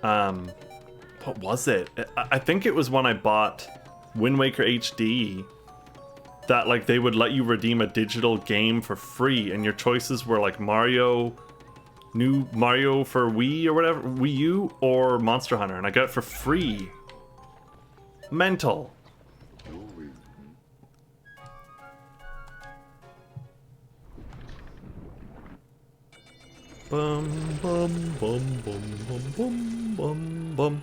what was it? I think it was when I bought Wind Waker HD that like they would let you redeem a digital game for free, and your choices were like new Mario for Wii or whatever, Wii U or Monster Hunter, and I got it for free. Mental. Bum bum bum bum bum bum bum bum.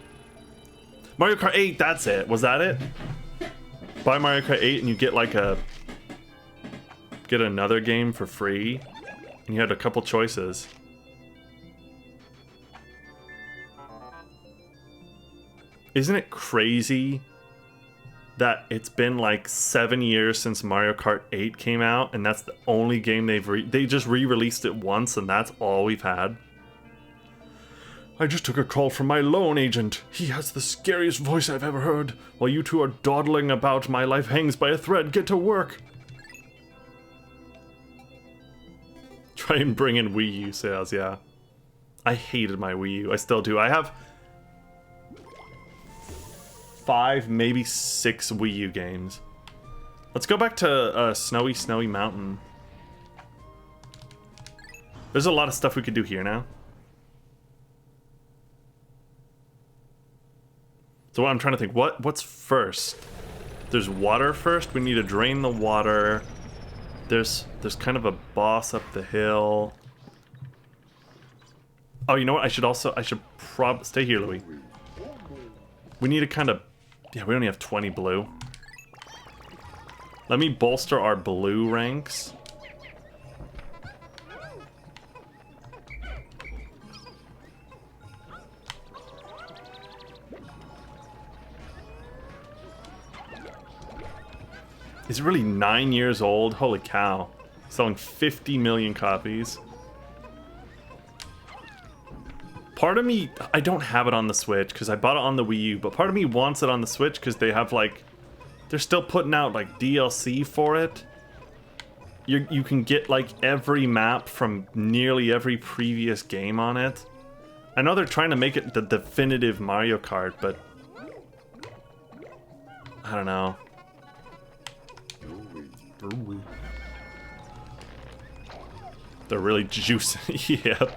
Mario Kart 8, that's it. Was that it? Buy Mario Kart 8 and you get like get another game for free. And you had a couple choices. Isn't it crazy that it's been like 7 years since Mario Kart 8 came out, and that's the only game they just re-released it once, and that's all we've had? I just took a call from my loan agent. He has the scariest voice I've ever heard. While you two are dawdling about, my life hangs by a thread. Get to work. Try and bring in Wii U sales, yeah. I hated my Wii U. I still do. I have 5, maybe 6 Wii U games. Let's go back to Snowy Mountain. There's a lot of stuff we could do here now. So I'm trying to think, what's first? There's water first. We need to drain the water. There's kind of a boss up the hill. Oh, you know what? I should stay here, Louis. We need to kind of... Yeah, we only have 20 blue. Let me bolster our blue ranks. Is it really 9 years old? Holy cow. Selling 50 million copies. Part of me, I don't have it on the Switch because I bought it on the Wii U, but part of me wants it on the Switch because they have like, they're still putting out like DLC for it. You can get like every map from nearly every previous game on it. I know they're trying to make it the definitive Mario Kart, but I don't know. They're really juicing. Yep.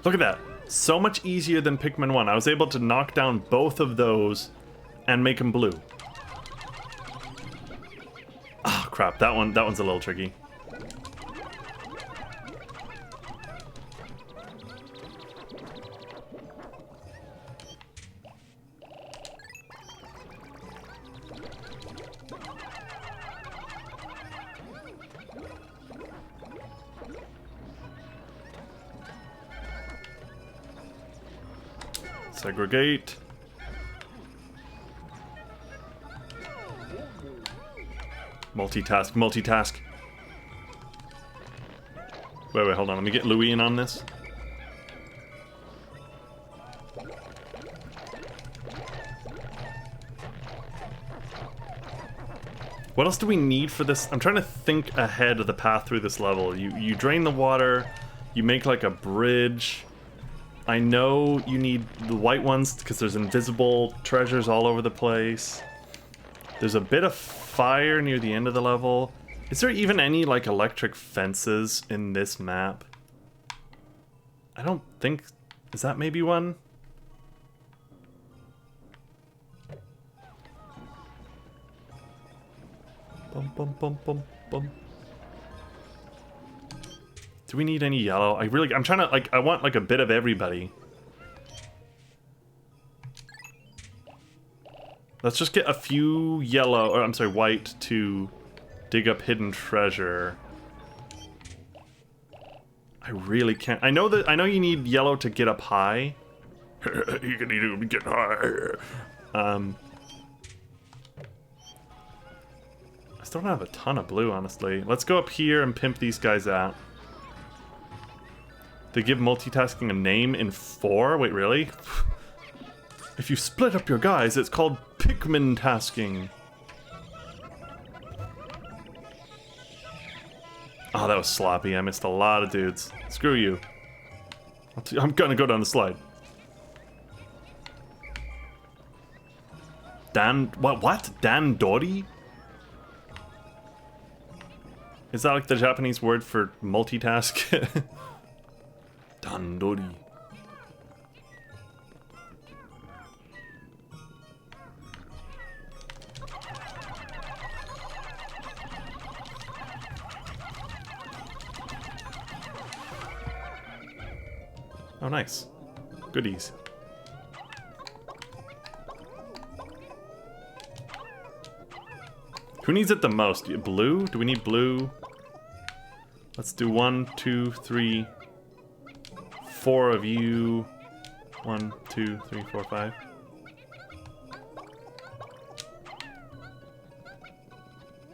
Look at that. So much easier than Pikmin 1. I was able to knock down both of those and make them blue. Oh, crap. That one's a little tricky. Segregate. Multitask, multitask. Wait, hold on. Let me get Louis in on this. What else do we need for this? I'm trying to think ahead of the path through this level. You drain the water, you make like a bridge. I know you need the white ones because there's invisible treasures all over the place. There's a bit of fire near the end of the level. Is there even any like electric fences in this map? I don't think... Is that maybe one? Bum, bum, bum, bum, bum. Do we need any yellow? I'm trying to, like, I want, like, a bit of everybody. Let's just get a few yellow, or I'm sorry, white to dig up hidden treasure. I really can't. I know you need yellow to get up high. You can need to get high. I still don't have a ton of blue, honestly. Let's go up here and pimp these guys out. They give multitasking a name in 4? Wait, really? If you split up your guys, it's called Pikmin tasking. Oh, that was sloppy. I missed a lot of dudes. Screw you. I'm gonna go down the slide. What? Dan Dori? Is that like the Japanese word for multitask? Dandori. Oh, nice. Goodies. Who needs it the most? Blue? Do we need blue? Let's do 1, 2, 3... 4 of you. 1, 2, 3, 4, 5.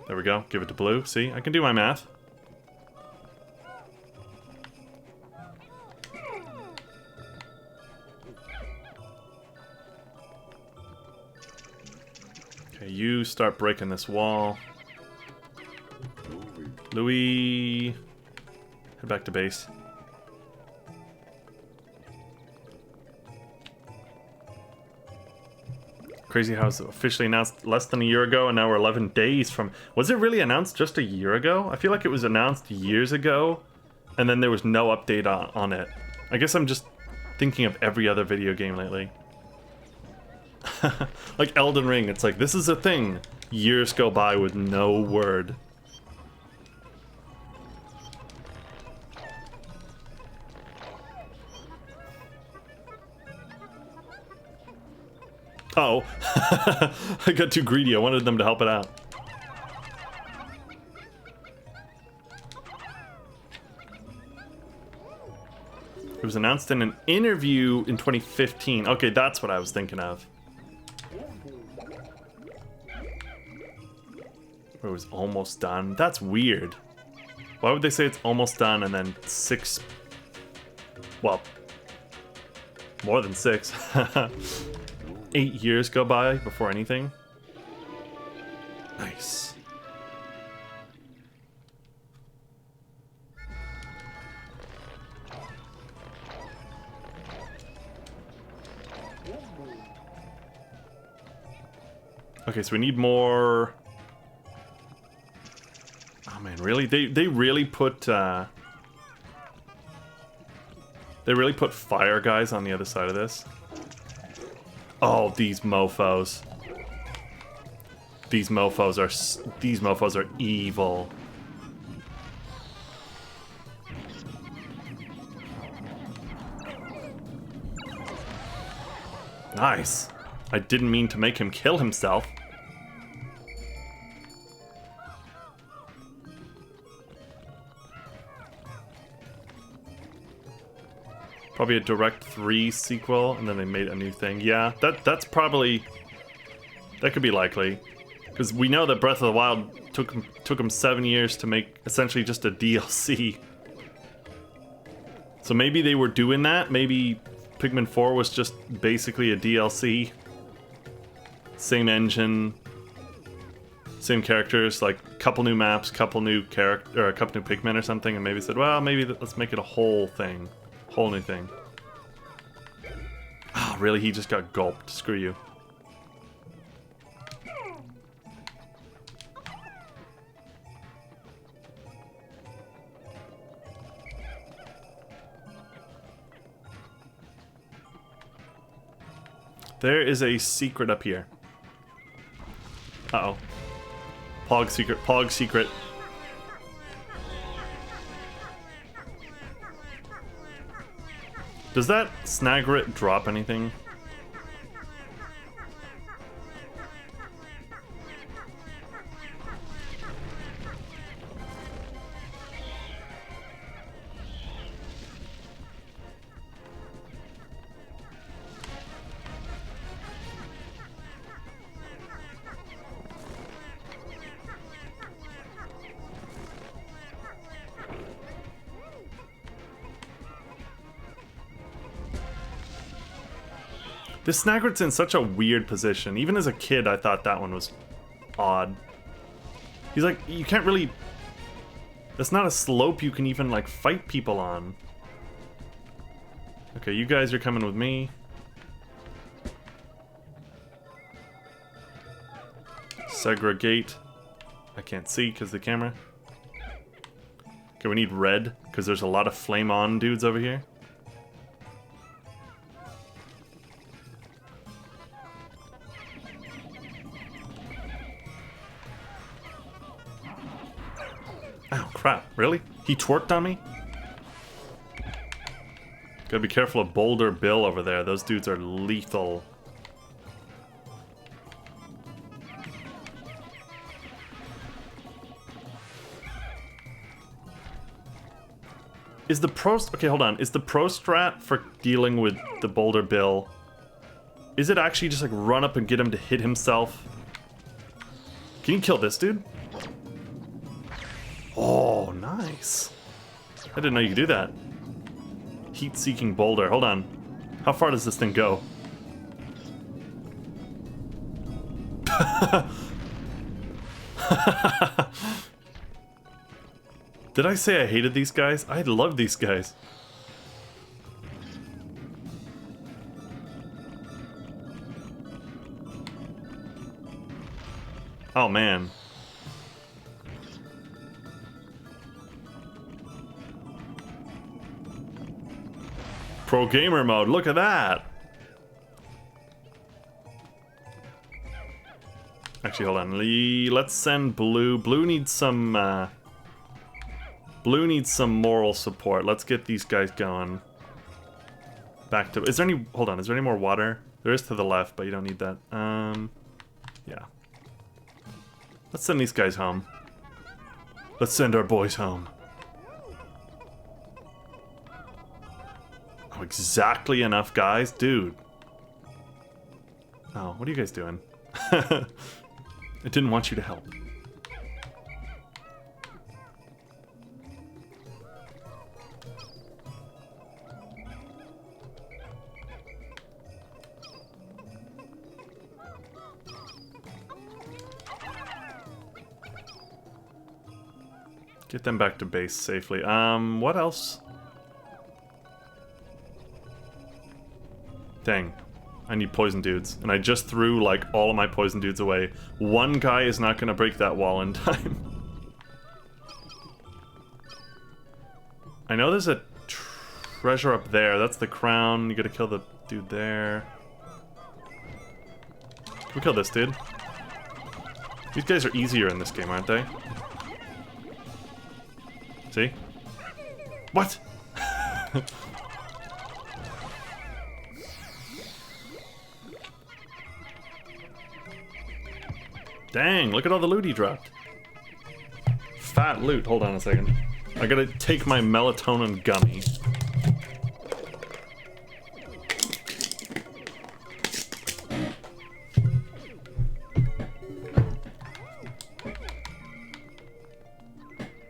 There we go. Give it to blue. See, I can do my math. Okay, you start breaking this wall. Louis, head back to base. Crazy how it's officially announced less than a year ago, and now we're 11 days from... Was it really announced just a year ago? I feel like it was announced years ago, and then there was no update on it. I guess I'm just thinking of every other video game lately. Like Elden Ring, it's like, this is a thing. Years go by with no word. Oh, I got too greedy. I wanted them to help it out. It was announced in an interview in 2015. Okay, that's what I was thinking of. It was almost done. That's weird. Why would they say it's almost done and then 6... Well, more than 6. 8 years go by before anything. Nice. Okay, so we need more... Oh man, really? They really put fire guys on the other side of this. Oh, these mofos. These mofos are evil. Nice. I didn't mean to make him kill himself. Probably a Direct 3 sequel, and then they made a new thing. Yeah, that's probably... That could be likely. Because we know that Breath of the Wild took them 7 years to make essentially just a DLC. So maybe they were doing that. Maybe Pikmin 4 was just basically a DLC. Same engine. Same characters, like a couple new maps, couple new character, or a couple new Pikmin or something, and maybe said, well, maybe let's make it a whole thing. Whole new thing. Oh, really? He just got gulped. Screw you. There is a secret up here. Uh-oh. Pog secret. Pog secret. Does that Snagrit drop anything? This Snagrit's in such a weird position. Even as a kid, I thought that one was odd. He's like, you can't really... That's not a slope you can even, like, fight people on. Okay, you guys are coming with me. Segregate. I can't see because the camera. Okay, we need red because there's a lot of flame on dudes over here. Oh, crap. Really? He twerked on me? Gotta be careful of Boulder Bill over there. Those dudes are lethal. Is the pro... Okay, hold on. Is the pro strat for dealing with the Boulder Bill... Is it actually just like run up and get him to hit himself? Can you kill this dude? Oh, nice. I didn't know you could do that. Heat-seeking boulder. Hold on. How far does this thing go? Did I say I hated these guys? I love these guys. Oh man. Pro gamer mode, look at that! Actually, hold on. Let's send Blue. Blue needs some moral support. Let's get these guys going. Back to... Is there any... Hold on, is there any more water? There is to the left, but you don't need that. Yeah. Let's send these guys home. Let's send our boys home. Oh, exactly enough guys? Dude. Oh, what are you guys doing? I didn't want you to help. Get them back to base safely. What else? Dang. I need poison dudes. And I just threw, like, all of my poison dudes away. One guy is not gonna break that wall in time. I know there's a treasure up there. That's the crown. You gotta kill the dude there. Can we kill this dude? These guys are easier in this game, aren't they? See? What? Dang, look at all the loot he dropped. Fat loot. Hold on a second. I gotta take my melatonin gummy.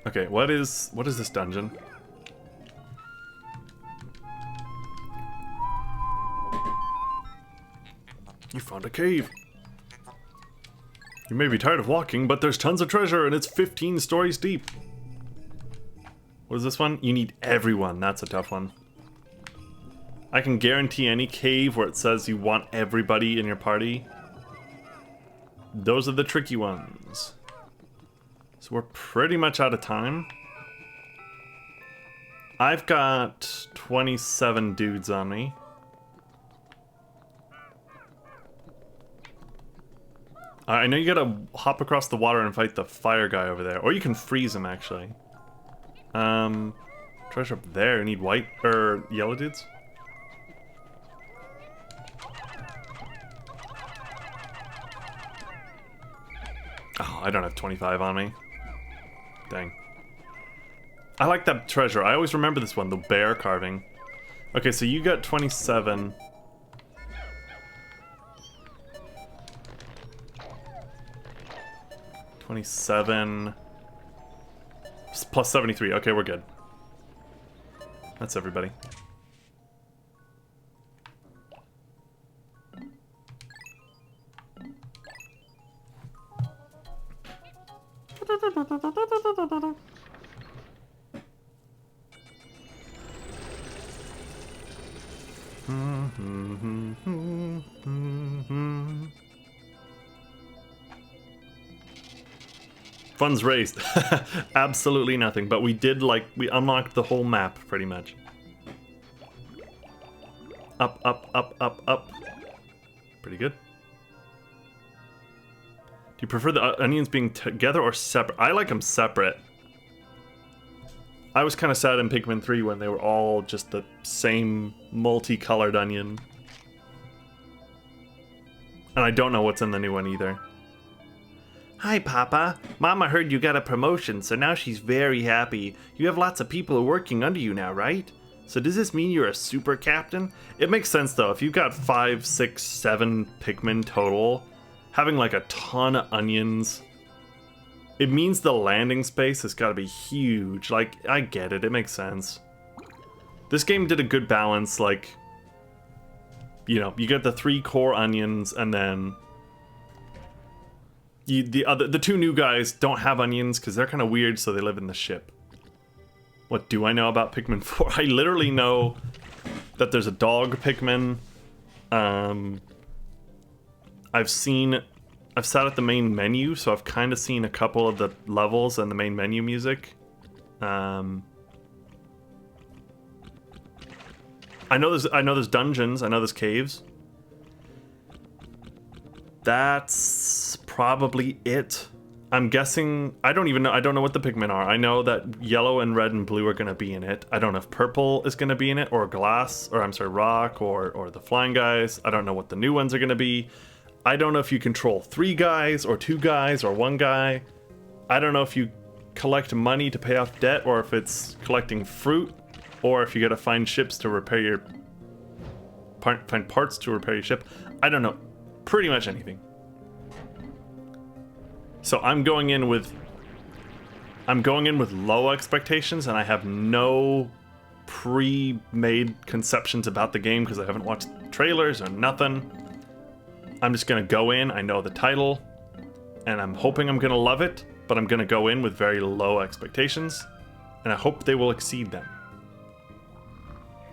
Okay, what is this dungeon? You found a cave. You may be tired of walking, but there's tons of treasure and it's 15 stories deep. What is this one? You need everyone. That's a tough one. I can guarantee any cave where it says you want everybody in your party. Those are the tricky ones. So we're pretty much out of time. I've got 27 dudes on me. I know you gotta hop across the water and fight the fire guy over there. Or you can freeze him, actually. Treasure up there. You need white, or yellow dudes? Oh, I don't have 25 on me. Dang. I like that treasure. I always remember this one, the bear carving. Okay, so you got 27. +27 plus 73. Okay, we're good. That's everybody. Funds raised. Absolutely nothing, but we did, like, we unlocked the whole map, pretty much. Up, up, up, up, up. Pretty good. Do you prefer the onions being together or separate? I like them separate. I was kind of sad in Pikmin 3 when they were all just the same multicolored onion. And I don't know what's in the new one either. Hi, Papa. Mama heard you got a promotion, so now she's very happy. You have lots of people working under you now, right? So does this mean you're a super captain? It makes sense, though. If you've got 5, 6, 7 Pikmin total, having like a ton of onions, it means the landing space has got to be huge. Like, I get it. It makes sense. This game did a good balance, like, you know, you get the 3 core onions, and then The two new guys don't have onions because they're kind of weird, so they live in the ship. What do I know about Pikmin 4? I literally know that there's a dog Pikmin. I've sat at the main menu, so I've kind of seen a couple of the levels and the main menu music. I know there's dungeons. I know there's caves. That's probably it. I'm guessing. I don't know what the Pikmin are. I know that yellow and red and blue are gonna be in it. I don't know if purple is gonna be in it, or glass, or I'm sorry, rock, or the flying guys. I don't know what the new ones are gonna be. I don't know if you control 3 guys, or 2 guys, or 1 guy. I don't know if you collect money to pay off debt, or if it's collecting fruit, or if you gotta find ships to repair your... find parts to repair your ship. I don't know. Pretty much anything. So I'm going in with low expectations, and I have no pre-made conceptions about the game because I haven't watched trailers or nothing. I'm just gonna go in. I know the title, and I'm hoping I'm gonna love it, but I'm gonna go in with very low expectations, and I hope they will exceed them.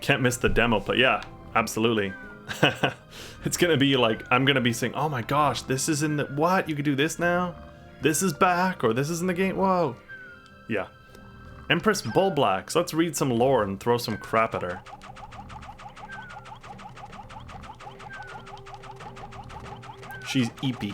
Can't miss the demo, but yeah, absolutely. It's gonna be like, I'm gonna be saying, oh my gosh, this is in the... What? You could do this now? This is back, or this is in the game? Whoa. Yeah. Empress Bullblacks. Let's read some lore and throw some crap at her. She's eepy.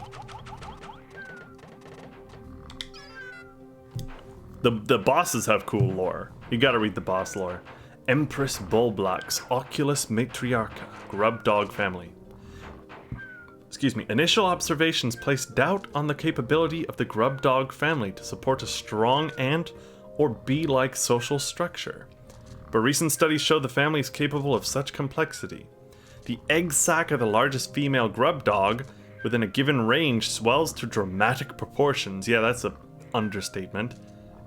The bosses have cool lore. You gotta read the boss lore. Empress Bullblacks, Oculus Matriarcha, Grub Dog Family. Excuse me. Initial observations place doubt on the capability of the Grub Dog family to support a strong ant or bee-like social structure. But recent studies show the family is capable of such complexity. The egg sac of the largest female grub dog within a given range swells to dramatic proportions. Yeah, that's an understatement.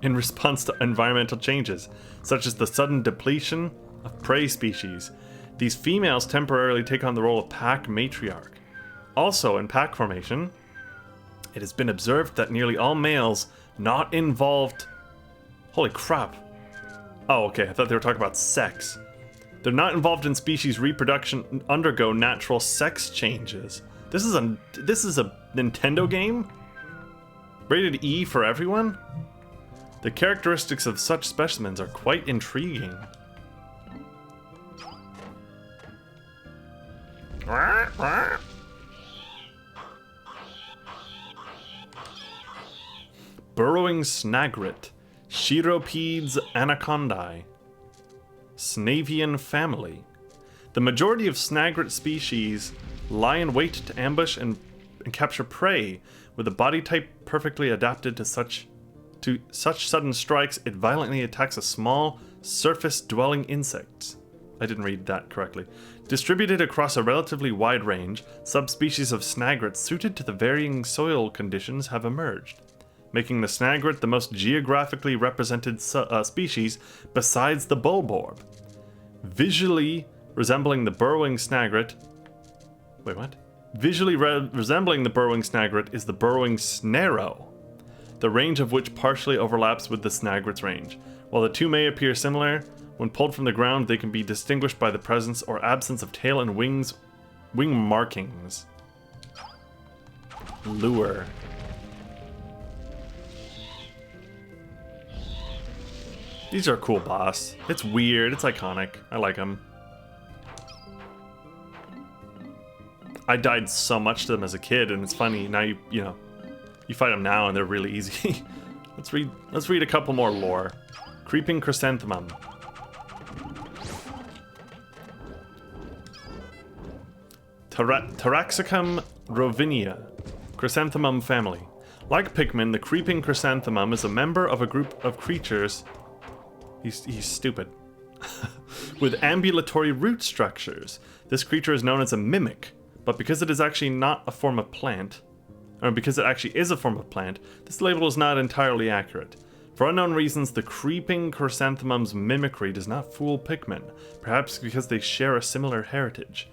In response to environmental changes, such as the sudden depletion of prey species. These females temporarily take on the role of pack matriarch. Also, in pack formation, it has been observed that nearly all males not involved... Holy crap. Oh, okay, I thought they were talking about sex. They're not involved in species reproduction undergo natural sex changes. This is a Nintendo game? Rated E for everyone? The characteristics of such specimens are quite intriguing. Burrowing snagret, Chiropedes anacondae, Snavian family. The majority of snagret species lie in wait to ambush and capture prey, with a body type perfectly adapted to such sudden strikes. It violently attacks a small, surface-dwelling insects. I didn't read that correctly. Distributed across a relatively wide range, subspecies of snagrets suited to the varying soil conditions have emerged, making the snagret the most geographically represented species besides the bulborb. Visually resembling the burrowing snagret... Wait, what? Visually resembling the burrowing snagret is the burrowing snarrow, the range of which partially overlaps with the snagret's range. While the two may appear similar, when pulled from the ground they can be distinguished by the presence or absence of tail and wing markings. Lure. These are cool, boss. It's weird, it's iconic. I like them. I died so much to them as a kid, and it's funny now. You know, you fight them now, and they're really easy. Let's read a couple more lore. Creeping chrysanthemum. Taraxacum rovinia, chrysanthemum family. Like Pikmin, the creeping chrysanthemum is a member of a group of creatures. He's stupid. With ambulatory root structures. This creature is known as a mimic, but because it is actually not a form of plant, or because it actually is a form of plant, this label is not entirely accurate. For unknown reasons, the creeping chrysanthemum's mimicry does not fool Pikmin, perhaps because they share a similar heritage.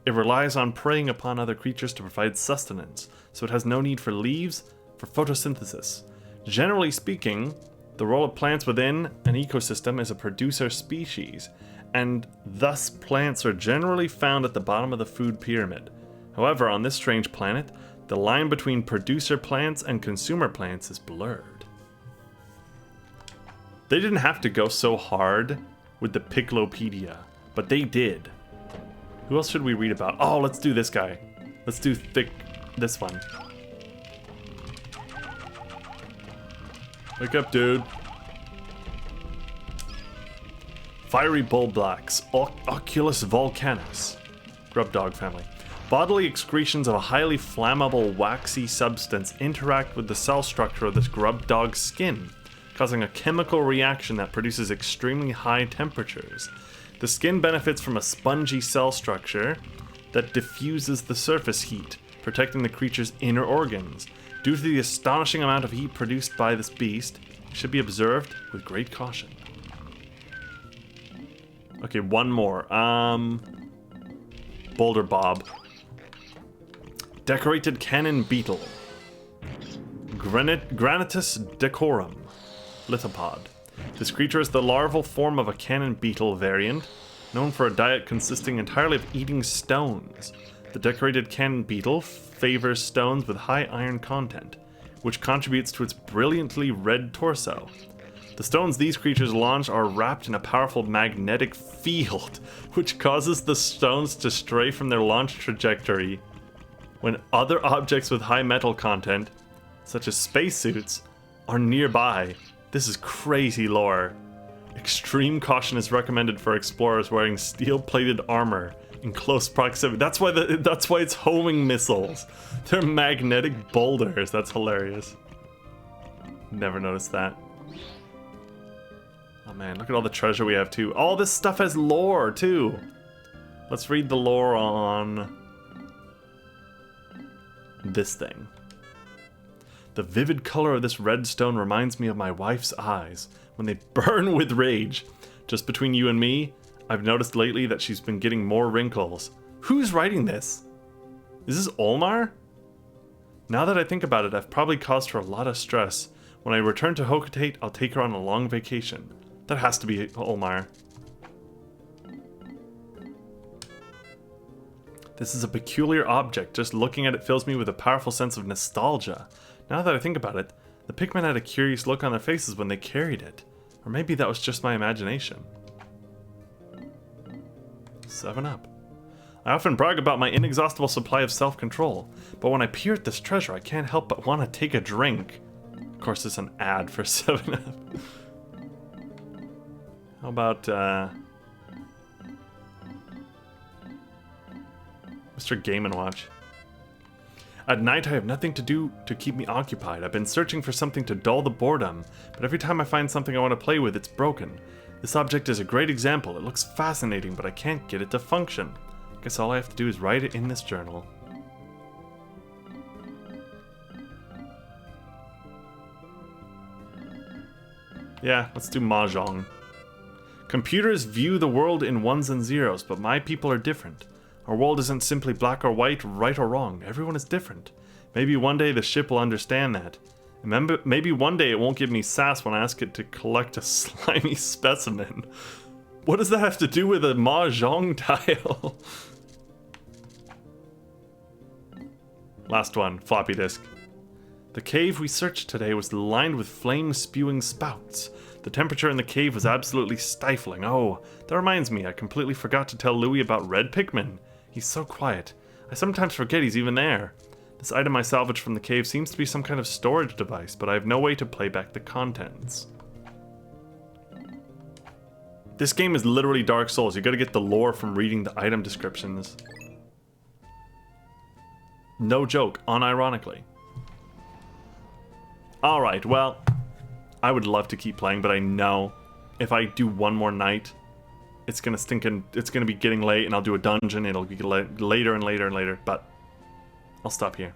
It relies on preying upon other creatures to provide sustenance, so it has no need for leaves, for photosynthesis. Generally speaking, the role of plants within an ecosystem is a producer species, and thus plants are generally found at the bottom of the food pyramid. However, on this strange planet, the line between producer plants and consumer plants is blurred. They didn't have to go so hard with the Picklopedia, but they did. Who else should we read about? Oh, let's do this guy. Let's do this one. Wake up, dude. Fiery bullblacks, Oculus volcanus. Grub dog family. Bodily excretions of a highly flammable, waxy substance interact with the cell structure of this grub dog's skin, causing a chemical reaction that produces extremely high temperatures. The skin benefits from a spongy cell structure that diffuses the surface heat, protecting the creature's inner organs. Due to the astonishing amount of heat produced by this beast, it should be observed with great caution. Okay, one more. Boulder Bob. Decorated cannon beetle. Granitus decorum. Lithopod. This creature is the larval form of a cannon beetle variant, known for a diet consisting entirely of eating stones. The decorated cannon beetle favors stones with high iron content, which contributes to its brilliantly red torso. The stones these creatures launch are wrapped in a powerful magnetic field, which causes the stones to stray from their launch trajectory when other objects with high metal content, such as spacesuits, are nearby. This is crazy lore. Extreme caution is recommended for explorers wearing steel-plated armor in close proximity. That's why it's homing missiles. They're magnetic boulders. That's hilarious. Never noticed that. Oh man, look at all the treasure we have too. All this stuff has lore too. Let's read the lore on this thing. The vivid color of this red stone reminds me of my wife's eyes when they burn with rage. Just between you and me, I've noticed lately that she's been getting more wrinkles. Who's writing this? Is this Olmar? Now that I think about it, I've probably caused her a lot of stress. When I return to Hocotate, I'll take her on a long vacation. That has to be Olmar. This is a peculiar object. Just looking at it fills me with a powerful sense of nostalgia. Now that I think about it, the Pikmin had a curious look on their faces when they carried it. Or maybe that was just my imagination. 7-Up. I often brag about my inexhaustible supply of self-control, but when I peer at this treasure, I can't help but want to take a drink. Of course, it's an ad for 7-Up. How about, Mr. Game & Watch. At night, I have nothing to do to keep me occupied. I've been searching for something to dull the boredom, but every time I find something I want to play with, it's broken. This object is a great example. It looks fascinating, but I can't get it to function. Guess all I have to do is write it in this journal. Yeah, let's do Mahjong. Computers view the world in ones and zeros, but my people are different. Our world isn't simply black or white, right or wrong. Everyone is different. Maybe one day the ship will understand that. Remember, maybe one day it won't give me sass when I ask it to collect a slimy specimen. What does that have to do with a Mahjong tile? Last one, floppy disk. The cave we searched today was lined with flame-spewing spouts. The temperature in the cave was absolutely stifling. Oh, that reminds me, I completely forgot to tell Louis about Red Pikmin. He's so quiet. I sometimes forget he's even there. This item I salvaged from the cave seems to be some kind of storage device, but I have no way to play back the contents. This game is literally Dark Souls. You gotta get the lore from reading the item descriptions. No joke, unironically. Alright, well, I would love to keep playing, but I know if I do one more night, it's gonna be getting late, and I'll do a dungeon, it'll get later and later and later, but I'll stop here.